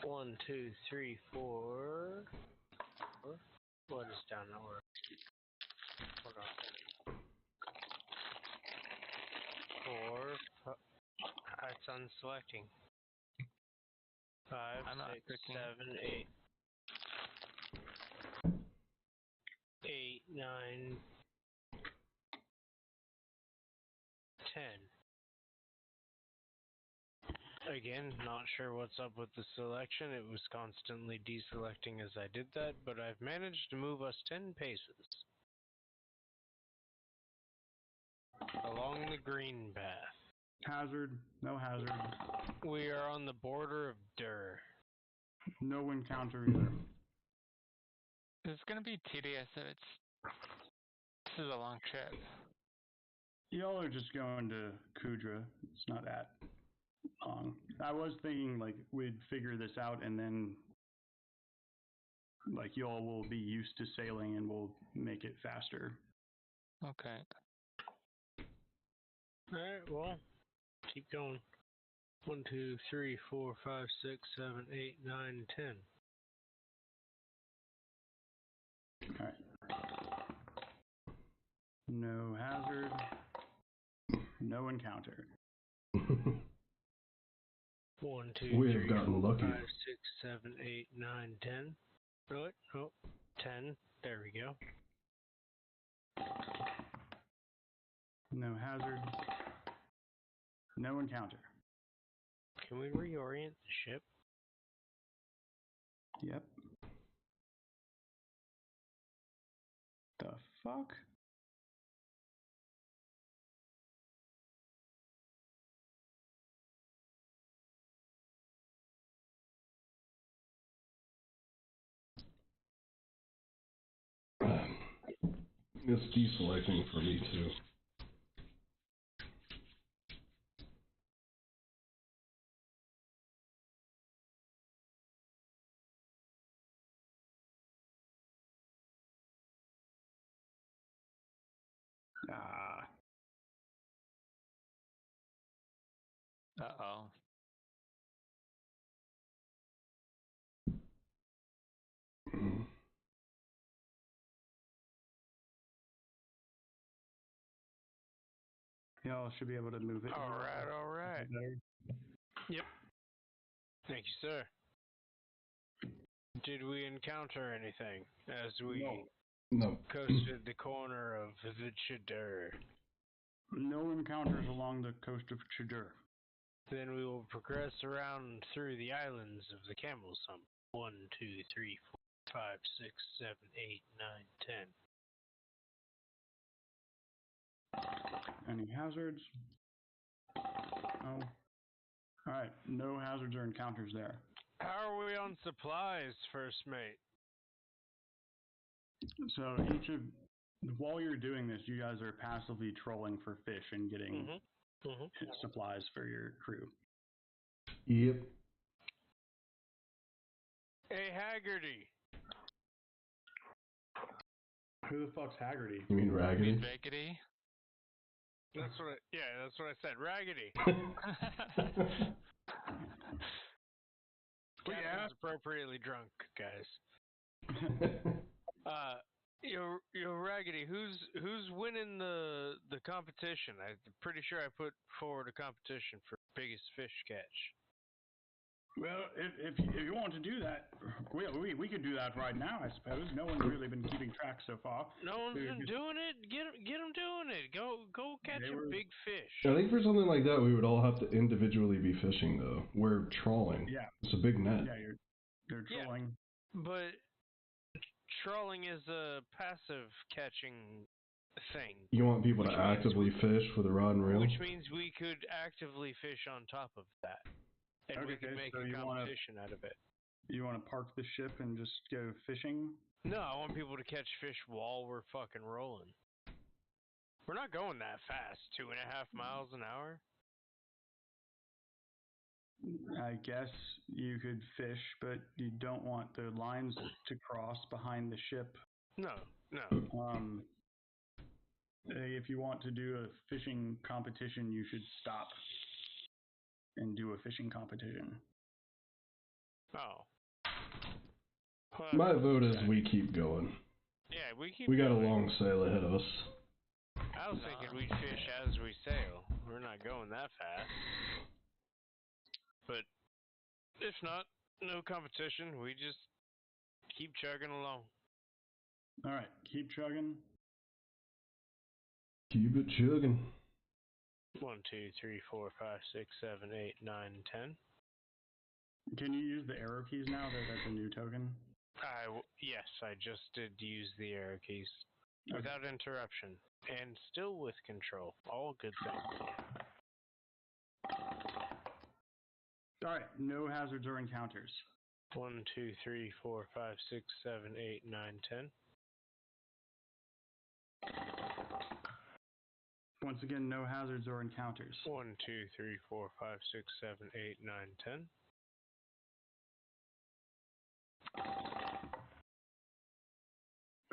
1, 2, 3, 4. What is down that order? Hold on. 4. It's unselecting. 5, I'm not 6, clicking. 7, 8. 8, 9, 10. Again, not sure what's up with the selection. It was constantly deselecting as I did that, but I've managed to move us 10 paces. Along the green path. Hazard, no hazard. We are on the border of Dur. No encounter either. It's gonna be tedious if this is a long trip. Y'all are just going to Kudra. It's not that long. I was thinking like we'd figure this out and then like y'all will be used to sailing and we'll make it faster. Okay. Alright, well, keep going. 1, 2, 3, 4, 5, 6, 7, 8, 9, 10. Alright. No hazard. No encounter. 1, 2, We have 3, gotten 4, lucky. 5, 6, 7, 8, 9, 10. Really? Oh, 10. There we go. No hazard. No encounter. Can we reorient the ship? Yep. The fuck? It's deselecting for me too. Ah. Uh-oh. Y'all should be able to move it. Alright. Better. Yep. Thank you, sir. Did we encounter anything as we No. coasted the corner of the Chiddur? No encounters along the coast of Chiddur. Then we will progress around through the islands of the Camel's Hump. 1, 2, 3, 4, 5, 6, 7, 8, 9, 10. Any hazards? No. Alright, no hazards or encounters there. How are we on supplies, first mate? So while you're doing this, you guys are passively trolling for fish and getting supplies for your crew. Yep. Hey, Haggerty. Who the fuck's Haggerty? You mean Raggedy? Raggedy? That's what I said. Raggedy. Captain's appropriately drunk, guys. Yo, Raggedy, who's winning the competition? I'm pretty sure I put forward a competition for biggest fish catch. Well, if you want to do that, we could do that right now, I suppose. No one's really been keeping track so far. No one's been doing it. Get them doing it. Go catch a big fish. I think for something like that, we would all have to individually be fishing, though. We're trawling. Yeah. It's a big net. Yeah, you're trolling. Yeah, but trawling is a passive catching thing. You want people to actively fish with a rod and reel? Which means we could actively fish on top of that. And we could make a competition out of it. You want to park the ship and just go fishing? No, I want people to catch fish while we're fucking rolling. We're not going that fast. 2.5 miles an hour? I guess you could fish, but you don't want the lines to cross behind the ship. No. If you want to do a fishing competition, you should stop and do a fishing competition. Oh. My vote is we keep going. Yeah, we got a long sail ahead of us. I was thinking we'd fish as we sail. We're not going that fast. But if not, no competition. We just keep chugging along. All right, keep chugging. Keep it chugging. 1, 2, 3, 4, 5, 6, 7, 8, 9, 10. Can you use the arrow keys now that that's a new token? Yes, I just did use the arrow keys. Okay. Without interruption. And still with control. All good things. Alright, no hazards or encounters. 1, 2, 3, 4, 5, 6, 7, 8, 9, 10. Once again, no hazards or encounters. 1, 2, 3, 4, 5, 6, 7, 8, 9, 10.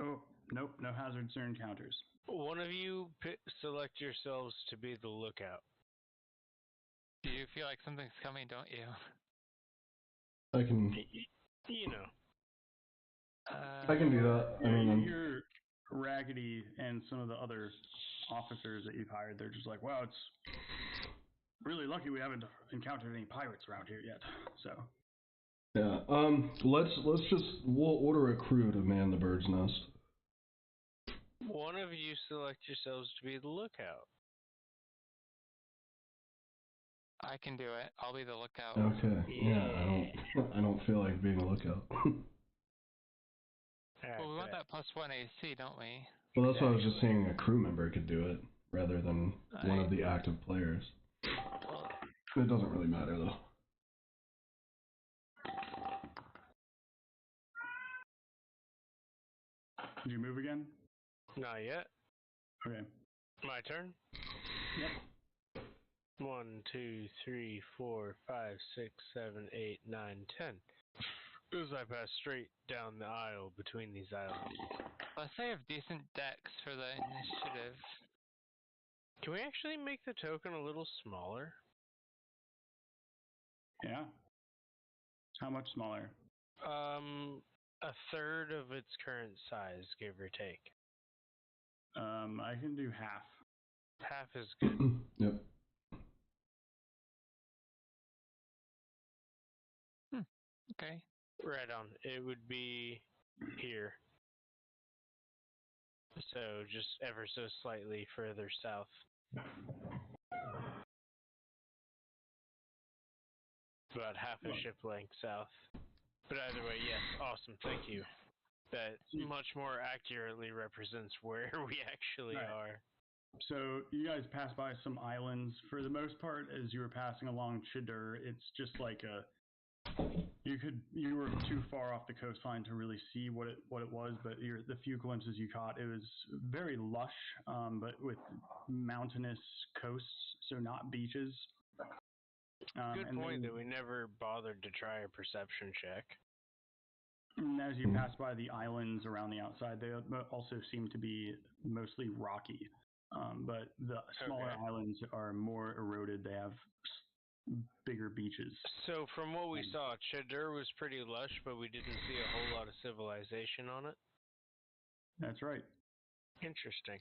Oh, nope, no hazards or encounters. One of you select yourselves to be the lookout. You feel like something's coming, don't you? I can. You know. I can do that. I mean, you're Raggedy and some of the other officers that you've hired. They're just like, wow, it's really lucky we haven't encountered any pirates around here yet. So. Yeah. We'll order a crew to man the bird's nest. One of you select yourselves to be the lookout. I can do it. I'll be the lookout. Okay. Yeah, I don't feel like being a lookout. Well, we want that +1 AC, don't we? Well, that's why I was just saying a crew member could do it rather than one of the active players. It doesn't really matter though. Did you move again? Not yet. Okay. My turn? Yep. 1, 2, 3, 4, 5, 6, 7, 8, 9, 10. As I pass straight down the aisle between these islands. Plus, I have decent decks for the initiative. Can we actually make the token a little smaller? Yeah. How much smaller? A third of its current size, give or take. I can do half. Half is good. Yep. Okay. Right on. It would be here. So just ever so slightly further south. About half a ship length south. But either way, yes, awesome, thank you. That much more accurately represents where we actually are. So you guys pass by some islands. For the most part, as you were passing along Chidur, it's just like you were too far off the coastline to really see what it was, but the few glimpses you caught, it was very lush, but with mountainous coasts, so not beaches. Good point that we never bothered to try a perception check. And as you pass by the islands around the outside, they also seem to be mostly rocky. But the smaller islands are more eroded. They have bigger beaches. So from what we saw, Chidur was pretty lush, but we didn't see a whole lot of civilization on it. That's right. Interesting.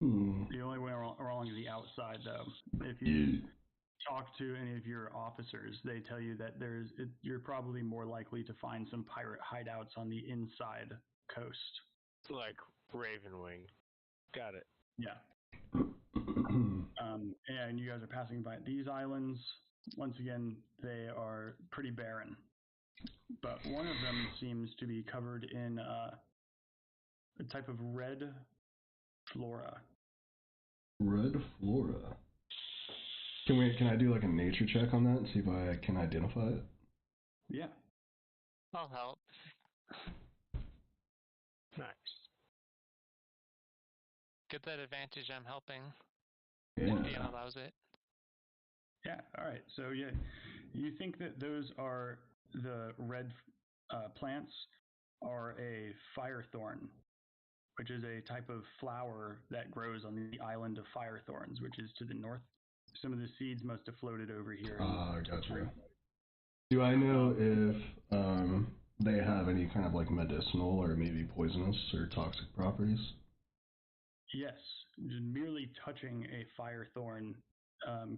The only way along the outside, though, if you talk to any of your officers, they tell you that you're probably more likely to find some pirate hideouts on the inside coast. Like Ravenwing. Got it. Yeah. And you guys are passing by these islands. Once again, they are pretty barren. But one of them seems to be covered in a type of red flora. Red flora. Can I do like a nature check on that and see if I can identify it? Yeah. I'll help. Nice. Get that advantage I'm helping. Yeah. If DM allows it. Yeah. All right. So yeah, you think that those are the red plants are a firethorn, which is a type of flower that grows on the island of Firethorns, which is to the north. Some of the seeds must have floated over here. Gotcha. Do I know if they have any kind of like medicinal or maybe poisonous or toxic properties? Yes, just merely touching a firethorn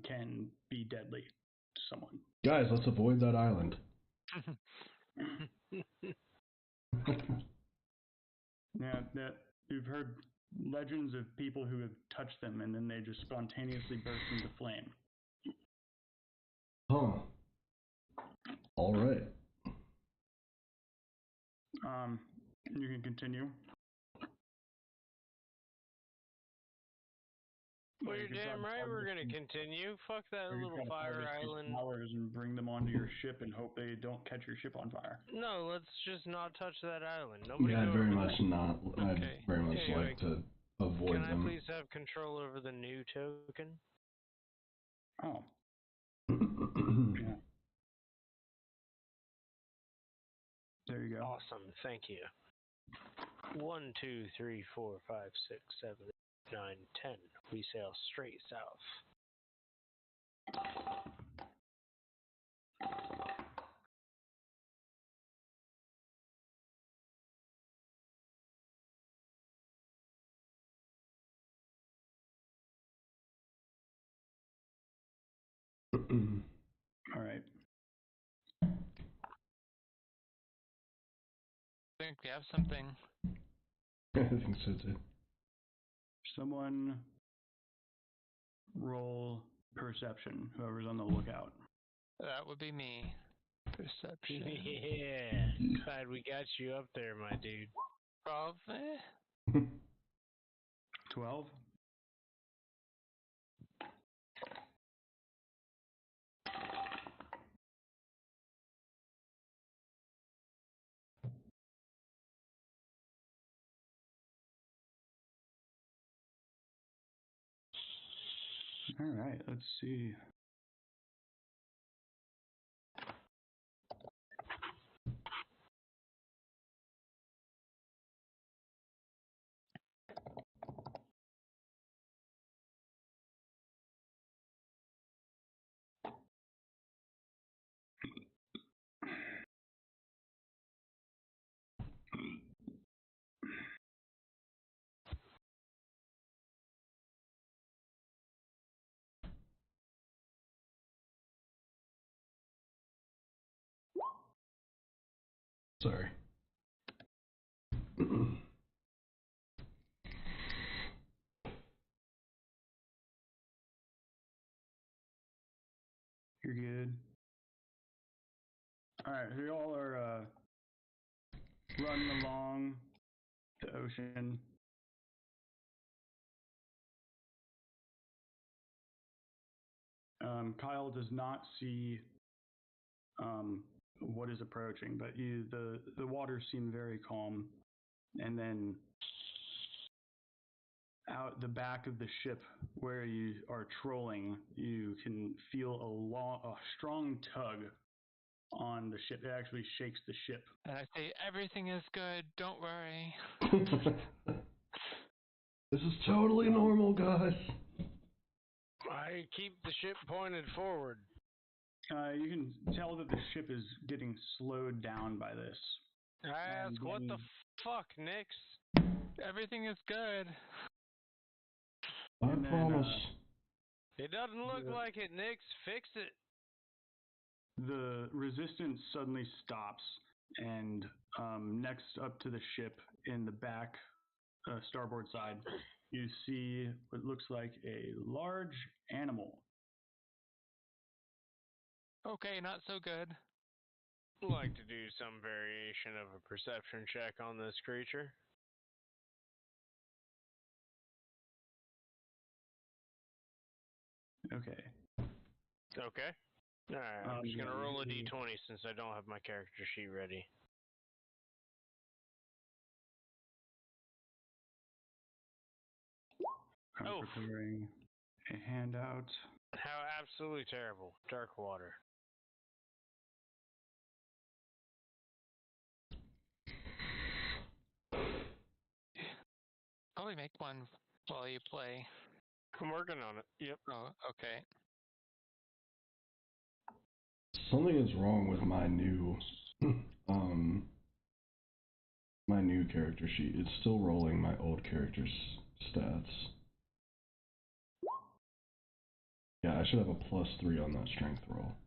can be deadly to someone. Guys, let's avoid that island. Now, that you've heard legends of people who have touched them and then they just spontaneously burst into flame. Huh. All right. You can continue. Well, you're damn right we're going to continue. Fuck that little fire island. Flowers and bring them onto your ship and hope they don't catch your ship on fire. No, let's just not touch that island. Nobody Yeah, I'd go very over much there. not. I'd Okay. very much Anyway, like to avoid Can I them. please have control over the new token? Oh. Yeah. There you go. Awesome. Thank you. 1, 2, 3, 4, 5, 6, 7, 8, 9, 10. We sail straight south. All right. I think we have something. I think so too. Someone roll perception, whoever's on the lookout. That would be me. Perception. Yeah. Glad we got you up there, my dude. Probably. 12? All right, let's see. Sorry. You're good. All right, here y'all are running along the ocean. Kyle does not see what is approaching, but the waters seem very calm. And then out the back of the ship where you are trolling, you can feel a strong tug on the ship. It actually shakes the ship. And I say, everything is good, don't worry. This is totally normal, guys. I keep the ship pointed forward. You can tell that the ship is getting slowed down by this. I ask, what the fuck, Nix? Everything is good. I promise. It doesn't look like it, Nix. Fix it. The resistance suddenly stops, and next up to the ship in the back starboard side, you see what looks like a large animal. Okay, not so good. I'd like to do some variation of a perception check on this creature. Okay. Okay. Alright, I'm just gonna yeah, roll a you- d20 since I don't have my character sheet ready. I'm Oh. preparing a handout. How absolutely terrible. Dark water. Probably make one while you play. I'm working on it. Yep. Oh, okay. Something is wrong with my new my new character sheet. It's still rolling my old character's stats. Yeah, I should have a +3 on that strength roll.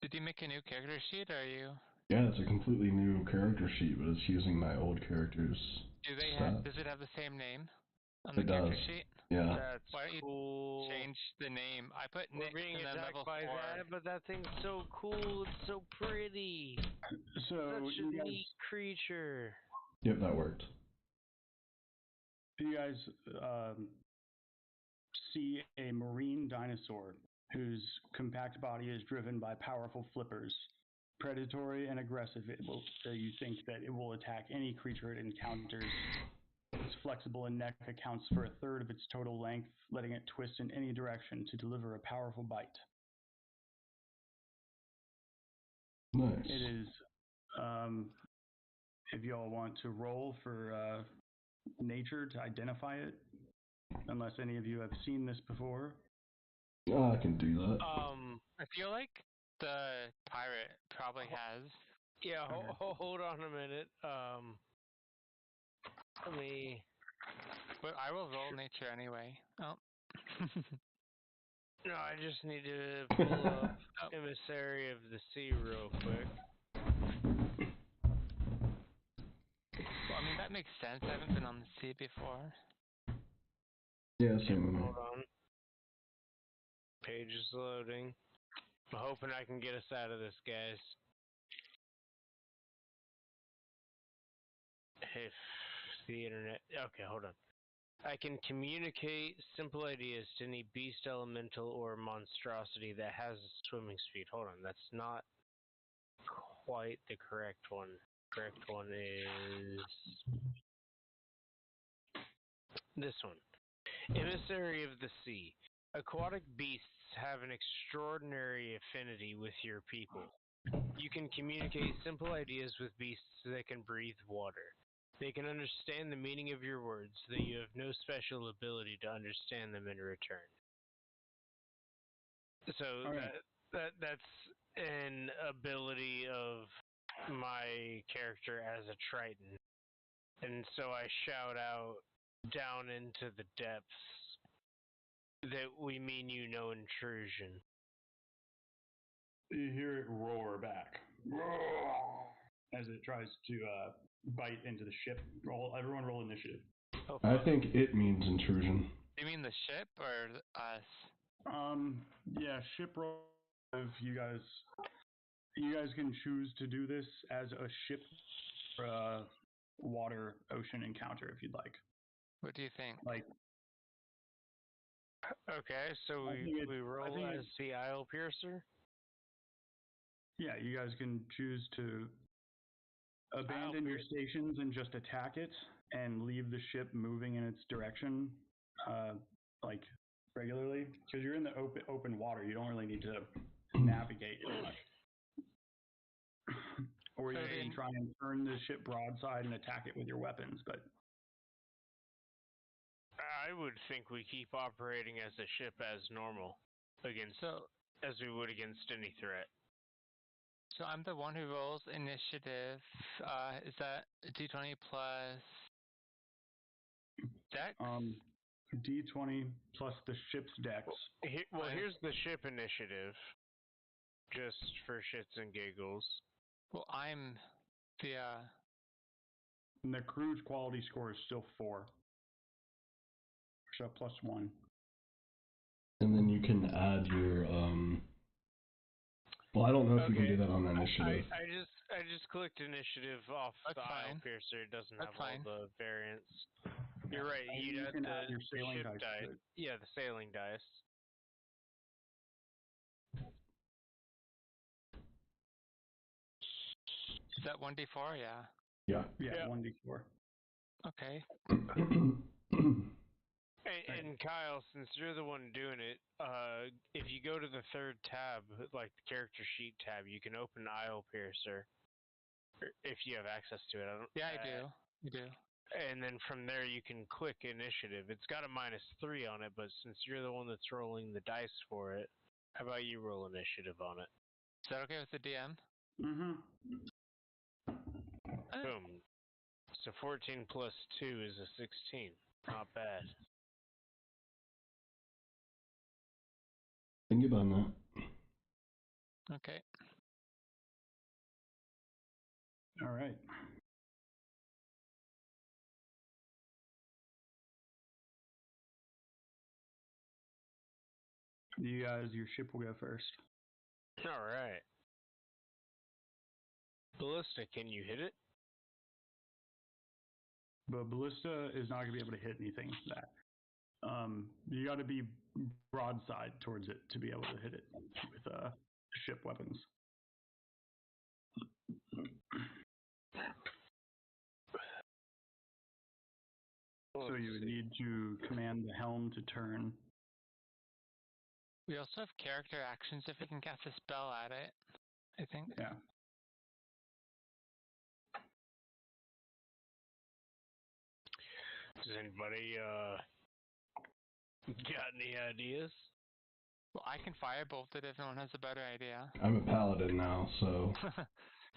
Did you make a new character sheet, or are you? Yeah, it's a completely new character sheet, but it's using my old character's stats. Does it have the same name on the It character does. sheet? Yeah. That's Why don't you cool. change the name? I put We're Nick being and then attacked level by 4. that, but that thing's so cool. It's so pretty. So Such a neat creature. Yep, that worked. you guys see a marine dinosaur whose compact body is driven by powerful flippers. Predatory and aggressive, you think that it will attack any creature it encounters. Its flexible neck accounts for a third of its total length, letting it twist in any direction to deliver a powerful bite. Nice. It is, if y'all want to roll for nature to identify it, unless any of you have seen this before. I can do that. I feel like the pirate probably has. Yeah, hold on a minute. Let me. But I will roll nature anyway. Oh. No, I just need to pull up Emissary of the Sea real quick. Well, I mean, that makes sense. I haven't been on the sea before. Yeah, same with me. Hold on. Page is loading. I'm hoping I can get us out of this, guys. If the internet. Okay, hold on. I can communicate simple ideas to any beast, elemental, or monstrosity that has swimming speed. Hold on, that's not quite the correct one. Correct one is this one. Emissary of the Sea. Aquatic beasts have an extraordinary affinity with your people. You can communicate simple ideas with beasts that can breathe water. They can understand the meaning of your words, though you have no special ability to understand them in return. So that's an ability of my character as a Triton. And so I shout out down into the depths that we mean you no intrusion. You hear it roar back as it tries to bite into the ship. Everyone roll initiative. Oh, I think it means intrusion. You mean the ship or us? Yeah, ship roll. If you guys can choose to do this as a ship water ocean encounter if you'd like. What do you think? Like, okay, so we roll as the Isle Piercer? Yeah, you guys can choose to abandon your stations and just attack it and leave the ship moving in its direction, like regularly, because you're in the open water. You don't really need to navigate as much. Or you can try and turn the ship broadside and attack it with your weapons, but I would think we keep operating as a ship as normal as we would against any threat. So I'm the one who rolls initiative. Is that D20 plus Dex? D20 plus the ship's dex. Here's the ship initiative, just for shits and giggles. Well, I'm the And the crew's quality score is still 4. So +1. And then you can add your well, I don't know if you can do that on initiative. I just clicked initiative off That's the Isle fine. Piercer. It doesn't That's have all fine. the variants. You're right. And You'd you add can the add your sailing ship dice die. to it. Yeah, the sailing dice. Is that 1d4? Yeah. Yeah. Yeah, Yeah. 1d4. Okay. And Kyle, since you're the one doing it, if you go to the third tab, like the character sheet tab, you can open Isle Piercer. If you have access to it. Yeah, I do. You do. And then from there you can click initiative. It's got a -3 on it, but since you're the one that's rolling the dice for it, how about you roll initiative on it? Is that okay with the DM? Mm-hmm. Boom. So 14 plus 2 is a 16. Not bad. Think about that. Okay. All right. You guys, your ship will go first. All right. Ballista, can you hit it? But Ballista is not going to be able to hit anything with that. You got to be broadside towards it to be able to hit it with ship weapons. So you would need to command the helm to turn. We also have character actions if we can cast a spell at it, I think. Yeah. Does anybody got any ideas? Well, I can firebolt it if no one has a better idea. I'm a paladin now, so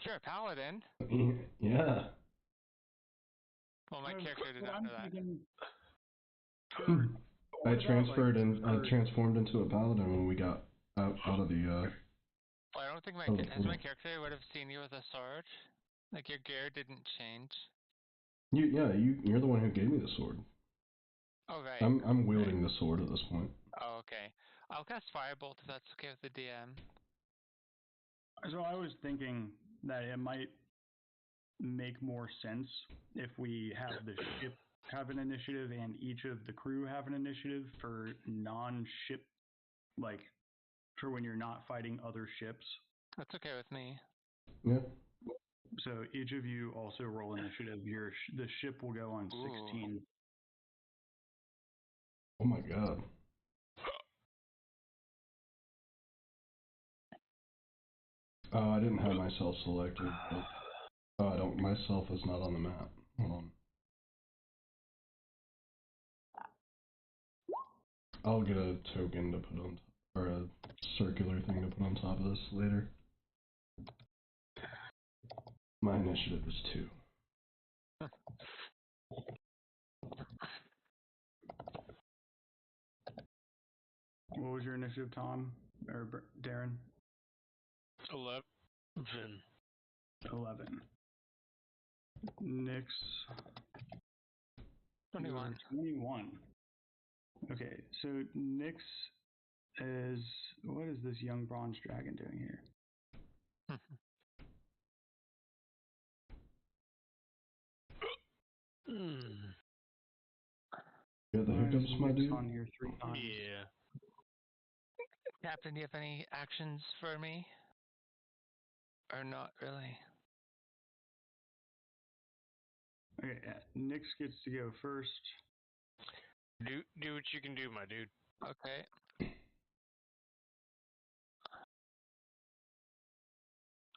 You're a paladin. yeah. Well, my character did not know that. I transferred and I transformed into a paladin when we got out of the. Well, I don't think my my character would have seen you with a sword. Like your gear didn't change. You're the one who gave me the sword. Oh right. I'm wielding the sword at this point. Oh okay. I'll cast firebolt if that's okay with the DM. So I was thinking that it might make more sense if we have the ship have an initiative and each of the crew have an initiative for non-ship, like for when you're not fighting other ships. That's okay with me. Yeah. So each of you also roll initiative. The ship will go on 16. Oh my god. Oh, I didn't have myself selected. But, oh, I don't. Myself is not on the map. Hold on. I'll get a token to put on, or a circular thing to put on top of this later. My initiative is 2. What was your initiative, Tom or Darren? 11. 11. Nyx. 21. 21. Okay, so Nyx is, what is this young bronze dragon doing here? You got the hiccups, my dude? On here 3 times. Yeah. Captain, do you have any actions for me? Or not really? Okay, Nyx gets to go first. Do what you can do, my dude. Okay.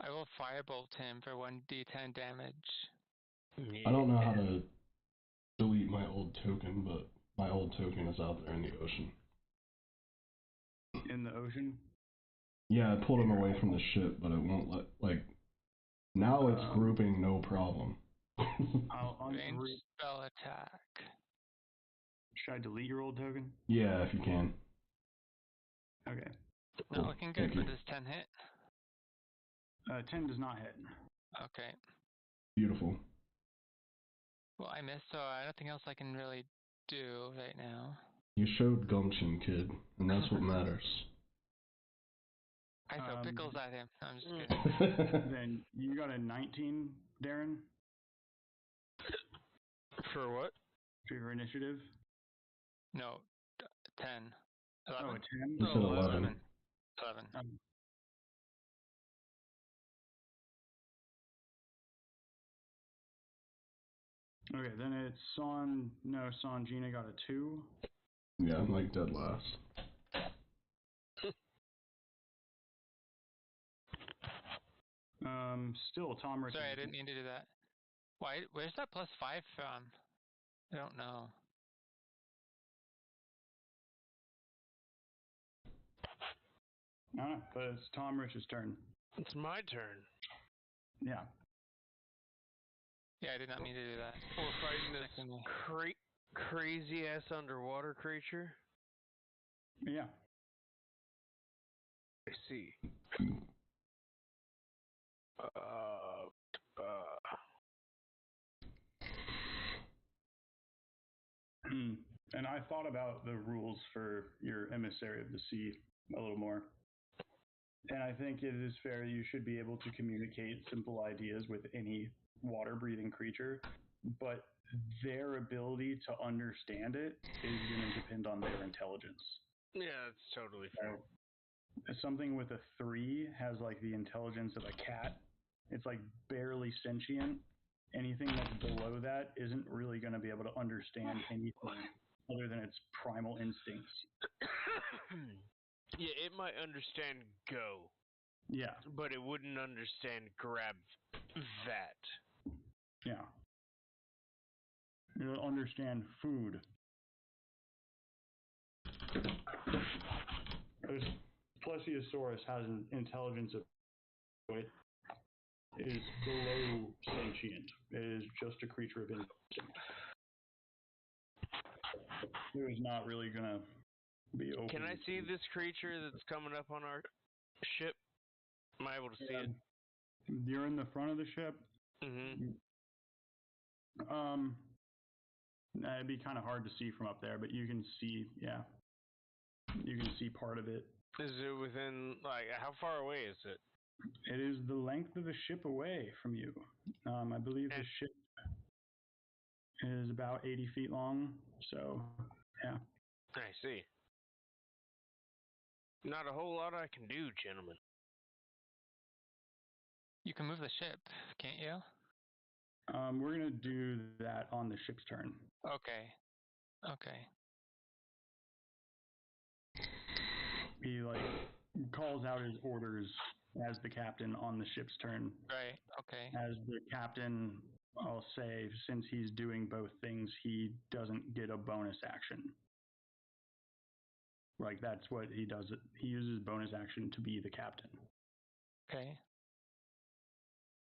I will firebolt him for 1d10 damage. Yeah. I don't know how to delete my old token, but my old token is out there in the ocean. In the ocean? Yeah, I pulled him away from the ship, but it won't let, like, now it's grouping no problem. I'll Range spell attack. Should I delete your old token? Yeah, if you can. Okay. Not Cool. looking good Thank for you. this 10 hit. 10 does not hit. Okay. Beautiful. Well, I missed, so nothing else I can really do right now. You showed gumption, kid, and that's what matters. I throw pickles at him. I'm just kidding. Then you got a 19, Darren, For what? for your initiative. No, 10. 11? Oh, a 10? You said 11. 11. Okay, then it's Son. No, Gina got a 2. Yeah, I'm like dead last. Still Tom Rich. Sorry, I didn't mean to do that. Why? Where's that +5 from? I don't know. No, but it's Tom Rich's turn. It's my turn. Yeah. Yeah, I did not mean to do that. We're fighting this crazy ass underwater creature. Yeah. I see. And I thought about the rules for your Emissary of the Sea a little more. And I think it is fair you should be able to communicate simple ideas with any water-breathing creature, but their ability to understand it is going to depend on their intelligence. Yeah, that's totally fair. Something with a 3 has like the intelligence of a cat. It's like barely sentient. Anything that's below that isn't really going to be able to understand anything other than its primal instincts. Yeah, it might understand go. Yeah. But it wouldn't understand grab that. Yeah. It'll understand food. Plesiosaurus has an intelligence of it is below sentient. It is just a creature of instinct. It is not really gonna be open. Can I see this creature that's coming up on our ship? Am I able to see it? You're in the front of the ship. Mm-hmm. It'd be kind of hard to see from up there, but you can see. Yeah, you can see part of it. Is it within, like, how far away is it? It is the length of the ship away from you. I believe the ship is about 80 feet long. So, yeah. I see. Not a whole lot I can do, gentlemen. You can move the ship, can't you? We're gonna do that on the ship's turn. Okay. Okay. He calls out his orders as the captain on the ship's turn. Right. Okay. As the captain, I'll say, since he's doing both things, he doesn't get a bonus action. Like, that's what he does. He uses bonus action to be the captain. Okay.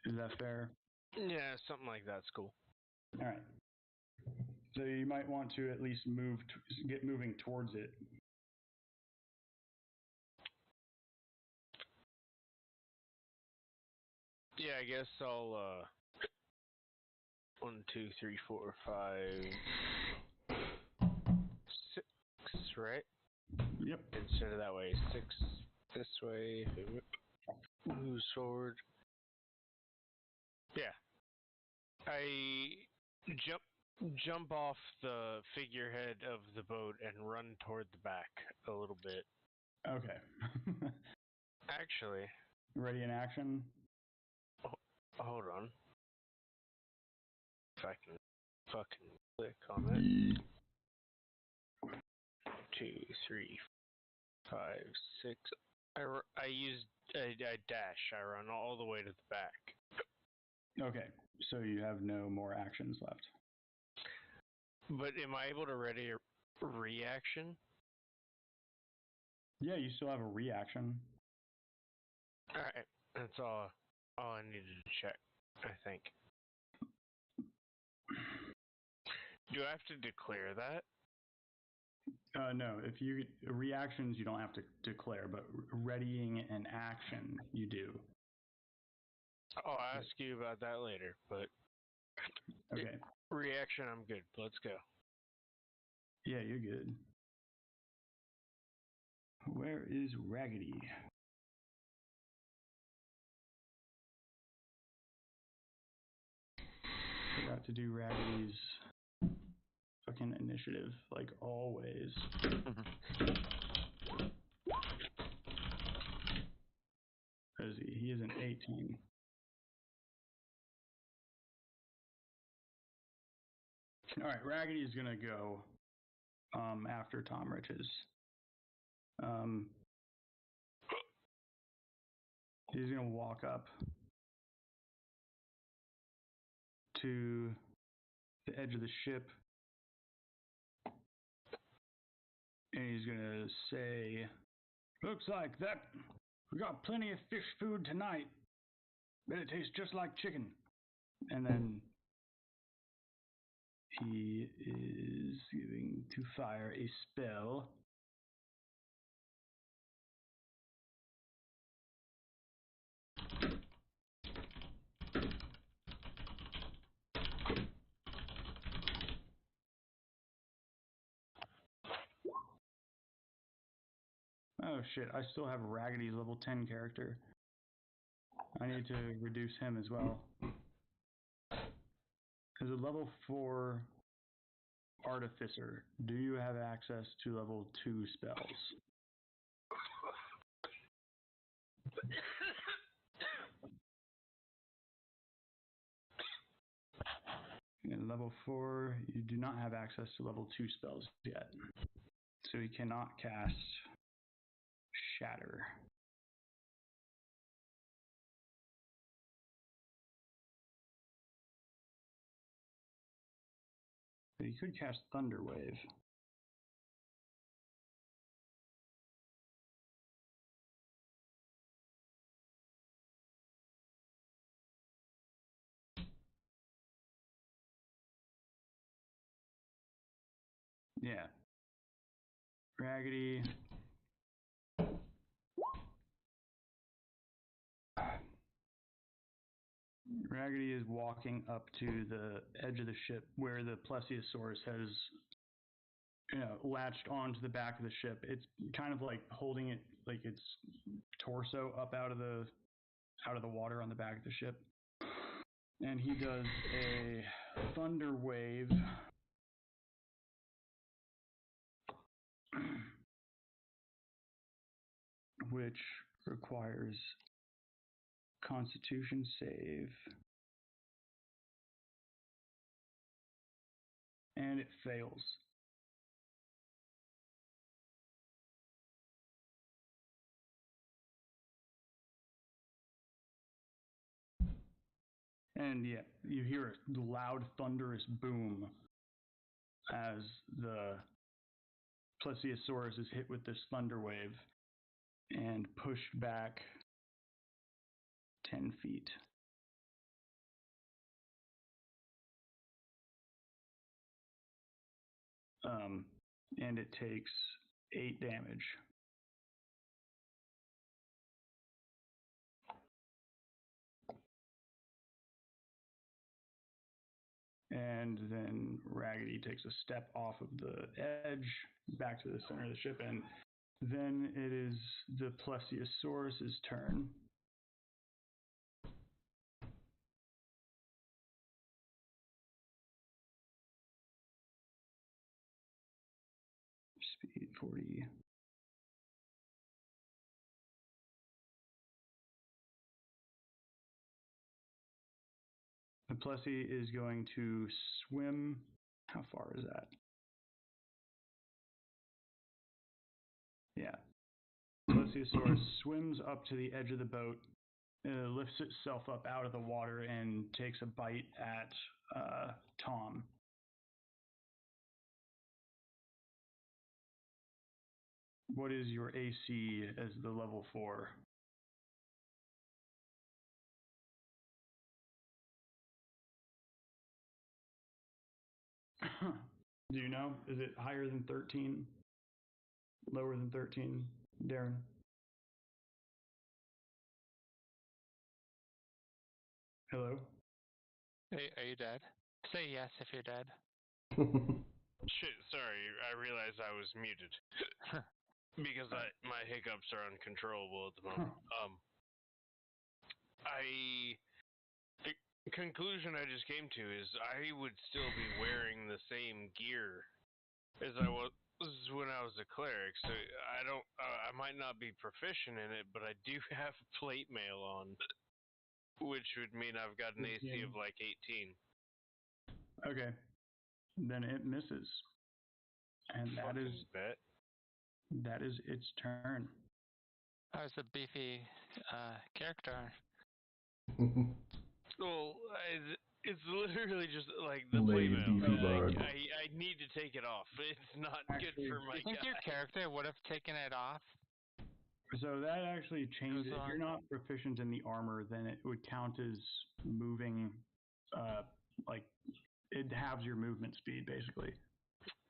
Is that fair? Yeah, something like that's cool. All right. So you might want to at least get moving towards it. Yeah, I guess I'll, 1, 2, 3, 4, 5, 6, right? Yep. Instead of that way, 6 this way. Move forward. Yeah. I jump off the figurehead of the boat and run toward the back a little bit. Okay. Actually, Ready in action? hold on. If I can fucking click on it. 2, 3, 5, 6. I used a dash. I run all the way to the back. Okay. So you have no more actions left. But am I able to ready a reaction? Yeah, you still have a reaction. Alright. That's all I needed to check, I think. Do I have to declare that? No, if you reactions you don't have to declare, but readying an action you do. I'll ask you about that later, but Okay. reaction, I'm good. Let's go. Yeah, you're good. Where is Raggedy? Forgot to do Raggedy's fucking initiative, like always. Where is he? He is an 18. All right, Raggedy is gonna go after Tom Riches. He's gonna walk up to the edge of the ship, and he's gonna say, "Looks like that we got plenty of fish food tonight. Bet it tastes just like chicken." And then he is going to fire a spell. Oh shit, I still have Raggedy's level 10 character. I need to reduce him as well. As a level 4 Artificer, do you have access to level 2 spells? In level 4, you do not have access to level 2 spells yet. So you cannot cast Shatter. But you could cast Thunder Wave. Yeah. Raggedy. Raggedy is walking up to the edge of the ship where the Plesiosaurus has, latched onto the back of the ship. It's kind of like holding it, like its torso up out of the water on the back of the ship. And he does a Thunder Wave. Which requires Constitution save. And it fails. And yeah, you hear a loud, thunderous boom as the Plesiosaurus is hit with this thunder wave and pushed back 10 feet. And it takes 8 damage. And then Raggedy takes a step off of the edge back to the center of the ship, and then it is the Plesiosaurus's turn. Speed 40. The Plessy is going to swim. How far is that? Yeah. Plesiosaurus swims up to the edge of the boat, lifts itself up out of the water, and takes a bite at Tom. What is your AC as the level 4? Do you know? Is it higher than 13? Lower than 13, Darren? Hello? Are you dead? Say yes if you're dead. Shit, sorry, I realized I was muted. Because my hiccups are uncontrollable at the moment. The conclusion I just came to is I would still be wearing the same gear as I was when I was a cleric, so I might not be proficient in it, but I do have plate mail on, which would mean I've got an AC of like 18. Okay. Then it misses. And that is its turn. I was a beefy character. Well, it's literally just like the Lay playmail. beefy bard. I need to take it off. It's not good for my Do you think your character would have taken it off? So that actually changes. If on. you're not proficient in the armor, then it would count as moving, like it halves your movement speed basically.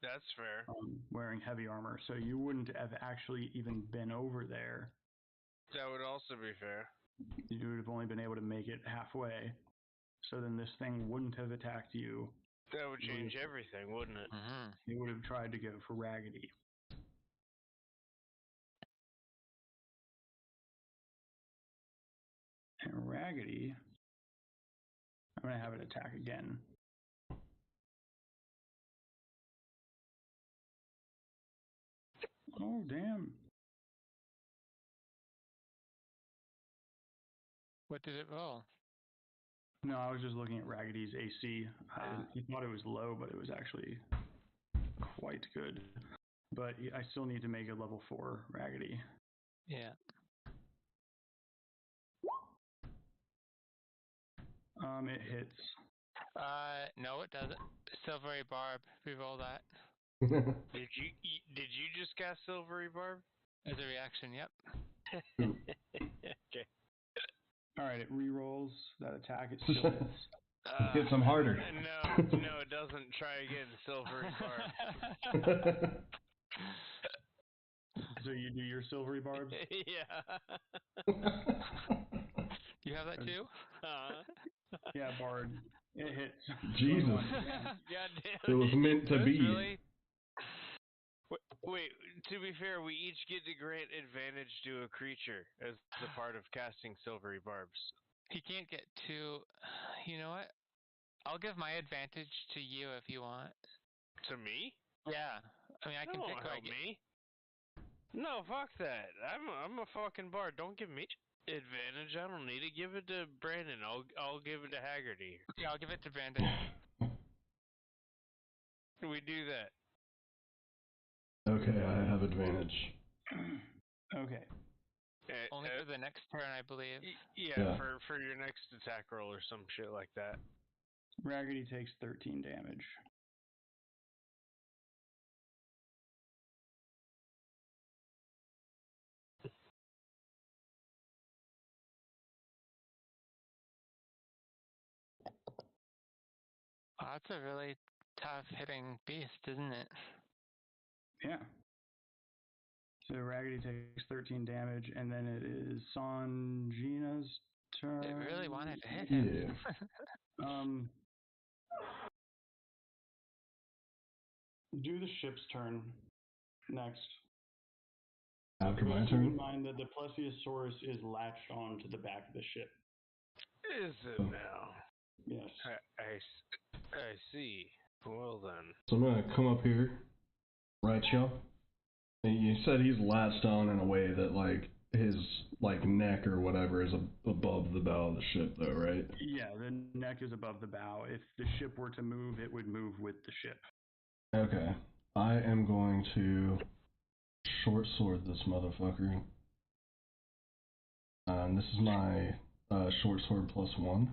That's fair. Wearing heavy armor, so you wouldn't have actually even been over there. That would also be fair. You would have only been able to make it halfway. So then this thing wouldn't have attacked you. That would change everything, wouldn't it? Mm-hmm. It would have tried to go for Raggedy. And Raggedy, I'm going to have it attack again. Oh, damn. What did it roll? No, I was just looking at Raggedy's AC. He thought it was low, but it was actually quite good. But I still need to make a level 4 Raggedy. Yeah. It hits. No, it doesn't. Silvery Barb. Reroll that. Did you just cast Silvery Barb? As a reaction, yep. Okay. All right, it re-rolls that attack. It still hits. Hit some harder. No, it doesn't. Try again, Silvery Barb. So you do your silvery barbs? Yeah. You have that too? Yeah, Bard. It hits. Jesus. Goddamn. It was meant to be. Really? Wait, to be fair, we each get to grant advantage to a creature as a part of casting Silvery Barbs. He can't get two. You know what? I'll give my advantage to you if you want. To me? Yeah. I mean, I can pick help me. No, fuck that. I'm a fucking bard. Don't give me advantage. I don't need it. Give it to Brandon. I'll give it to Haggerty. Yeah, I'll give it to Brandon. We do that. Okay, I have advantage. Okay. Only for the next turn, I believe. Yeah, for your next attack roll or some shit like that. Raggedy takes 13 damage. Oh, that's a really tough hitting beast, isn't it? Yeah. So Raggedy takes 13 damage, and then it is Sanjina's turn. It really wanted to hit him. Yeah. Do the ship's turn next. After my Keep turn? in mind that the Plesiosaurus is latched on to the back of the ship. Is it now? Yes. I see. Well then. So I'm gonna come up here, right, y'all? And you said he's latched on in a way that, like, his, like, neck or whatever is above the bow of the ship, though, right? Yeah, the neck is above the bow. If the ship were to move, it would move with the ship. Okay. I am going to short sword this motherfucker. This is my short sword +1.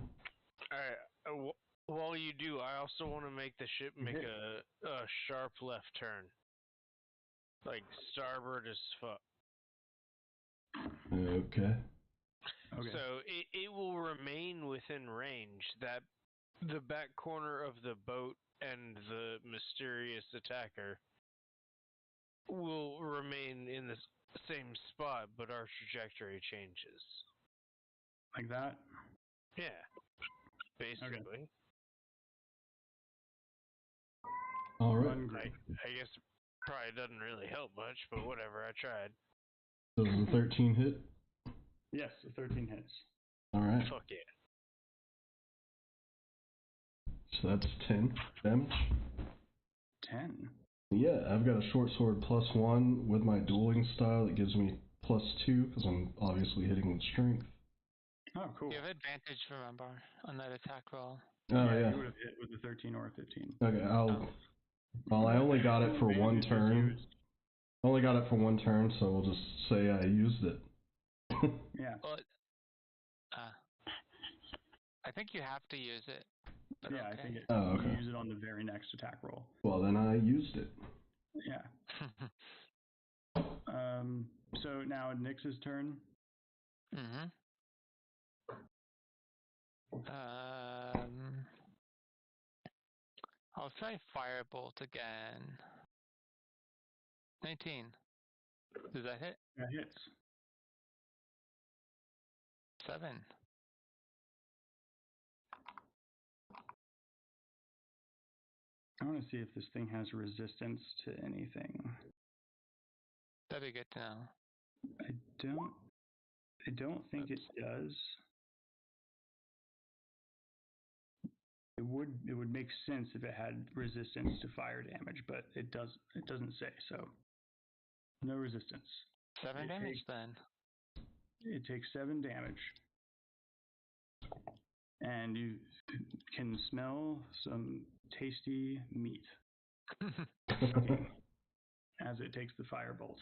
Alright, while you do, I also want to make the ship make a sharp left turn. Like, starboard as fuck. Okay. Okay. So, it will remain within range. That the back corner of the boat and the mysterious attacker will remain in the same spot, but our trajectory changes. Like that? Yeah, basically. All right. I guess probably doesn't really help much, but whatever, I tried. So does the 13 hit? Yes, the 13 hits. All right. Fuck yeah. So that's 10 damage. 10? Yeah, I've got a short sword +1 with my dueling style. It gives me +2 because I'm obviously hitting with strength. Oh, cool. You have advantage, remember, on that attack roll. Oh You would have hit with a 13 or a 15. Okay, well, I only got it for one turn. Only got it for one turn, so we'll just say I used it. Yeah. Well, I think you have to use it. But Yeah, okay. I think okay. You use it on the very next attack roll. Well, then I used it. Yeah. So now Nyx's turn. Mm-hmm. I'll try Firebolt again. 19. Does that hit? That hits. 7. I want to see if this thing has resistance to anything. That'd be good to know. I don't think it does. It would make sense if it had resistance to fire damage, but it doesn't say, so no resistance. 7 damage then. It takes 7 damage. And you can smell some tasty meat as it takes the firebolt.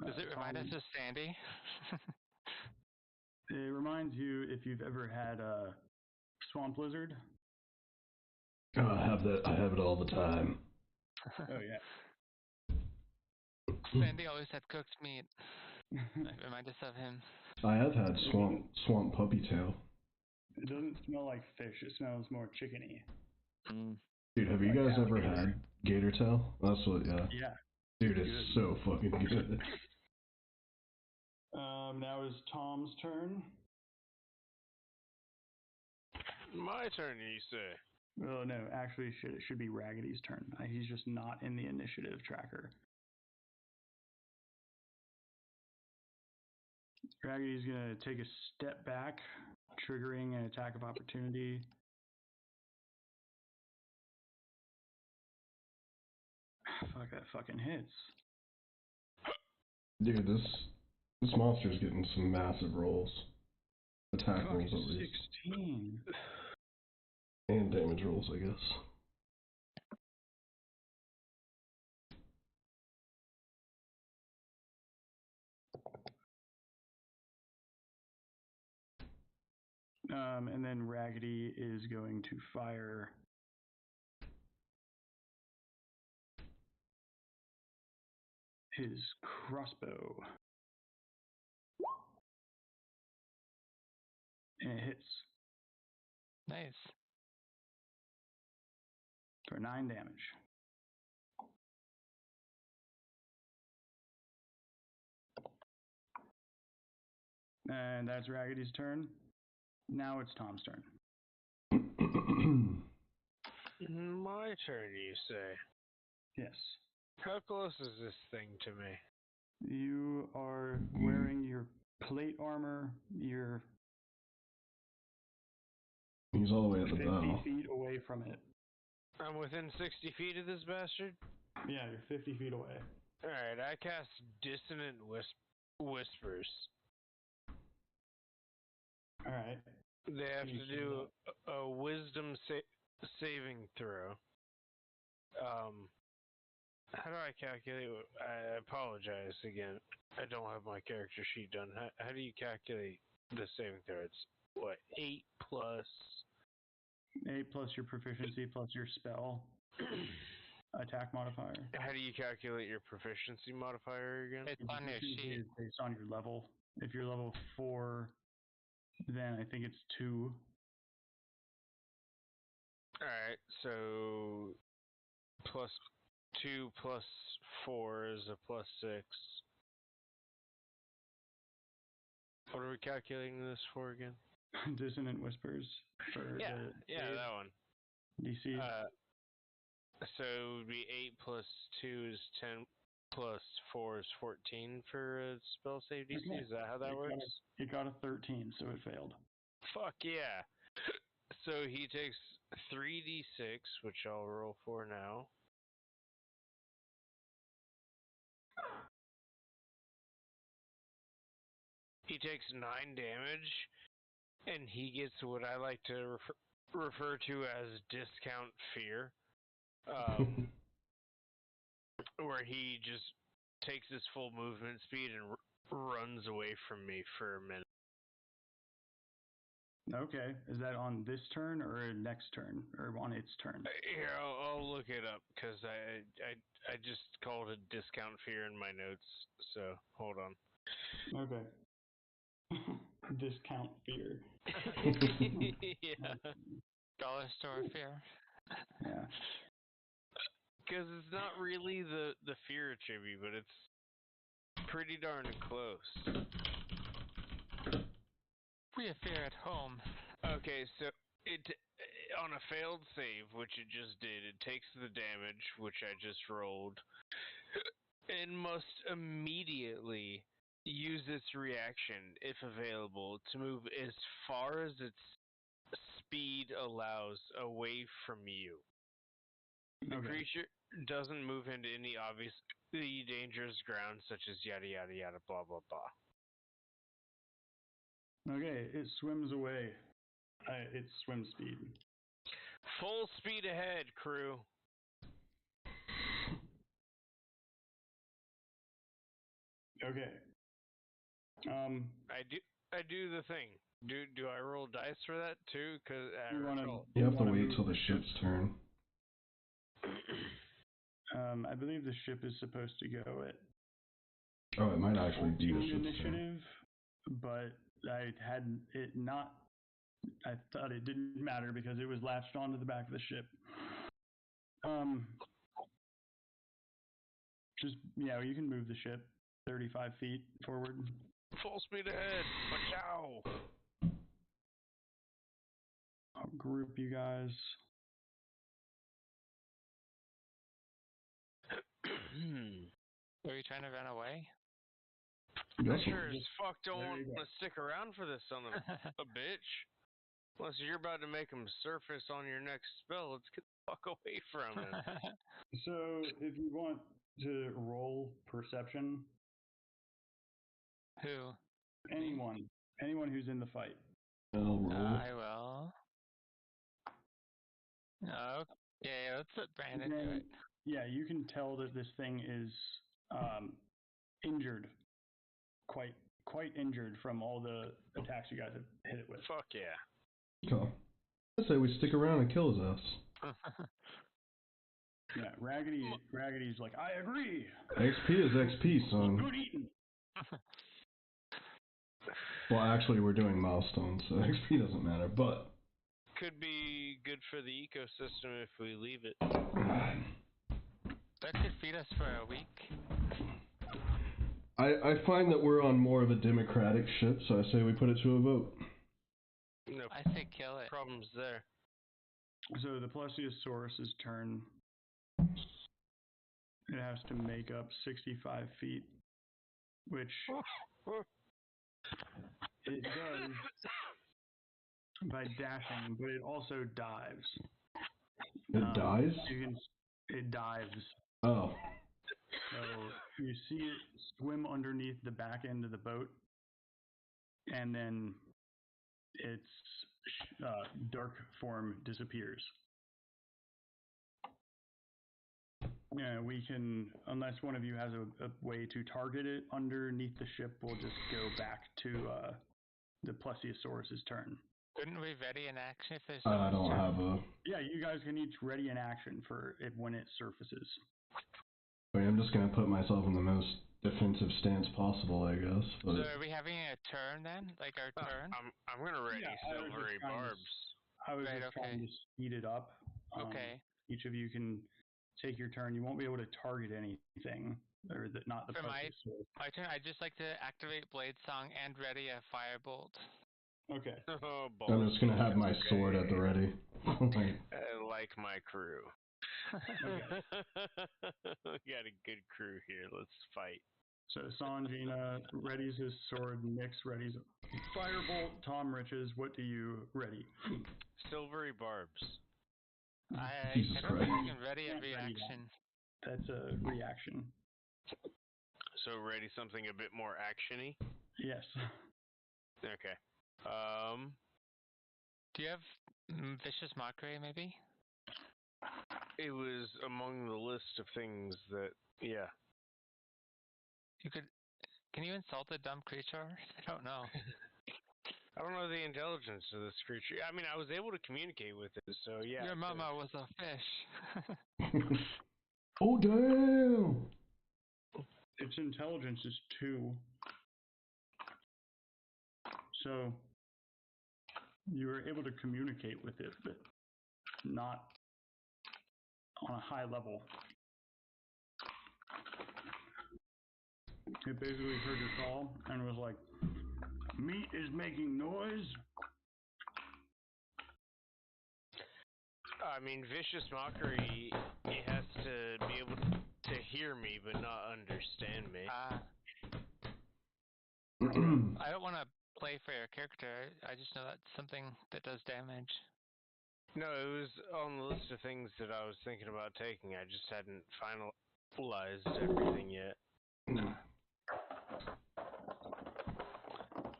Does it remind us of Sandy? It reminds you if you've ever had a swamp lizard. Oh, I have it all the time. Oh yeah. Sandy always had cooked meat. It reminds us of him. I have had swamp puppy tail. It doesn't smell like fish. It smells more chickeny. Dude, have you guys ever had gator tail? That's what, yeah. Yeah. Dude, it's so fucking good. Now is Tom's turn. My turn, you say? Oh no, actually, it should be Raggedy's turn. He's just not in the initiative tracker. Raggedy's gonna take a step back, triggering an attack of opportunity. Fuck, that fucking hits. Dude, this monster's getting some massive rolls. Attack rolls at least. 16. And damage rolls, I guess. And then Raggedy is going to fire his crossbow. And it hits. Nice. For 9 damage. And that's Raggedy's turn. Now it's Tom's turn. My turn, you say? Yes. How close is this thing to me? You are wearing your plate armor. You're He's all the way at the 50 bow. feet away from it. I'm within 60 feet of this bastard? Yeah, you're 50 feet away. Alright, I cast Dissonant Whispers. Alright. They have to do a wisdom saving throw. How do I calculate? I apologize again. I don't have my character sheet done. How do you calculate the saving throw? It's what, 8 plus 8 plus your proficiency plus your spell attack modifier. How do you calculate your proficiency modifier again? It's on your sheet. Is based on your level. If you're level 4, then I think it's 2. Alright, so +2 +4 is a +6. What are we calculating this for again? Dissonant Whispers for the save that one. DC. So it would be 8 + 2 is 10 + 4 is 14 for a spell save DC. Okay. Is that how that works? It got a 13, so it failed. Fuck yeah. So he takes 3d6, which I'll roll for now. He takes 9 damage, and he gets what I like to refer to as discount fear. Where he just takes his full movement speed and runs away from me for a minute. Okay, is that on this turn or next turn or on its turn? Here, I'll look it up because I just called it discount fear in my notes. So hold on. Okay. Discount fear. Yeah. Dollar store fear. Yeah. Because it's not really the fear attribute, but it's pretty darn close. We have fear at home. Okay, so it on a failed save, which it just did, it takes the damage, which I just rolled, and must immediately use its reaction, if available, to move as far as its speed allows away from you. The creature doesn't move into any obviously dangerous ground, such as yada yada yada blah blah blah. Okay, it swims away. It's swim speed. Full speed ahead, crew. Okay. I do the thing. Do I roll dice for that too? Cause you have to wait till the ship's turn. I believe the ship is supposed to go at. Oh, it might actually be the ship's initiative, turn. but I had it not. I thought it didn't matter because it was latched onto the back of the ship. You can move the ship 35 feet forward. Full speed ahead. Wachow. I'll group you guys. Are you trying to run away? I sure as fuck don't want to stick around for this son of a bitch. Unless you're about to make him surface on your next spell, let's get the fuck away from him. So, if you want to roll perception, Who? anyone who's in the fight. I'll roll. I will. Oh, yeah, let's let Brandon do it. Yeah, you can tell that this thing is injured, quite injured from all the attacks you guys have hit it with. Fuck yeah. Cool. I say we stick around and kill his ass. Yeah, Raggedy's like, I agree. XP is XP, son. Good eating. Well, actually, we're doing milestones, so XP doesn't matter, but... Could be good for the ecosystem if we leave it. That could feed us for a week. I find that we're on more of a democratic ship, so I say we put it to a vote. No, I say kill it. Problems there. So the Plesiosaurus's turn. It has to make up 65 feet, which it does by dashing, but it also dives. It dies? It dives. Oh. So you see it swim underneath the back end of the boat, and then its dark form disappears. Yeah, we can, unless one of you has a way to target it underneath the ship, we'll just go back to the Plesiosaurus's turn. Couldn't we ready an action if there's I don't have a... Yeah, you guys can each ready an action for it when it surfaces. Wait, I'm just going to put myself in the most defensive stance possible, I guess. But... So are we having a turn then? Like our turn? I'm going to ready silvery barbs. I was just trying to speed it up. Okay. Each of you can take your turn. You won't be able to target anything, or not the For my sword. turn, I'd just like to activate Blade Song and ready a Firebolt. Okay. Oh, I'm just gonna have my sword at the ready. I like my crew. Okay. We got a good crew here. Let's fight. So Sanjina readies his sword. Nyx readies firebolt. Tom Riches, what do you ready? Silvery barbs. I Jesus don't think I Christ. can ready a Can't ready that. reaction. That's a reaction. So ready something a bit more actiony. Yes. Okay. Do you have Vicious Mockery, maybe? It was among the list of things that, yeah. Can you insult a dumb creature? I don't know. I don't know the intelligence of this creature. I mean, I was able to communicate with it, so yeah. Your mama was a fish. Oh, damn! Its intelligence is 2. So you were able to communicate with it, but not on a high level. It basically heard your call and was like, meat is making noise. I mean, vicious mockery, it has to be able to hear me, but not understand me. I don't want to play for your character. I just know that's something that does damage. No, it was on the list of things that I was thinking about taking. I just hadn't finalized everything yet.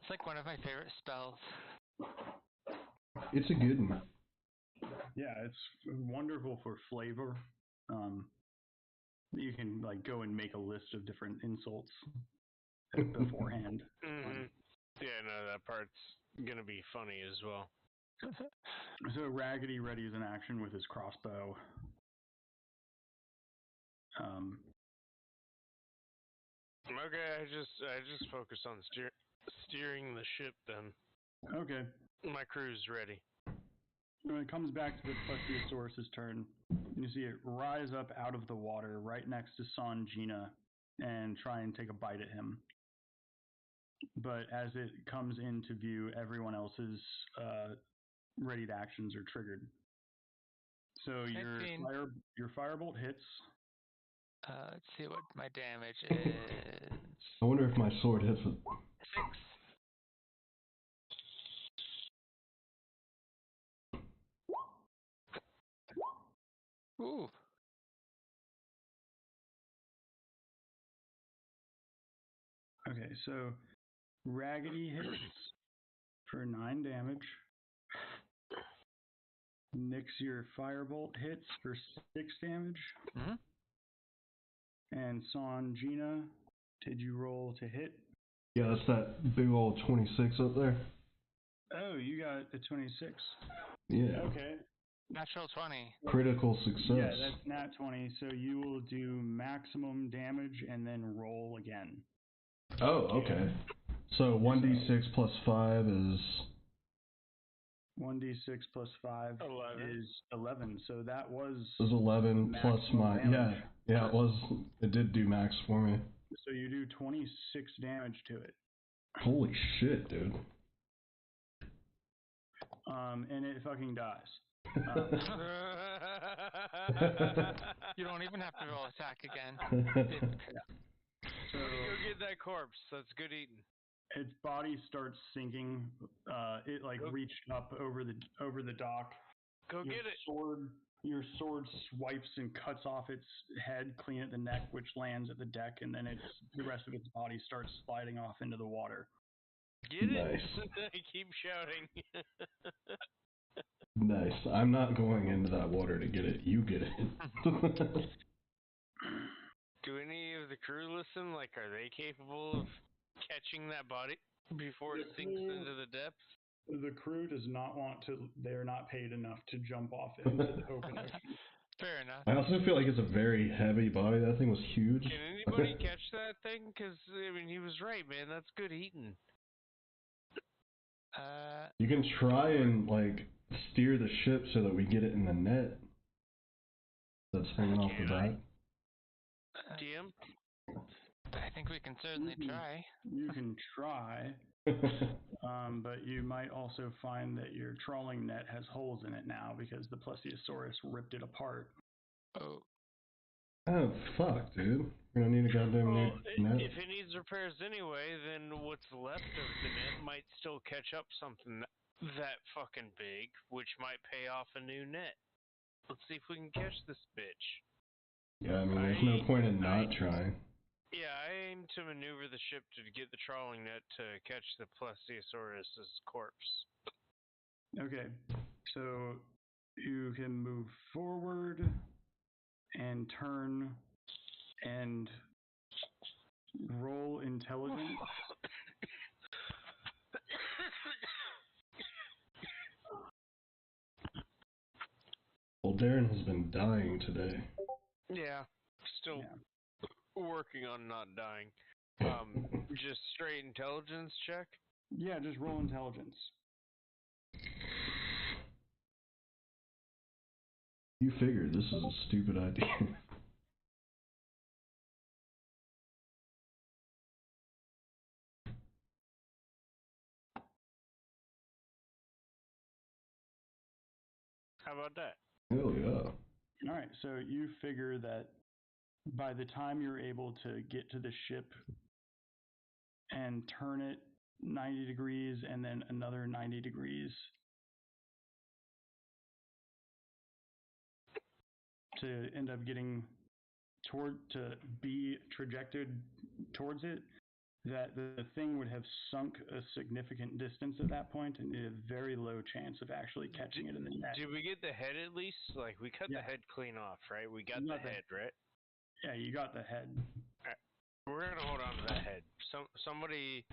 It's like one of my favorite spells. It's a good one. Yeah, it's wonderful for flavor. You can like go and make a list of different insults beforehand. Mm-hmm. Yeah, no, that part's gonna be funny as well. So Raggedy readies an action with his crossbow. Okay, I just focus on steering the ship then. Okay. My crew's ready. When it comes back to the Plesiosaurus's turn, you see it rise up out of the water right next to Sanjina and try and take a bite at him. But as it comes into view, everyone else's readied actions are triggered. So your firebolt hits. Let's see what my damage is. I wonder if my sword hits it. 6. Ooh. Okay, so Raggedy hits for 9 damage. Nyx, your firebolt hits for 6 damage. Mm-hmm. And Sanjina, did you roll to hit? Yeah, that's that big old 26 up there. Oh, you got a 26. Yeah. Okay. Natural 20. Critical success. Yeah, that's nat 20. So you will do maximum damage and then roll again. Oh, okay. So 1d6 plus 5 is... 1d6 plus 5 11. is 11. So that was... It was 11 plus my... damage. Yeah, it did do max for me. So you do 26 damage to it. Holy shit, dude. And it fucking dies. You don't even have to roll attack again. So Go get that corpse. That's good eating. its body starts sinking. It reached up over the dock. Go get it. Your sword swipes and cuts off its head clean at the neck, which lands at the deck, and then the rest of its body starts sliding off into the water. Get it! Nice. I keep shouting. Nice. I'm not going into that water to get it. You get it. Do any of the crew listen? Like, are they capable of catching that body before it sinks into the depths? The crew does not want to. They're not paid enough to jump off into the open ocean. Fair enough. I also feel like it's a very heavy body. That thing was huge. Can anybody catch that thing? Because, I mean, he was right, man. That's good eating. You can try and, steer the ship so that we get it in the net. that's hanging off the back. DM? I think we can certainly try. You can try, but you might also find that your trawling net has holes in it now because the plesiosaurus ripped it apart. Oh. Oh, fuck, dude. We're gonna need a goddamn Well, new net. if it needs repairs anyway, then what's left of the net might still catch up something that fucking big, which might pay off a new net. Let's see if we can catch this bitch. Yeah, I mean, there's no point in not trying. Yeah, I aim to maneuver the ship to get the trawling net to catch the plesiosaurus's corpse. Okay, so you can move forward and turn and roll intelligence. Well, Darren has been dying today. Yeah, still working on not dying. Just straight intelligence check? Yeah, just roll intelligence. You figure this is a stupid idea. How about that? Hell yeah. All right, so you figure that by the time you're able to get to the ship and turn it 90 degrees and then another 90 degrees to end up getting to be trajected towards it, that the thing would have sunk a significant distance at that point and a very low chance of actually catching it in the net. Did we get the head at least? Like, we cut the head clean off, right? We got the head, right? Yeah, you got the head. We're gonna hold on to that head. Somebody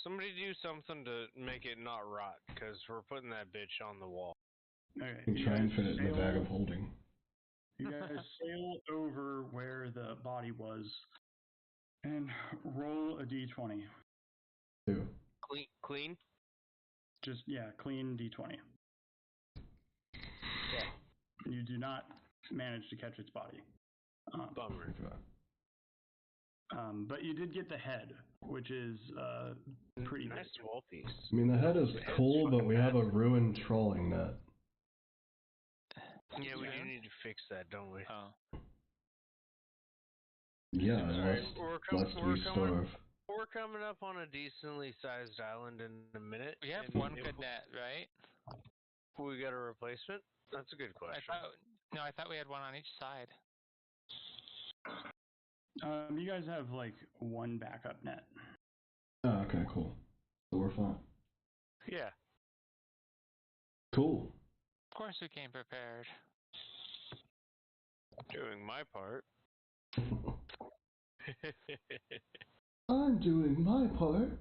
do something to make it not rot, because we're putting that bitch on the wall. Okay. You try and fit it in the bag of holding. You guys sail over where the body was and roll a d20. 2. Clean? Just, clean d20. Yeah. You do not manage to catch its body. Bummer. But you did get the head, which is pretty nice wall piece. I mean, the head is cool, but we have a ruined trawling net. Yeah, we do need to fix that, don't we? Oh. Yeah, unless we starve. We're coming up on a decently sized island in a minute. We have one good net, right? We got a replacement? That's a good question. I thought we had one on each side. You guys have like one backup net. Oh, okay, cool. So we're fine. Yeah. Cool. Of course we came prepared. Doing my part. I'm doing my part.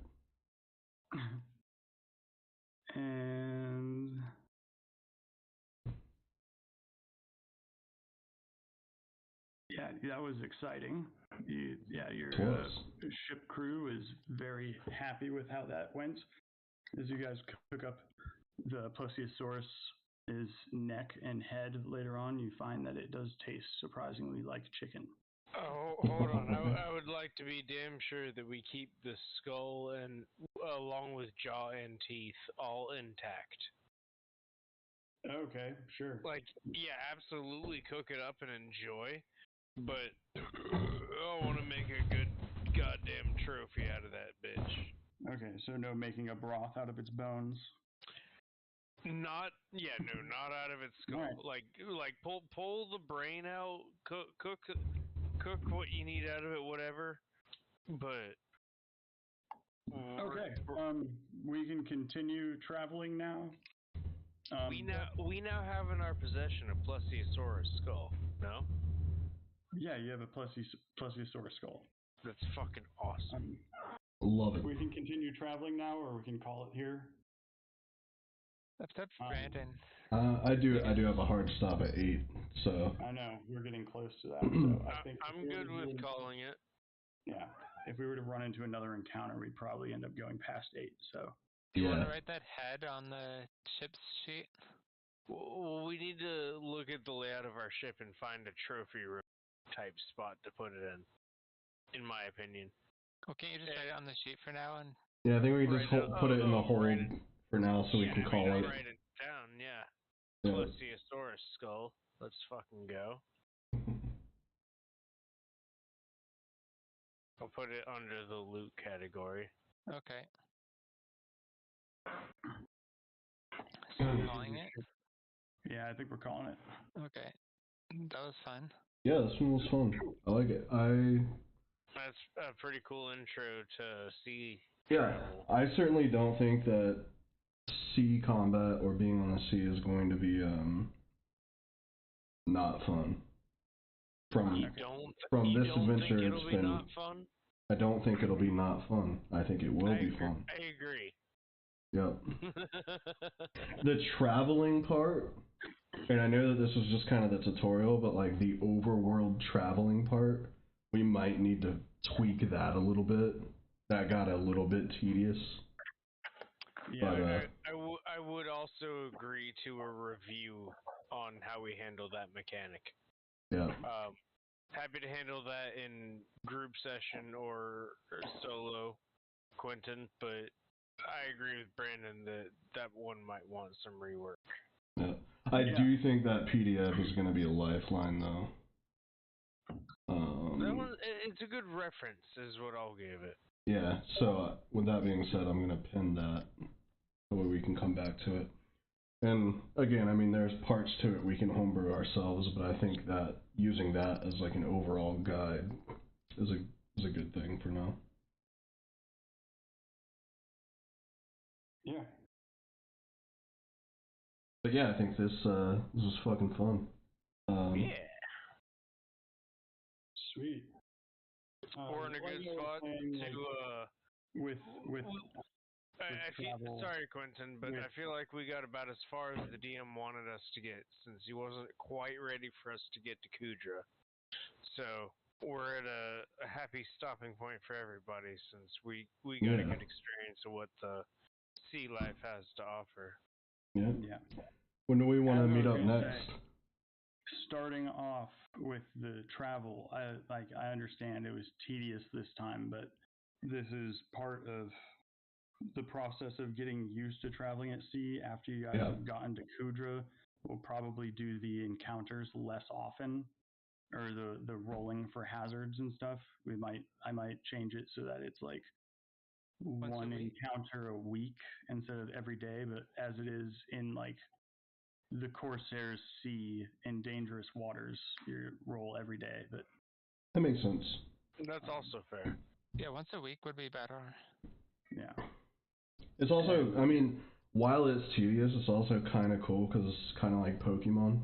And yeah, that was exciting. Your ship crew is very happy with how that went. As you guys cook up the plesiosaurus's neck and head later on, you find that it does taste surprisingly like chicken. Oh, hold on. I would like to be damn sure that we keep the skull and along with jaw and teeth all intact. Okay, sure. Like, yeah, absolutely cook it up and enjoy, but I want to make a good goddamn trophy out of that bitch. Okay, so no making a broth out of its bones? Not out of its skull. Right. Like pull the brain out, cook what you need out of it, whatever. But okay, we can continue traveling now. We now have in our possession a plesiosaurus skull. No? Yeah, you have a plesiosaurus skull. That's fucking awesome. Love it. We can continue traveling now, or we can call it here. That's Brandon. I do have a hard stop at 8, so. I know we're getting close to that. So I think I'm good with calling it. Yeah, if we were to run into another encounter, we'd probably end up going past 8. So. Do you want to write that head on the ship's sheet? Well, we need to look at the layout of our ship and find a trophy room type spot to put it in my opinion. Well, can't you just write it on the sheet for now? And Yeah, I think we just put it in the hold write it. for now, so we can call I'll it. write it down. Yeah. Yeah. Plesiosaurus skull. Let's fucking go. I'll put it under the loot category. okay. So we're calling it. Yeah, I think we're calling it. Okay, that was fun. Yeah, this one was fun. I like it. That's a pretty cool intro to sea Yeah, travel. I certainly don't think that sea combat or being on the sea is going to be not fun. From this adventure, think it'll it's be been. not fun? I don't think it'll be not fun. I think it will be fun. I agree. Yep. The traveling part, and I know that this was just kind of the tutorial, but like the overworld traveling part, we might need to tweak that a little bit. That got a little bit tedious. Yeah, But, I would also agree to a review on how we handle that mechanic. yeah. Happy to handle that in group session or solo, Quentin, but I agree with Brandon that one might want some rework. Yeah. I do think that PDF is going to be a lifeline, though. That one, it's a good reference, is what I'll give it. Yeah, so with that being said, I'm going to pin that so we can come back to it. And again, I mean, there's parts to it we can homebrew ourselves, but I think that using that as like an overall guide is a good thing for now. Yeah. But yeah, I think this was fucking fun. Yeah. Sweet. We're in a good spot to with travel. sorry, Quentin, but I feel like we got about as far as the DM wanted us to get, since he wasn't quite ready for us to get to Kudra. So we're at a happy stopping point for everybody, since we got a good experience of what the sea life has to offer. Yeah. When do we want to meet up next? Starting off with the travel, I understand it was tedious this time, but this is part of the process of getting used to traveling at sea. After you guys have gotten to Kudra, we'll probably do the encounters less often, or the rolling for hazards and stuff. I might change it so that it's like one encounter a week instead of every day, but as it is in like the Corsair's Sea in dangerous waters, you roll every day. But that makes sense. That's also fair. Yeah, once a week would be better. Yeah. It's also, I mean, while it's tedious, it's also kind of cool because it's kind of like Pokemon.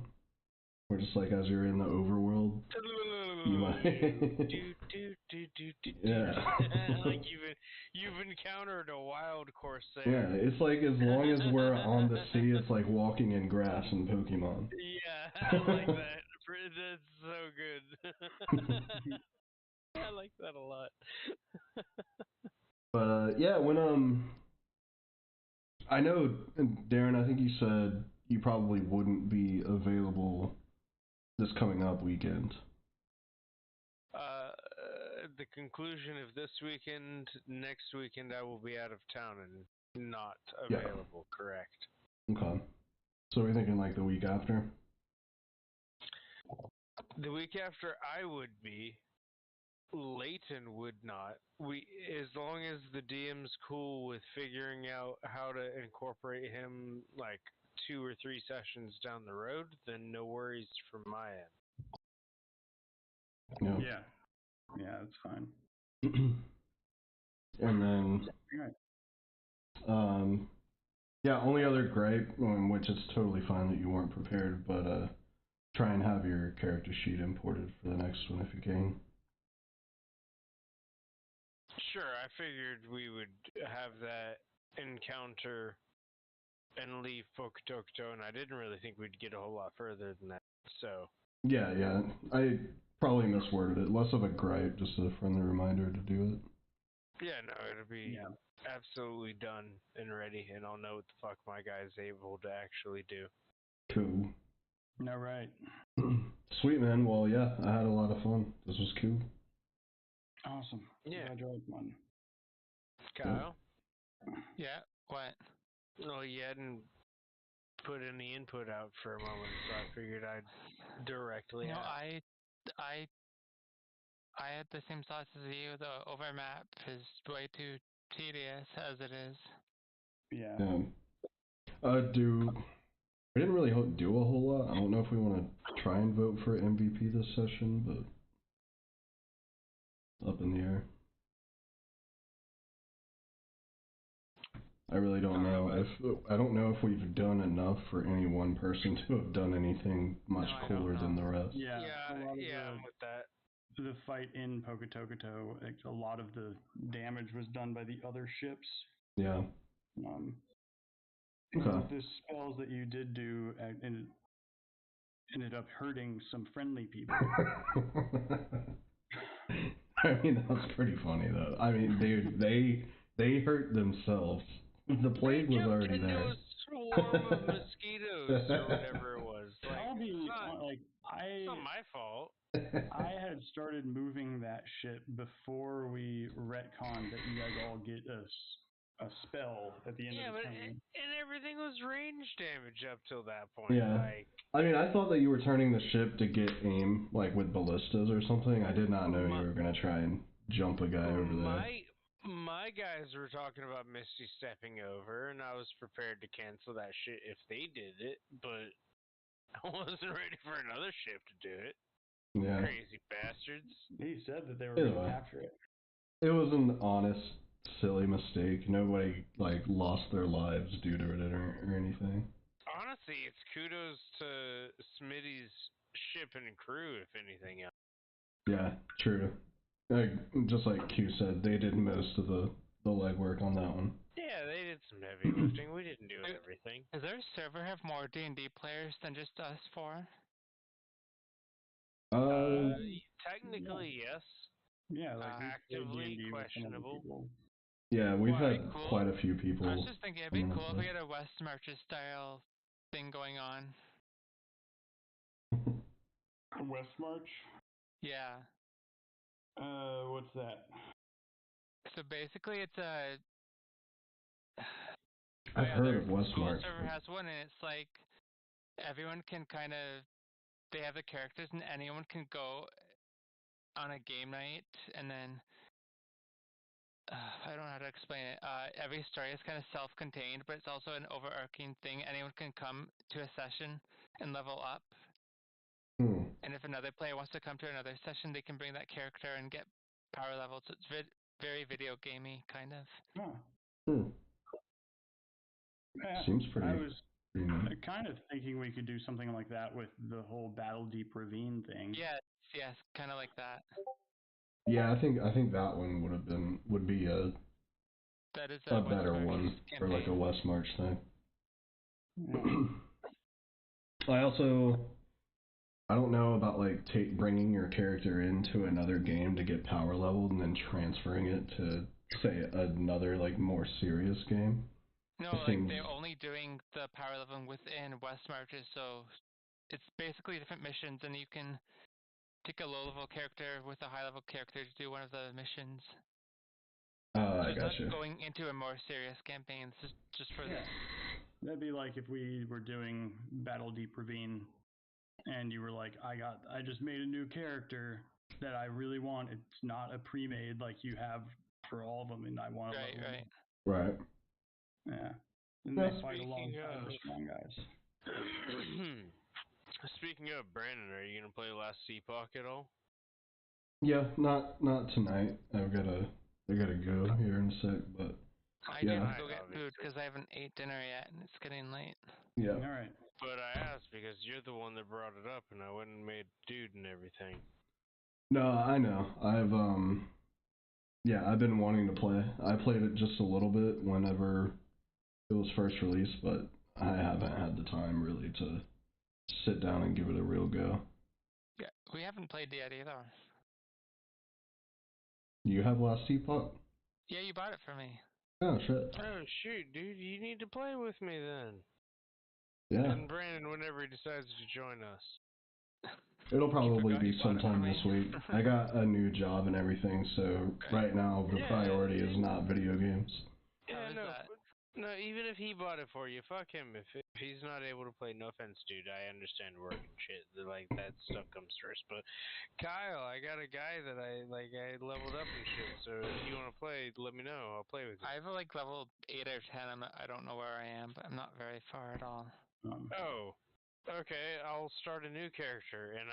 Where just like as you're in the overworld, you might. Yeah. Like you've encountered a wild Corsair. Yeah, it's like as long as we're on the sea, it's like walking in grass in Pokemon. Yeah, I like that. That's so good. I like that a lot. But yeah, when I know, Darren, I think you said you probably wouldn't be available this coming up weekend. The conclusion of this weekend, next weekend I will be out of town and not available, correct? Okay. So we're thinking like the week after? The week after I would be. Leighton would not. As long as the DM's cool with figuring out how to incorporate him like 2 or 3 sessions down the road, then no worries from my end. Yeah. Yeah, that's fine. And then, yeah, only other gripe, which is totally fine that you weren't prepared, but try and have your character sheet imported for the next one if you can. Sure, I figured we would have that encounter and leave Pokotokto, and I didn't really think we'd get a whole lot further than that, so... Yeah, I probably misworded it. Less of a gripe, just a friendly reminder to do it. Yeah, no, it'll be absolutely done and ready, and I'll know what the fuck my guy's able to actually do. Cool. All right. Sweet, man. Well, yeah, I had a lot of fun. This was cool. Awesome. Yeah. Glad you liked one. Kyle? Yeah. What? Well, you hadn't put any input out for a moment, so I figured I'd directly No, ask. I had the same thoughts as you. The overmap is way too tedious as it is. Yeah. We didn't really do a whole lot. I don't know if we want to try and vote for MVP this session, but it's up in the air. I really don't know if we've done enough for any one person to have done anything much No, I cooler don't than know. the rest. Yeah. Yeah, A lot of I'm with that. the fight in Poketokoto, a lot of the damage was done by the other ships. Yeah. Okay. The spells that you did do ended up hurting some friendly people. I mean, that was pretty funny though. I mean, dude, they hurt themselves. The plague was already Into there. a swarm of mosquitoes or whatever it was. Like, I'll be it's not my fault. I had started moving that ship before we retconned that you guys all get a spell at the end of the turn. And everything was range damage up till that point. Yeah. Like, I mean, I thought that you were turning the ship to get aim, like with ballistas or something. I did not know you were gonna try and jump a guy over there. My guys were talking about Misty stepping over, and I was prepared to cancel that shit if they did it, but I wasn't ready for another ship to do it. Yeah. Crazy bastards. He said that they were going to capture it. It was an honest, silly mistake. Nobody lost their lives due to it or anything. Honestly, it's kudos to Smitty's ship and crew, if anything else. Yeah, true. Just like Q said, they did most of the legwork on that one. Yeah, they did some heavy lifting. We didn't do everything. Does their server have more D&D players than just us four? Technically, yes. Yeah, actively D&D with some other questionable. people. Yeah, we've had Cool. quite a few people. I was just thinking it'd be cool if we had a West Marches style thing going on. West March? Yeah. What's that? So basically, it's a. I've heard of West School March. server has one, and it's like everyone can kind of. They have the characters, and anyone can go on a game night, and then. I don't know how to explain it. Every story is kind of self-contained, but it's also an overarching thing. Anyone can come to a session and level up. And if another player wants to come to another session, they can bring that character and get power levels. So it's very video gamey, kind of. Yeah, Seems pretty. I was kind of thinking we could do something like that with the whole Battle Deep Ravine thing. Yes, kind of like that. Yeah, I think that one would be a better one for like a West March thing. Yeah. I don't know about bringing your character into another game to get power leveled and then transferring it to say another more serious game. No, they're only doing the power leveling within West Marches, so it's basically different missions, and you can take a low-level character with a high-level character to do one of the missions. I gotcha. Not going into a more serious campaign. This is just for this. That'd be like if we were doing Battle Deep Ravine, and you were like, I just made a new character that I really want. It's not a pre-made like you have for all of them, and I want to level them. Right. Yeah. And they fight alongside the strong guys. Speaking of Brandon, are you gonna play Last Epoch at all? Yeah, not tonight. I gotta go here in a sec, but I need to go get food because I haven't ate dinner yet, and it's getting late. Yeah. All right. But I asked because you're the one that brought it up, and I went and made dude and everything. No, I know. I've been wanting to play. I played it just a little bit whenever it was first released, but I haven't had the time really to sit down and give it a real go. Yeah, we haven't played yet either. You have Last Epoch? Yeah, you bought it for me. Oh shit. Oh shoot, dude, you need to play with me then. Yeah. And Brandon, whenever he decides to join us. It'll probably forgot be you bought it sometime for me. this week. I got a new job and everything, so right now the Yeah. priority is not video games. How Yeah, is no, that? no. Even if he bought it for you, fuck him. If he's not able to play, no offense, dude. I understand work and shit. Like that stuff comes first. But Kyle, I got a guy that I leveled up and shit. So if you want to play, let me know. I'll play with you. I have like level 8 or 10. I don't know where I am, but I'm not very far at all. Oh, okay. I'll start a new character and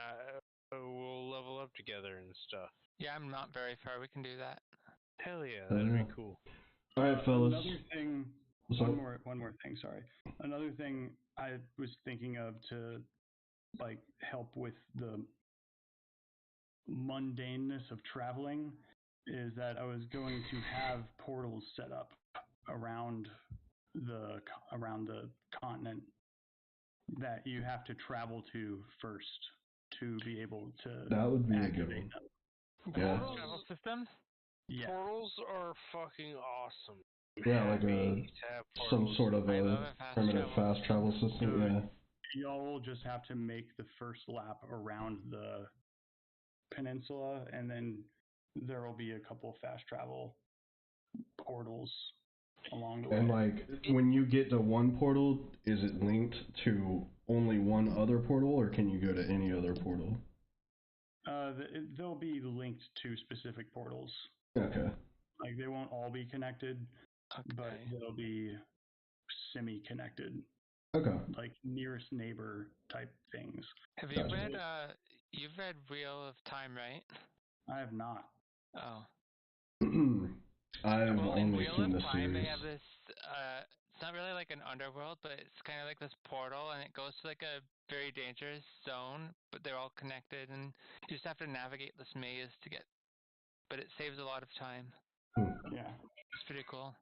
we'll level up together and stuff. Yeah, I'm not very far. We can do that. Hell yeah, that'd be cool. All right, fellas. Another thing. One more thing. Sorry. Another thing I was thinking of to like help with the mundaneness of traveling is that I was going to have portals set up around the continent that you have to travel to first to be able to That would be a good activate one. them. Yeah. Travel system? Yeah. Portals are fucking awesome. Yeah, like Happy to have some portals. sort of I a love a fast permanent travel fast travel system. Yeah. Y'all will just have to make the first lap around the peninsula, and then there will be a couple fast travel portals along the way. And like when you get to one portal, is it linked to only one other portal, or can you go to any other portal? They'll be linked to specific portals. Okay. Like they won't all be connected, but Okay. they'll be semi-connected, Okay. like nearest neighbor type things. Have you Gotcha. read, you've read Wheel of Time, right? I have not. Oh. I've Well, in only Wheel seen of the Time, they series. have this, it's not really like an underworld, but it's kind of like this portal, and it goes to like a very dangerous zone, but they're all connected, and you just have to navigate this maze to get, but it saves a lot of time. Yeah. It's pretty cool.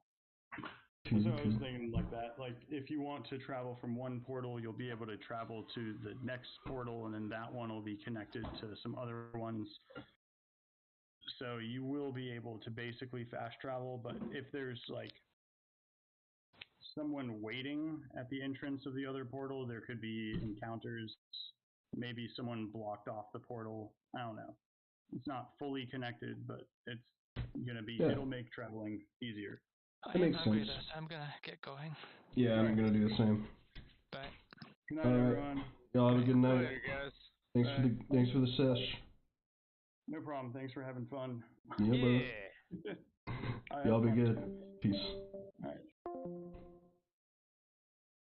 So I was thinking like that. Like if you want to travel from one portal, you'll be able to travel to the next portal, and then that one will be connected to some other ones. So you will be able to basically fast travel, but if there's like someone waiting at the entrance of the other portal, there could be encounters. Maybe someone blocked off the portal. I don't know. It's not fully connected, but it's gonna be. Yeah. It'll make traveling easier. That makes hungry sense. though, so I'm gonna get going. Yeah, I'm gonna do the same. Bye. Good night, All right. everyone. Y'all have a good night. Later, guys. Thanks for the sesh. No problem. Thanks for having fun. Yeah, brother. Yeah. I Y'all have be fun good. too. Peace.